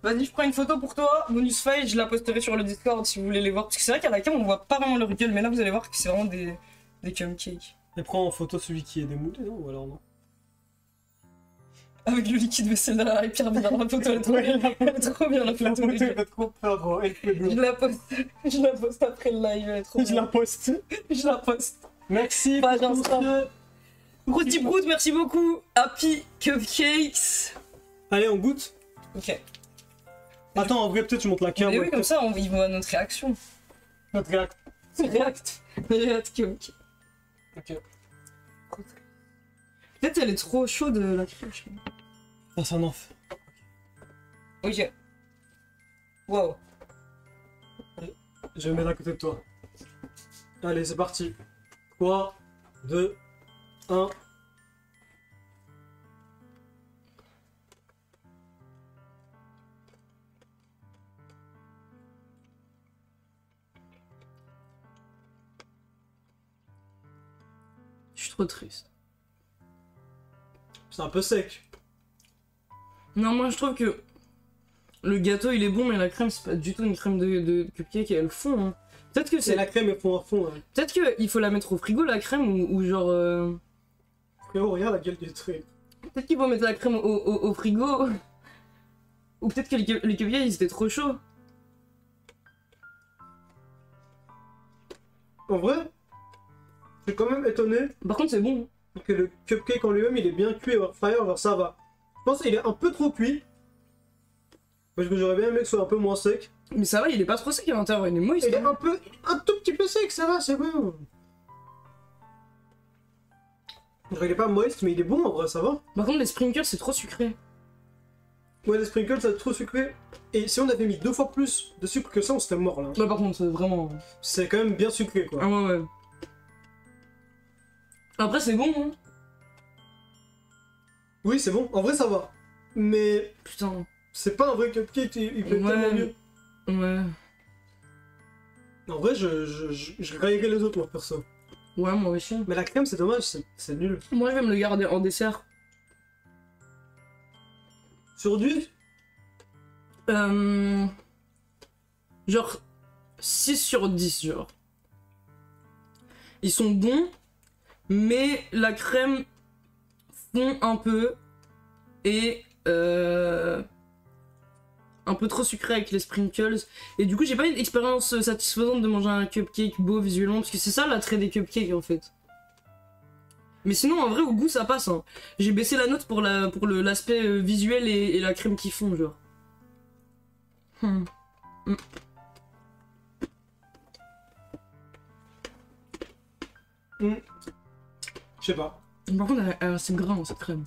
Vas-y, je prends une photo pour toi. Bonus file, je la posterai sur le Discord si vous voulez les voir. Parce que c'est vrai qu'à la cam, on voit pas vraiment leur gueule, mais là, vous allez voir que c'est vraiment des cupcakes. Et prends en photo celui qui est démoulé, non? Ou alors non? Avec le liquide vaisselle derrière, Pierre bien la photo, elle est trop bien. Elle est trop bien la La photo. photo, les gars. elle fait trop peur, gros. Elle fait Je la poste. Je la poste après le live, elle est trop Je bien. la poste. Je la poste. Merci. Page pour Insta. ce- Gros petit brood, merci beaucoup. Happy Cupcakes. Allez, on goûte. Ok. Attends, en vrai, peut-être je monte la cam. Mais ouais, oui, comme ça, ils vont à notre réaction. Notre réact. React Cupcake. Ok. Peut-être elle est trop chaude la crème. je sais pas. Ah, c'est un enf. Ok. Wow. Je vais me mettre à côté de toi. Allez, c'est parti. 3, 2, 1. Je suis trop triste. C'est un peu sec. Non, moi je trouve que le gâteau il est bon, mais la crème c'est pas du tout une crème de cupcake et elle fond. Hein. Peut-être que C'est c'est. la crème et fond à fond. Hein. Peut-être qu'il faut la mettre au frigo la crème ou genre. Frérot, regarde la gueule du truc. Peut-être qu'il faut mettre la crème au frigo. Ou peut-être que les cupcakes ils étaient trop chauds. En vrai, je suis quand même étonné Par contre, c'est bon. que le cupcake en lui-même il est bien cuit au fire, alors ça va. Je pense qu'il est un peu trop cuit. Parce que j'aurais bien aimé que ce soit un peu moins sec. Mais ça va, il est pas trop sec à l'intérieur, il est moist. Il est hein. un tout petit peu sec, ça va, c'est bon. Genre, il est pas moist, mais il est bon en vrai, ça va. Par contre, les sprinkles c'est trop sucré. Ouais, les sprinkles, ça trop sucré. Et si on avait mis 2 fois plus de sucre que ça, on serait mort là. Ouais, par contre, c'est vraiment. C'est quand même bien sucré quoi. Ah ouais, ouais. Après, c'est bon, hein. Oui, c'est bon, en vrai ça va. Mais Putain. c'est pas un vrai cupcake, il fait Ouais. tellement mieux. Ouais. En vrai, je raillerais les autres, moi, perso. Ouais, moi aussi. Mais la crème, c'est dommage, c'est nul. Moi, je vais me le garder en dessert. Sur 10, Genre 6 sur 10, genre. Ils sont bons, mais la crème fond un peu et un peu trop sucré avec les sprinkles. Et du coup, j'ai pas une expérience satisfaisante de manger un cupcake beau visuellement, parce que c'est ça l'attrait des cupcakes en fait. Mais sinon, en vrai, au goût, ça passe. Hein. J'ai baissé la note pour l'aspect visuel et la crème qui fond, genre. Hmm. Hmm. je sais pas. Par contre, c'est gras, cette crème.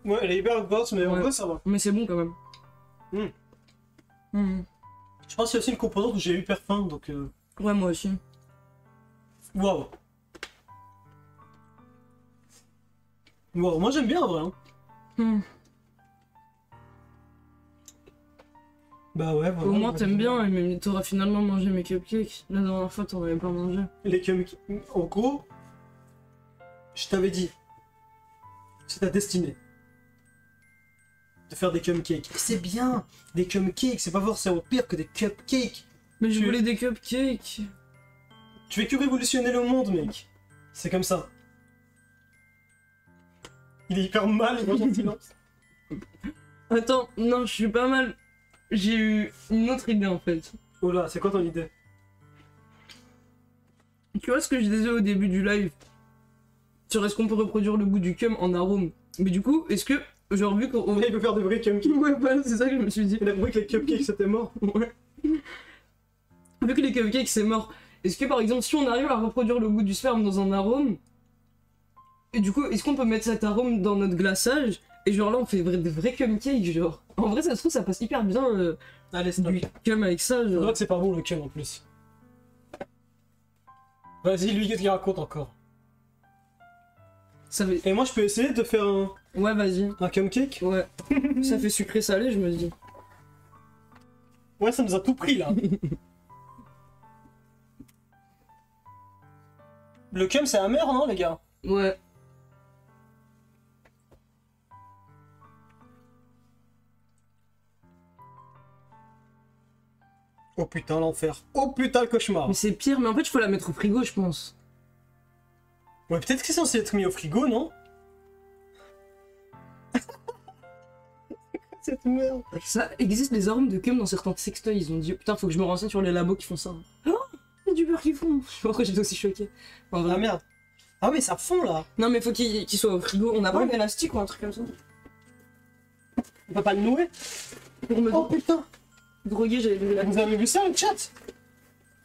Ouais, elle est hyper grosse, mais en Ouais. vrai, ça va. Mais c'est bon quand même. Hmm. Je pense qu'il y a aussi une composante où j'ai eu hyper faim, donc... Ouais, moi aussi. Waouh. Waouh, moi j'aime bien en vrai. Hein. Hmm. Bah ouais, voilà. Au moins, t'aimes bien, mais t'auras finalement mangé mes cupcakes. La dernière fois, t'en avais pas mangé. Les cupcakes... En gros, je t'avais dit, c'est ta destinée. De faire des cupcakes. Et c'est bien. Des cupcakes, c'est pas forcément pire que des cupcakes. Mais je Tu- voulais des cupcakes. Tu fais que révolutionner le monde, mec. C'est comme ça. Il est hyper mal, il mange en silence. Attends, non, je suis pas mal. J'ai eu une autre idée en fait. Oh là, c'est quoi ton idée? Tu vois ce que je disais au début du live sur est-ce qu'on peut reproduire le goût du cum en arôme. Mais du coup, est-ce que, genre vu qu'on... Il veut faire des vrais cupcakes. Ouais, voilà, c'est ça que je me suis dit. Il a compris que les cupcakes c'était mort. Ouais. Vu que les cupcakes c'est mort, est-ce que par exemple si on arrive à reproduire le goût du sperme dans un arôme, et du coup est-ce qu'on peut mettre cet arôme dans notre glaçage Et genre là, on fait des vrais cupcakes, genre. En vrai, ça se trouve, ça passe hyper bien Allez, stop. du cum avec ça, Je genre. vois que c'est pas bon le cum en plus. Vas-y, lui, qu'est-ce qu'il raconte encore? Ça fait... Et moi, je peux essayer de faire Ouais, vas-y. un cum cake? Ouais. Ça fait sucré-salé, je me dis. Ouais, ça nous a tout pris là. Le cum, c'est amer, non, les gars? Ouais. Oh putain, l'enfer. Oh putain, le cauchemar. Mais c'est pire, mais en fait, il faut la mettre au frigo, je pense. Ouais, peut-être que c'est censé être mis au frigo, non? Cette merde. Ça existe des arômes de cum dans certains sextoys. Ils ont dit, putain, faut que je me renseigne sur les labos qui font ça. Oh, il y a du beurre qui fond. Je sais pas pourquoi j'étais aussi choquée. En vrai. Ah merde. Ah mais ça fond là. Non, mais faut qu'il soit au frigo. On a pas Ouais. un élastique ou un truc comme ça. On peut pas le nouer? Pour me Oh putain. droguer, j'avais vu la. Vous avez vu ça, le chat?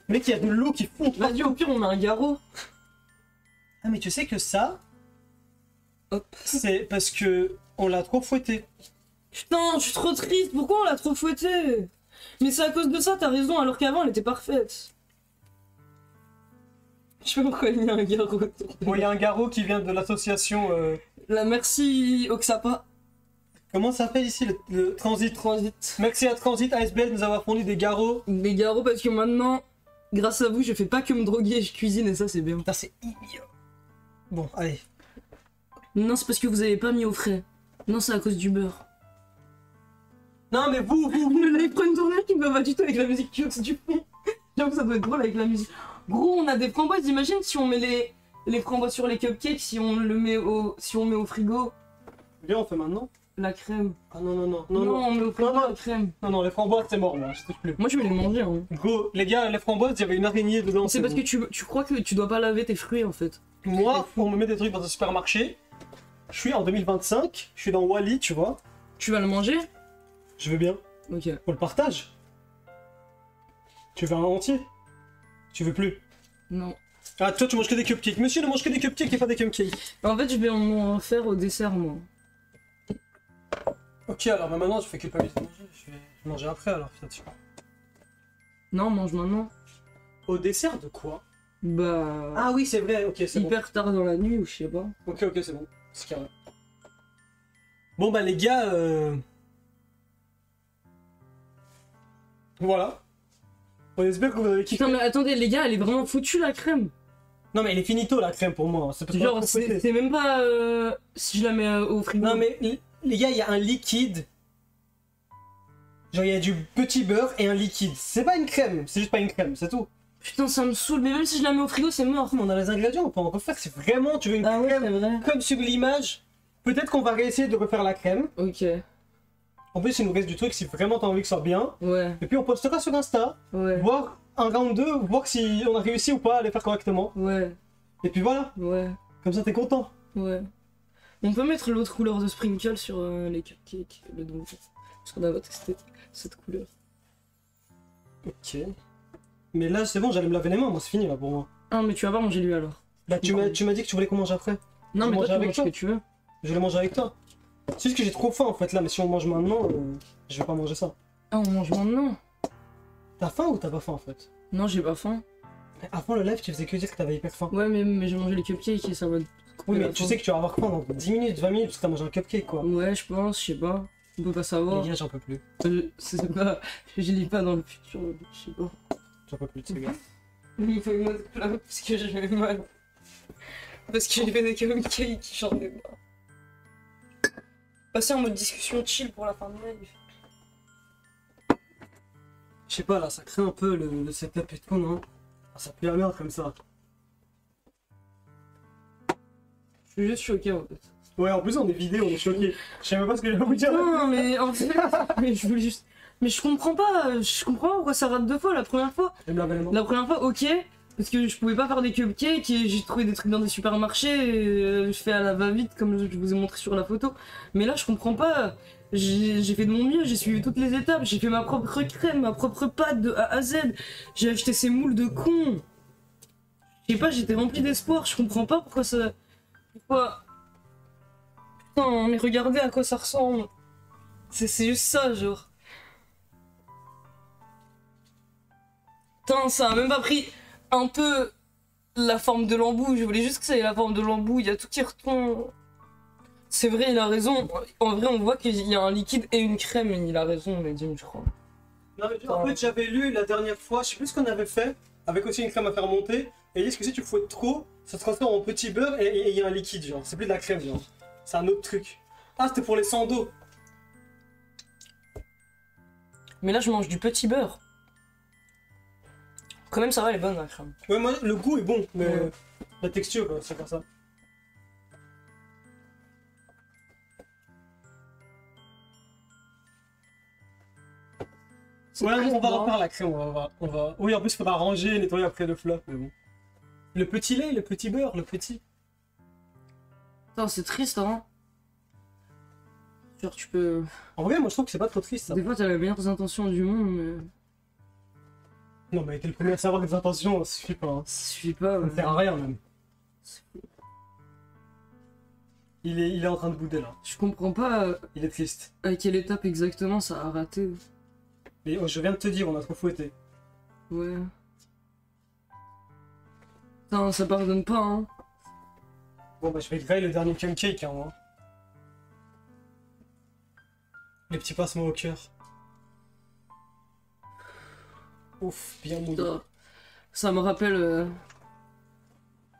Mec, il y a de l'eau qui fond. Vas-y, au pire, on met un garrot. Ah mais tu sais que ça, Hop. c'est parce que on l'a trop fouetté. Putain, je suis trop triste. Pourquoi on l'a trop fouettée? Mais c'est à cause de ça, t'as raison, alors qu'avant, elle était parfaite. Je sais pas pourquoi il y a un garrot. Bon, il y a un garrot qui vient de l'association... La merci Oxapa. Comment ça s'appelle ici, le Transit? Transit. Merci à Transit ASBL de nous avoir fourni des garrots. Des garrots parce que maintenant, grâce à vous, je fais pas que me droguer, je cuisine et ça c'est bien. Putain, c'est ignoble. Bon, allez. Non, c'est parce que vous avez pas mis au frais. Non, c'est à cause du beurre. Non mais vous Le live prend une tournage qui me va pas du tout avec la musique qui du fond. J'avoue que ça doit être drôle avec la musique. Gros, on a des framboises, imagine si on met les framboises sur les cupcakes, si on met au frigo, Viens, on fait maintenant. la crème. Ah non, non, non, Non, non, non. on met au frigo Non, non. la crème. Non, non, les framboises, c'est mort, moi, je touche plus. Moi je vais les manger. Hein. Gros, les gars, les framboises, il y avait une araignée dedans. C'est parce bon. que tu crois que tu dois pas laver tes fruits en fait. Moi, on me met des trucs dans un supermarché. Je suis en 2025, je suis dans Wally, tu vois. Tu vas le manger? Je veux bien. Ok. On le partage. Tu veux un entier? Tu veux plus? Non. Ah, toi, tu manges que des cupcakes. Monsieur ne mange que des cupcakes et pas des cupcakes. En fait, je vais en faire au dessert moi. Ok, alors bah, maintenant, je fais culpabiliser de manger. Je vais manger après, alors, peut-être. Non, mange maintenant. Au dessert de quoi? Bah. Ah oui, c'est vrai, ok, c'est bon. Hyper tard dans la nuit ou je sais pas. Ok, ok, c'est bon. C'est carré. Bon, bah, les gars, voilà. On espère que vous avez kiffé. Putain, mais attendez, les gars, elle est vraiment foutue la crème. Non, mais elle est finito, la crème, pour moi. C'est parce qu'on Genre, l'a fouettée. c'est même pas si je la mets au frigo. Non, mais les gars, il y a un liquide. Genre, il y a du petit beurre et un liquide. C'est pas une crème, c'est juste pas une crème, c'est tout. Putain, ça me saoule, mais même si je la mets au frigo, c'est mort. Mais on a les ingrédients, on peut encore faire. C'est vraiment, tu veux une Ah ouais, crème c'est vrai. comme sur l'image. Peut-être qu'on va réessayer de refaire la crème. Ok. En plus, il nous reste du truc si vraiment t'as envie que ça soit bien. Ouais, Et puis, on postera sur Insta. ouais, Voir un round 2, voir si on a réussi ou pas à les faire correctement. ouais, Et puis voilà, ouais, comme ça t'es content. ouais. On peut mettre l'autre couleur de sprinkle sur les cupcakes, le don. Parce qu'on a testé cette couleur. Ok. Mais là, c'est bon, j'allais me laver les mains, moi c'est fini là pour moi. Ah, mais tu vas pas manger lui alors. Bah, tu m'as dit que tu voulais qu'on mange après. Non, Je mais mange toi, tu avec manges ce toi. que tu veux. Je vais le manger avec toi. C'est juste que j'ai trop faim en fait là, mais si on mange maintenant, je vais pas manger ça. Ah, on mange maintenant. T'as faim ou t'as pas faim en fait? Non, j'ai pas faim. Avant le live, tu faisais que dire que t'avais hyper faim. Ouais, mais j'ai mangé les cupcakes et ça va. Oui, mais tu sais que tu vas avoir faim dans 10 minutes, 20 minutes parce que t'as mangé un cupcake quoi. Ouais, je pense, je sais pas. On peut pas savoir. Les gars, j'en peux plus. C'est pas. Je lis pas dans le futur, je sais pas. J'en peux plus de ces gars. Il faut que moi de pleurer parce que j'ai mal. Parce que j'ai fait des cupcakes qui j'en ai marre. Passer en mode discussion chill pour la fin de live. Je sais pas là, ça crée un peu le setup et tout, non? Ah, ça pue la merde comme ça. Je suis juste choqué en fait. Ouais, en plus on est vidé, on est choqués. Je sais même pas ce que je vais vous dire. Non, mais en fait. Mais je voulais juste. Mais je comprends pas pourquoi ça rate deux fois. La première fois, Je vais me laver les mains. La première fois, ok, parce que je pouvais pas faire des cupcakes et j'ai trouvé des trucs dans des supermarchés et je fais à la va-vite comme je vous ai montré sur la photo. Mais là, je comprends pas. J'ai fait de mon mieux, j'ai suivi toutes les étapes, j'ai fait ma propre crème, ma propre pâte de A à Z. J'ai acheté ces moules de con. Je sais pas, j'étais rempli d'espoir, je comprends pas pourquoi ça. Pourquoi. putain, mais regardez à quoi ça ressemble. C'est juste ça, genre. Putain, ça a même pas pris un peu la forme de l'embout. Je voulais juste que ça ait la forme de l'embout. Il y a tout qui retombe. C'est vrai, il a raison. En vrai, on voit qu'il y a un liquide et une crème. Il a raison, Medium, je crois. Non, mais en fait, j'avais lu la dernière fois, je sais plus ce qu'on avait fait, avec aussi une crème à faire monter, et ils disent que si tu fouettes trop, ça se transforme en petit beurre et il y a un liquide, genre. C'est plus de la crème, genre. C'est un autre truc. Ah, c'était pour les sans d'eau. Mais là, je mange du petit beurre. Quand même, ça va, elle est bonne, la crème. Ouais, moi, le goût est bon, mais Ouais. la texture, c'est comme ça. Ouais, on va refaire la crème, on va... Oui, en plus, il faudra ranger, nettoyer après le flop, mais bon. Le petit lait, le petit beurre, le petit... Putain, c'est triste, hein. Genre, tu peux... En vrai, moi, je trouve que c'est pas trop triste, ça. Des fois, t'as les meilleures intentions du monde, mais... Non, mais t'es le premier à savoir que les intentions, ça suffit pas. Hein. Ça suffit pas, Ça ne sert à rien, même. Il est en train de bouder, là. Je comprends pas Il est triste. à quelle étape exactement ça a raté. Mais oh, je viens de te dire, on a trop fouetté. Ouais. Putain, ça pardonne pas, hein. Bon, bah, je vais grailler le dernier cupcake, hein, moi. Les petits passements au cœur. Ouf, bien mouillé. Putain. Ça me rappelle...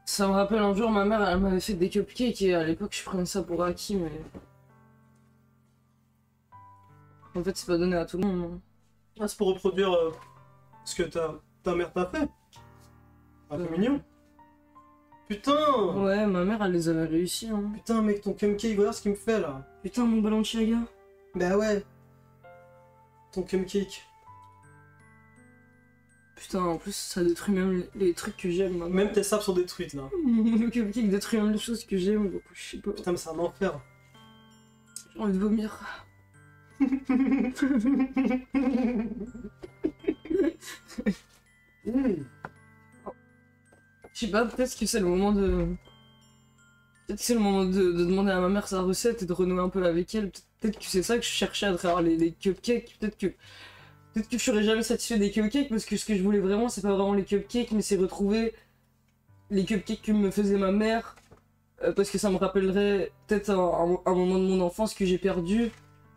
Ça me rappelle un jour, ma mère, elle m'avait fait des cupcakes et à l'époque, je prenais ça pour acquis, mais... En fait, c'est pas donné à tout le monde, hein. Ah, c'est pour reproduire ce que ta mère t'a fait. Un peu mignon. Putain! Ouais, ma mère, elle les avait réussi, hein. Putain, mec, ton cupcake, voilà ce qu'il me fait, là. Putain, mon Balenciaga. Bah ouais. Ton cupcake. Putain, en plus, ça détruit même les trucs que j'aime, maman. Même tes sables sont détruites, là. Le cupcake détruit même les choses que j'aime, donc je sais pas. Putain, mais c'est un enfer. J'ai envie de vomir. Je sais pas, peut-être que c'est le moment de... Peut-être que c'est le moment de demander à ma mère sa recette et de renouer un peu avec elle. Peut-être que c'est ça que je cherchais à travers les cupcakes. Peut-être que je serais jamais satisfait des cupcakes parce que ce que je voulais vraiment, c'est pas vraiment les cupcakes, mais c'est retrouver les cupcakes que me faisait ma mère. Parce que ça me rappellerait peut-être un moment de mon enfance que j'ai perdu.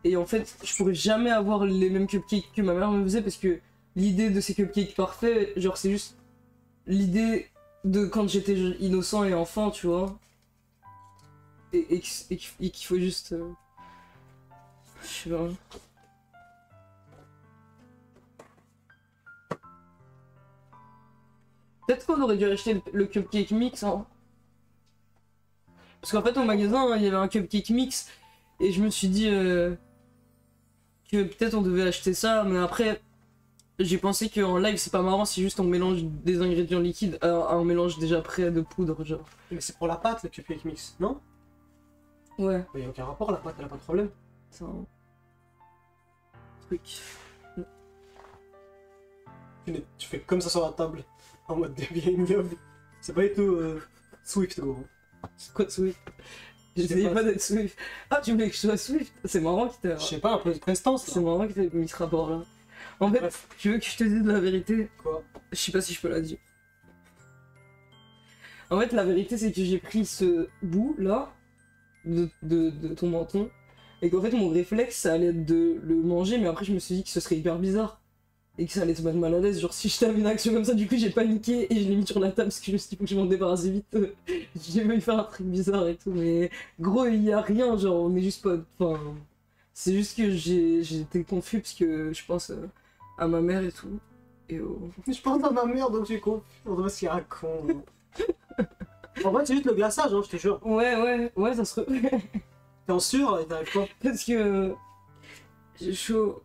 Et en fait, je pourrais jamais avoir les mêmes cupcakes que ma mère me faisait parce que l'idée de ces cupcakes parfaits, genre c'est juste l'idée de quand j'étais innocent et enfant, tu vois. Et qu'il faut juste... Je sais pas. Peut-être qu'on aurait dû acheter le cupcake mix, hein. Parce qu'en fait, au magasin, il y avait un cupcake mix. Et je me suis dit que peut-être on devait acheter ça. Mais après, j'ai pensé qu'en live, c'est pas marrant si juste on mélange des ingrédients liquides à un mélange déjà prêt de poudre, genre. Mais c'est pour la pâte, le cupcake mix, non? Ouais, Il n'y a aucun rapport, la pâte, elle a pas de problème. c'est un truc. Tu fais comme ça sur la table, en mode Debian Love. C'est pas du tout Swift, gros. C'est quoi de Swift? J'essayais pas d'être Swift. Ah, tu voulais que je sois Swift? C'est marrant qu'il t'a... Je sais pas, un peu de prestance, C'est là. marrant que t'aies mis ce rapport là. En fait, Bref. tu veux que je te dise la vérité? Quoi? Je sais pas si je peux la dire. En fait, la vérité, c'est que j'ai pris ce bout là de ton menton et qu'en fait, mon réflexe, ça allait être de le manger, mais après, je me suis dit que ce serait hyper bizarre et que ça allait se mettre mal à l'aise. Genre, si je t'avais une action comme ça, du coup, j'ai paniqué et je l'ai mis sur la table parce que je me suis dit, faut que je m'en débarrasse vite. J'ai voulu faire un truc bizarre et tout, mais gros, il y a rien, genre, on est juste pas. Enfin, c'est juste que j'ai été confus parce que je pense à ma mère et tout. Et Je pense à ma mère, donc j'ai confus. On dirait qu'il raconte. En vrai, c'est juste le glaçage, hein, je te jure. Ouais, ça se... T'es en sûr, là, et t'arrives pas? Parce que... J'ai chaud.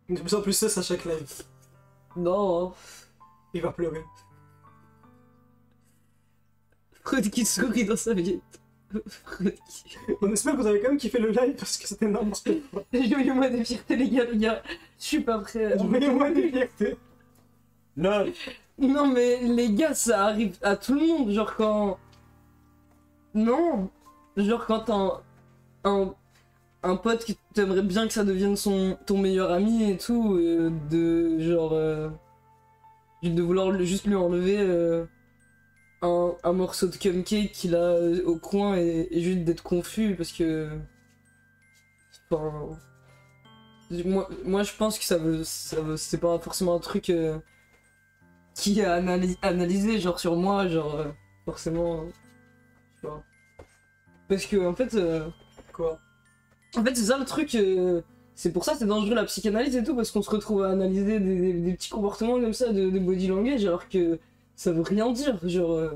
De plus en plus ça à chaque live. Non. Il va pleurer. Freud qui sourit dans sa vie. Freud qui... On espère que vous avez quand même kiffé le live parce que c'était n'importe quoi. Envoyez-moi des fiertés, les gars. Je suis pas prêt. Envoyez-moi des fiertés. LOL. Non mais les gars, ça arrive à tout le monde, genre quand... Non. Genre quand t'as un pote qui t'aimerait bien que ça devienne ton meilleur ami et tout, de genre... de vouloir juste lui enlever un morceau de cupcake qu'il a au coin et juste d'être confus parce que... Enfin... Moi je pense que c'est pas forcément un truc qui a analysé genre sur moi, genre forcément... je sais pas. Parce que en fait... Quoi? En fait c'est ça le truc, c'est pour ça c'est dangereux la psychanalyse et tout, parce qu'on se retrouve à analyser des petits comportements comme ça de body language alors que ça veut rien dire, genre...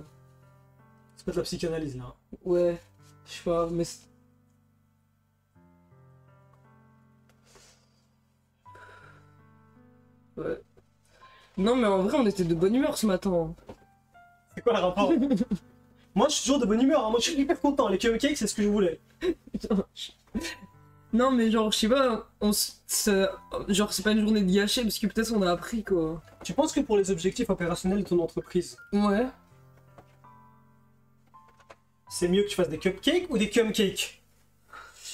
C'est pas de la psychanalyse là. Ouais, je sais pas, mais... Ouais. Non mais en vrai on était de bonne humeur ce matin. C'est quoi le rapport? Moi je suis toujours de bonne humeur, hein. Moi je suis hyper content, les cupcakes c'est ce que je voulais. Non mais genre je sais pas, genre c'est pas une journée de gâchée parce que peut-être on a appris quoi. Tu penses que pour les objectifs opérationnels de ton entreprise, Ouais. c'est mieux que tu fasses des cupcakes ou des cupcakes?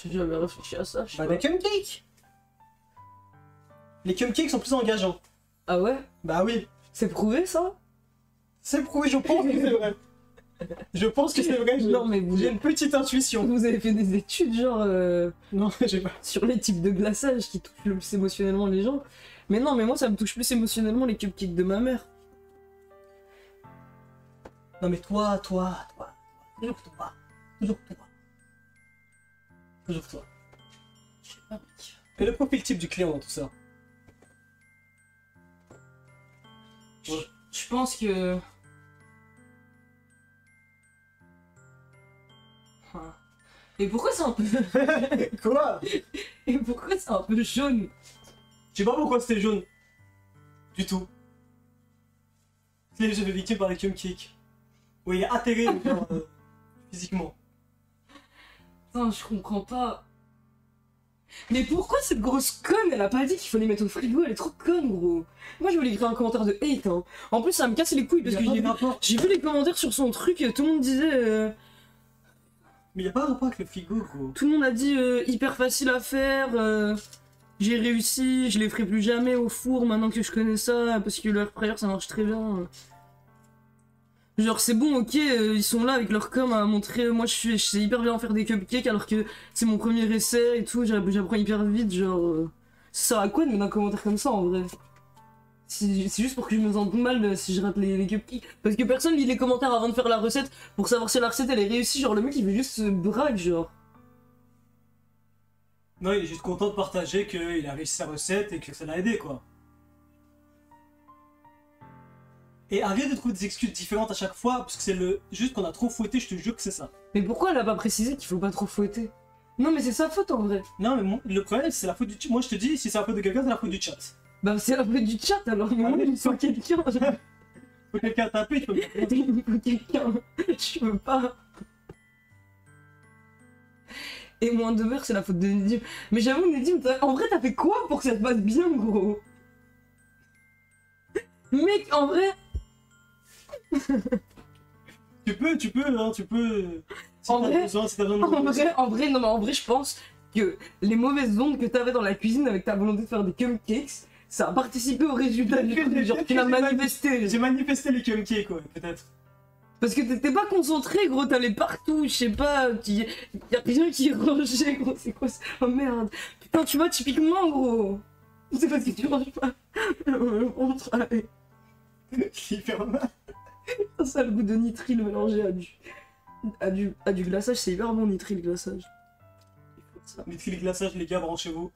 J'ai jamais réfléchi à ça, je sais Bah pas. des cupcakes. Les cupcakes sont plus engageants. Ah ouais? Bah oui. C'est prouvé ça? C'est prouvé, je pense que c'est vrai. Je pense que c'est vrai, Non mais j'ai une petite intuition. vous avez fait des études genre Non, j'ai pas. sur les types de glaçage qui touchent le plus émotionnellement les gens. Mais non mais moi ça me touche plus émotionnellement les cupcakes de ma mère. Non mais toi. Toujours toi. Toujours toi. Toujours toi. Je sais pas mec. Et le profil type du client dans tout ça? Je pense que... Ah. Et pourquoi c'est un peu... Quoi? Et pourquoi c'est un peu jaune? Je sais pas pourquoi c'était jaune. Du tout. C'est j'avais victime par les cupcakes. Oui, il est atterré genre, physiquement. Putain, je comprends pas. Mais pourquoi cette grosse conne, elle a pas dit qu'il fallait mettre au frigo, elle est trop conne gros. Moi je voulais écrire un commentaire de hate hein. En plus ça me casse les couilles parce que j'ai vu les commentaires sur son truc, tout le monde disait... Mais y a pas de rapport avec le frigo gros. Tout le monde a dit hyper facile à faire, j'ai réussi, je les ferai plus jamais au four maintenant que je connais ça, parce que le air fryer ça marche très bien. Genre c'est bon ok, ils sont là avec leur com à montrer, moi je sais hyper bien faire des cupcakes alors que c'est mon premier essai et tout, j'apprends hyper vite, genre... ça sert à quoi de mettre un commentaire comme ça en vrai? C'est juste pour que je me sente mal si je rate les cupcakes. Parce que personne lit les commentaires avant de faire la recette pour savoir si la recette elle est réussie, genre le mec il veut juste se braque genre. Non, il est juste content de partager qu'il a réussi sa recette et que ça l'a aidé quoi. Et arrête de trouver des excuses différentes à chaque fois, parce que c'est le... juste qu'on a trop fouetté, je te jure que c'est ça. Mais pourquoi elle a pas précisé qu'il faut pas trop fouetter? Non mais c'est sa faute en vrai. Non mais le problème c'est la faute du chat. Moi je te dis, si c'est la faute de quelqu'un, c'est la faute du chat. Bah c'est la faute du chat alors, moi il faut quelqu'un. Faut quelqu'un taper, tu peux me Il faut quelqu'un. Je peux pas. Et moins de beurre c'est la faute de Nedim. Mais j'avoue Nedim, en vrai t'as fait quoi pour que ça te passe bien gros? Mec en vrai... tu peux. Si En t'as vrai, besoin, si t'as besoin de... en vrai, non mais en vrai je pense que les mauvaises ondes que t'avais dans la cuisine avec ta volonté de faire des cupcakes, ça a participé au résultat du truc, genre tu l'as manifesté. J'ai manifesté les cupcakes quoi, peut-être. Parce que t'étais pas concentré gros, t'allais partout, je sais pas, y'a rien qui rangeait gros, c'est quoi ça? Oh merde, putain tu vois typiquement gros, c'est parce que tu ranges pas. Hyper mal. Ça a le goût de nitrile mélangé à du glaçage, c'est hyper bon nitrile glaçage. Il faut ça. Mettez les glaçages les gars, branchez-vous.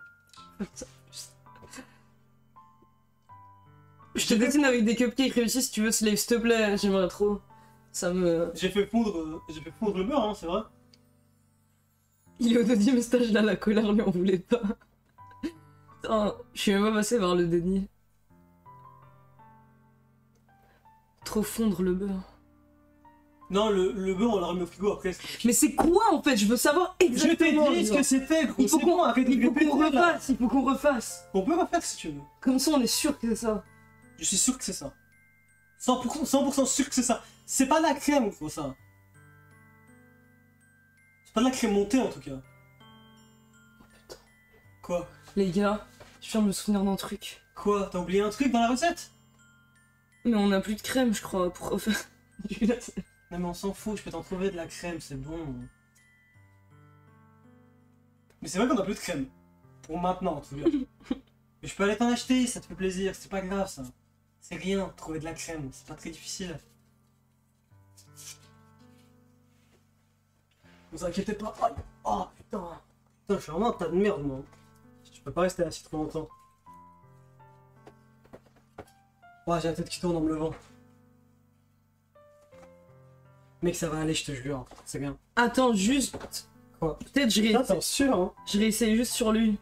Je te dessine avec des cupcakes réussis si tu veux Slave, s'il te plaît, j'aimerais trop. Ça me... J'ai fait fondre le beurre, hein, c'est vrai. Il est au deuxième stage là, la colère lui en voulait pas. Putain, je suis même pas passé par le déni. Trop fondre le beurre. Non, le beurre on l'a remis au frigo après. Mais c'est quoi en fait? Je veux savoir Je exactement. t'ai dit ce que c'était, gros. Il faut C'est bon, arrête de qu'on répéter, là. refasse, il faut qu'on refasse. On peut refaire si tu veux. Comme ça on est sûr que c'est ça. Je suis sûr que c'est ça. 100% sûr que c'est ça. C'est pas de la crème, gros, ça. C'est pas de la crème montée, en tout cas. Oh putain. Quoi? Les gars, je viens de me souvenir d'un truc. Quoi? T'as oublié un truc dans la recette? Mais on a plus de crème, je crois, pour refaire du glacé. Non mais on s'en fout, je peux t'en trouver de la crème, c'est bon. Mais c'est vrai qu'on a plus de crème. Pour maintenant, en tout cas. Mais je peux aller t'en acheter, ça te fait plaisir, c'est pas grave, ça. C'est rien, trouver de la crème, c'est pas très difficile. Ne vous inquiétez pas. Aïe. Oh putain. Putain, je suis vraiment un tas de merde, moi. Je peux pas rester assis trop longtemps. Ouais, j'ai la tête qui tourne en me levant. Mec, ça va aller, je te jure. C'est bien. Attends, juste. Quoi? Peut-être Attends, sûr, hein? je réessaye juste sur lui.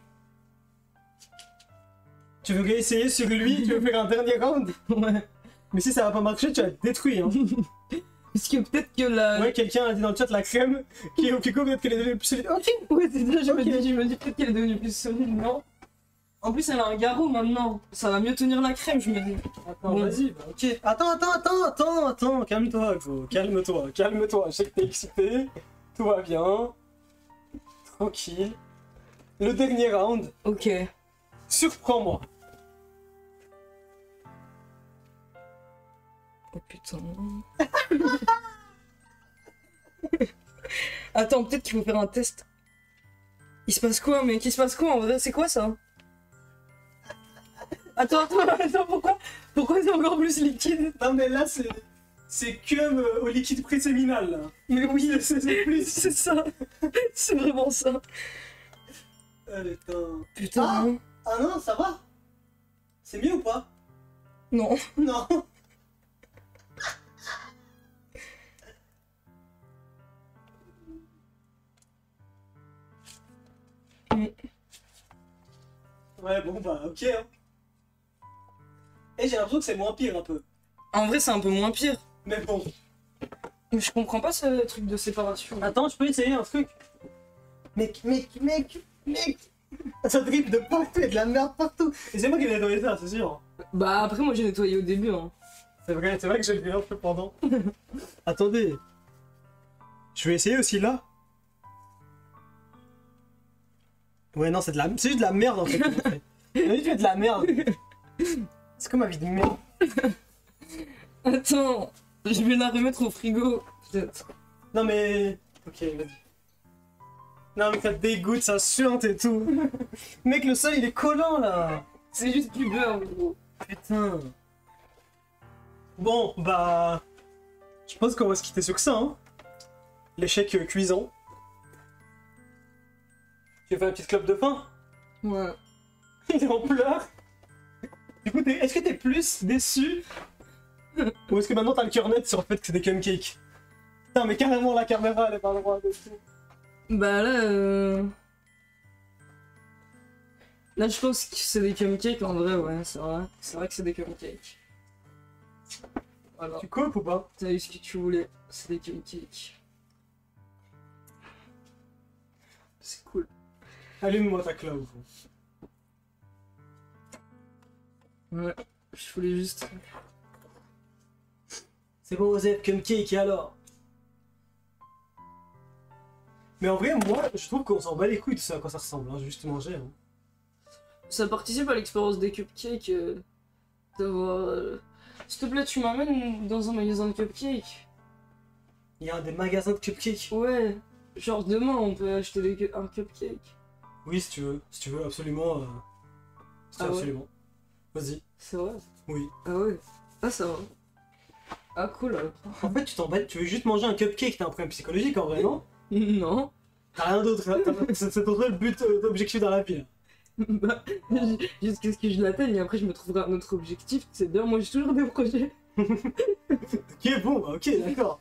Tu veux réessayer sur lui? Tu veux faire un dernier round? Ouais. Mais si ça va pas marcher, tu vas te détruire. Hein. Parce que peut-être que la. Ouais, quelqu'un a dit dans le chat la crème qui est au Kiko, peut-être qu'elle est devenue plus solide. Ok. Ouais, c'est ça, je Ok. me dis peut-être qu'elle est devenue plus solide, non? En plus, elle a un garrot maintenant. Ça va mieux tenir la crème, je me dis. Attends, Bon. vas-y, bah, ok. Attends, calme-toi, gros. Calme-toi. Je sais que t'es excité. Tout va bien. Tranquille. Le dernier round. Ok. Surprends-moi. Oh putain. Attends, peut-être qu'il faut faire un test. Il se passe quoi, mec? Il se passe quoi en vrai? C'est quoi ça? Attends, pourquoi c'est encore plus liquide? Non, mais là, c'est comme au liquide préséminal, là. Mais oui, C'est plus. c'est ça. C'est vraiment ça. Allez, attends. Putain. Ah non, ça va? C'est mieux ou pas? Non. Non. Ouais, bon, bah, ok. Hein. Et j'ai l'impression que c'est moins pire un peu. En vrai, c'est un peu moins pire. Mais bon. Mais je comprends pas ce truc de séparation. Attends, je peux essayer un truc? Mec. Ça drip de partout, il y a de la merde partout. Et c'est moi qui ai nettoyé ça, c'est sûr. Bah après, moi j'ai nettoyé au début. Hein. C'est vrai que j'ai le un peu pendant. Attendez. Je vais essayer aussi là. Ouais, non, c'est juste de la merde en fait. Tu fais de la merde. C'est comme ma vie de merde. Attends, je vais la remettre au frigo, peut-être. Non mais... Ok, vas-y. Non mais ça te dégoûte, ça suinte et tout. Mec, le sol il est collant là. C'est juste du beurre, gros. Putain. Bon, bah... Je pense qu'on va se quitter sur ça, hein. L'échec cuisant. Tu veux faire une petite clope de faim? Ouais. Il est en pleurs. Du coup, est-ce que t'es plus déçu? Ou est-ce que maintenant t'as le cœur net sur le fait que c'est des cupcakes? Putain, mais carrément la caméra elle est pas droite dessus. Bah là, là je pense que c'est des cupcakes en vrai, ouais, c'est vrai. C'est vrai que c'est des cupcakes. Voilà. Tu coupes ou pas? T'as eu ce que tu voulais, c'est des cupcakes. C'est cool. Allume-moi ta clope. Ouais, je voulais juste... C'est bon, Osef, cupcake et alors? Mais en vrai, moi, je trouve qu'on s'en bat les couilles de ça à quoi ça ressemble, hein, juste manger. Hein. Ça participe à l'expérience des cupcakes, d'avoir... S'il te plaît, tu m'amènes dans un magasin de cupcakes? Il y a des magasins de cupcakes. Ouais, genre demain on peut acheter un cupcake. Oui, si tu veux, absolument. Ah ouais. Absolument. Vas-y. C'est vrai? Oui. Ah ouais. Ah ça va. Ah cool alors. En fait, tu t'emballes, tu veux juste manger un cupcake, t'as un problème psychologique en vrai, non? Non. T'as rien d'autre, c'est ton seul but d'objectif dans la vie. Là. Bah, jusqu'à ce que je l'atteigne et après je me trouverai un autre objectif. C'est bien, moi j'ai toujours des projets. Ok, bon, bah ok, d'accord.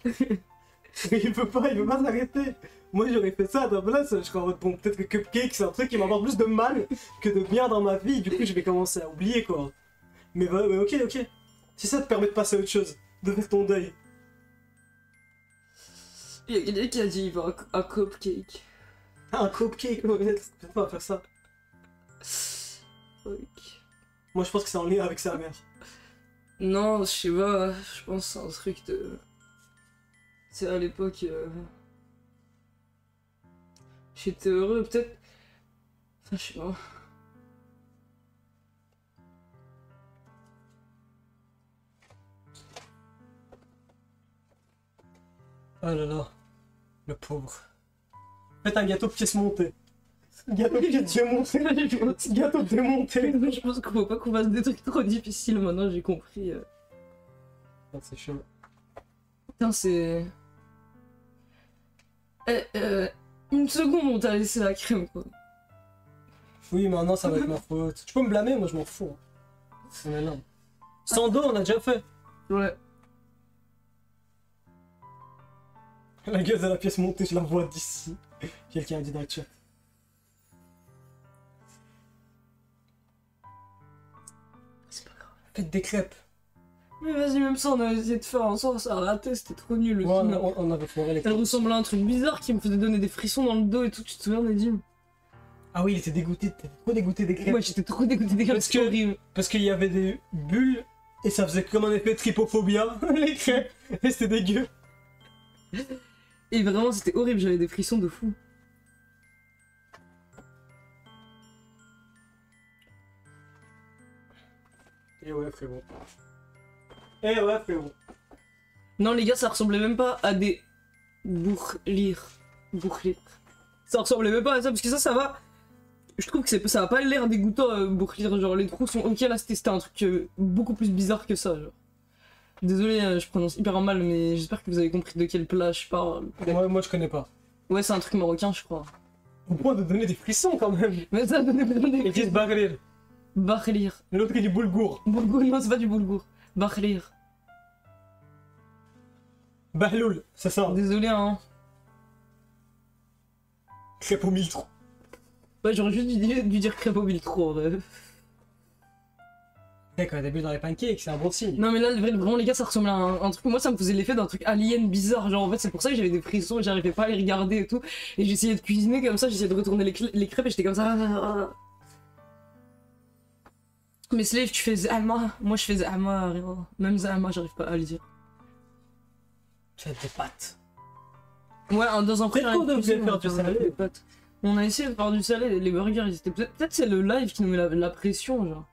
il peut pas s'arrêter. Moi j'aurais fait ça à ta place, je serais en mode bon, peut-être que cupcake c'est un truc qui m'apporte plus de mal que de bien dans ma vie, du coup je vais commencer à oublier quoi. Mais bah, ok. Si ça te permet de passer à autre chose, de faire ton deuil. Il y a quelqu'un qui a dit il veut un cupcake. Ah, un cupcake, peut-être pas faire ça. Ok. Moi je pense que c'est en lien avec sa mère. Non, je sais pas, je pense que c'est un truc de... C'est à l'époque... J'étais heureux, peut-être... Enfin, je sais pas. Ah là là, le pauvre. Faites un gâteau pièce montée. Gâteau pièce démonté. Gâteau démonté. Je pense qu'il faut pas qu'on fasse des trucs trop difficiles maintenant, j'ai compris. Ah, c'est chaud. Putain, c'est... Une seconde, on t'a laissé la crème, quoi. Oui, maintenant ça va être ma faute. Tu peux me blâmer, moi je m'en fous. C'est malin. Sans dos, on a déjà fait. Ouais. La gueule de la pièce montée, je la vois d'ici. Quelqu'un a dit dans le chat. C'est pas grave. Faites des crêpes. Mais vas-y, même ça, on a essayé de faire un sort, ça a raté, c'était trop nul le Ouais, film. on avait foiré les Elle crêpes. ressemblait à un truc bizarre qui me faisait donner des frissons dans le dos et tout, tu te souviens, Nadim? Ah oui, il était dégoûté, t'étais trop dégoûté des crêpes. Ouais, j'étais trop dégoûté des crêpes, Parce c'est que- horrible. Parce qu'il y avait des bulles et ça faisait comme un effet trypophobia, les crêpes. Et c'était dégueu. Et vraiment, c'était horrible, j'avais des frissons de fou. Et ouais, frérot. Et ouais, frérot. Non, les gars, ça ressemblait même pas à des bourlires. Bourlires. Ça ressemblait même pas à ça, parce que ça va. Je trouve que ça a pas l'air dégoûtant, bourlires. Genre, les trous sont ok, là, c'était un truc beaucoup plus bizarre que ça, genre. Désolé, je prononce hyper mal, mais j'espère que vous avez compris de quel plat je parle. Moi je connais pas. Ouais, c'est un truc marocain, je crois. Au point de donner des frissons quand même. Mais ça donnait vraiment des Ils disent Bahrir. Bakhlir. L'autre est du boulgour. Boulgour, non, c'est pas du boulgour. Bakhlir. Bahloul, c'est ça. Désolé, hein. Crêpe au miltre. Ouais, j'aurais juste dû dire crêpe au biltro, en vrai. Quand on a bu dans les pancakes, c'est un bon signe. Non, mais là, vraiment, les gars, ça ressemble à un truc. Moi, ça me faisait l'effet d'un truc alien bizarre. Genre, en fait, c'est pour ça que j'avais des frissons et j'arrivais pas à les regarder et tout. Et j'essayais de cuisiner comme ça, j'essayais de retourner les crêpes et j'étais comme ça. Mais Slave, tu fais Zama. Moi, je fais Zama. Même Zama, j'arrive pas à le dire. Tu fais des pâtes. Ouais, dans un Peut-être premier qu'on devrait épisode, faire on du va salé. des pâtes. On a essayé de faire du salé, les burgers, ils étaient peut-être c'est le live qui nous met la pression, genre.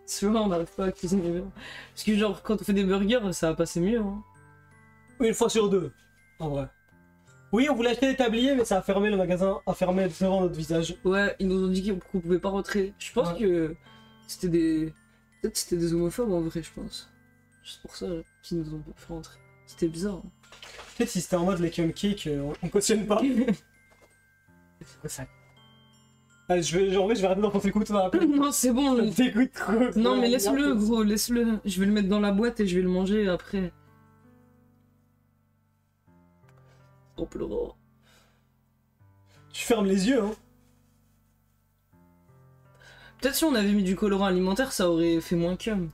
Souvent, on n'arrive pas à cuisiner bien. Parce que, genre, quand on fait des burgers, ça va passer mieux, hein. Oui, une fois sur deux, en vrai. Oui, on voulait acheter des tabliers, mais ça a fermé, le magasin a fermé devant notre visage. Ouais, ils nous ont dit qu'on pouvait pas rentrer. Je pense Ouais. que c'était des... Peut-être c'était des homophobes, en vrai, je pense. Juste pour ça qu'ils nous ont pas fait rentrer. C'était bizarre. Hein. Peut-être si c'était en mode les cupcakes, on cautionne pas. C'est quoi ça? Allez, je vais arrêter d'en penser écoute là. Non, c'est bon. Ça me dégoûte trop. Non, mais laisse-le, gros, laisse-le. Je vais le mettre dans la boîte et je vais le manger après. Oh, pleurant. Tu fermes les yeux, hein. Peut-être si on avait mis du colorant alimentaire, ça aurait fait moins cum.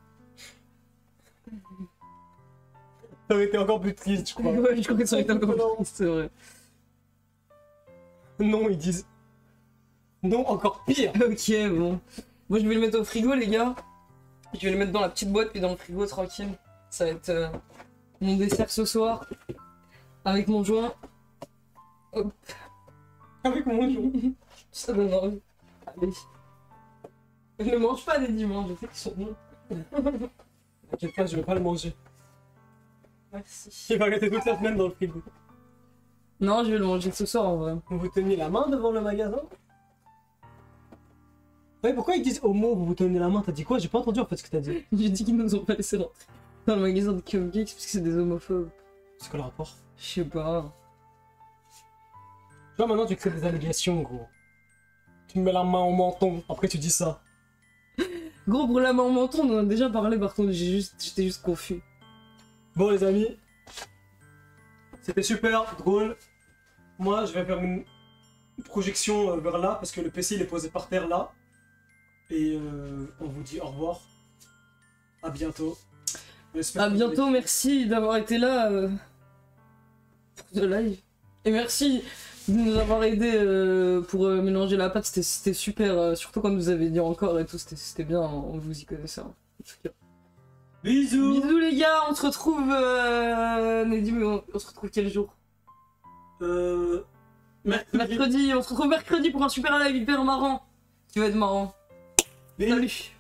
Ça aurait été encore plus triste, je crois. Ouais, je crois que ça aurait été encore plus triste, c'est vrai. Non, ils disent. Non, encore pire. Ok, bon. Moi, je vais le mettre au frigo, les gars. Je vais le mettre dans la petite boîte, puis dans le frigo, tranquille. Ça va être mon dessert ce soir. Avec mon joint. Hop. Avec mon jour. Ça donne envie. Allez. Ne mange pas les dimanches, je sais qu'ils sont bons. T'inquiète pas, je vais pas le manger. Merci. Il va rester toute la semaine dans le frigo. Non, je vais le manger ce soir en vrai. Vous vous teniez la main devant le magasin? Ouais, pourquoi ils disent homo, vous vous tenez la main? T'as dit quoi? J'ai pas entendu en fait ce que t'as dit. J'ai dit qu'ils nous ont pas laissé rentrer dans le magasin de cupcakes parce que c'est des homophobes. C'est quoi le rapport? Je sais pas. Tu vois, maintenant tu crées des allégations, gros. Tu me mets la main au menton, après tu dis ça. Gros, pour la main au menton, on en a déjà parlé par contre, j'étais juste confus. Bon, les amis, c'était super drôle. Moi, je vais faire une projection vers là parce que le PC il est posé par terre là. Et on vous dit au revoir. À bientôt. J'espère À que vous bientôt, merci d'avoir été là pour ce live. Et merci de nous avoir aidé pour mélanger la pâte, c'était super, surtout quand vous avez dit encore et tout, c'était bien, on vous y connaissait. Hein. Bisous. Bisous les gars, on se retrouve... Nedim, on se retrouve quel jour? Mercredi. Mercredi, on se retrouve mercredi pour un super live hyper marrant. Qui va être marrant. Bisous. Salut.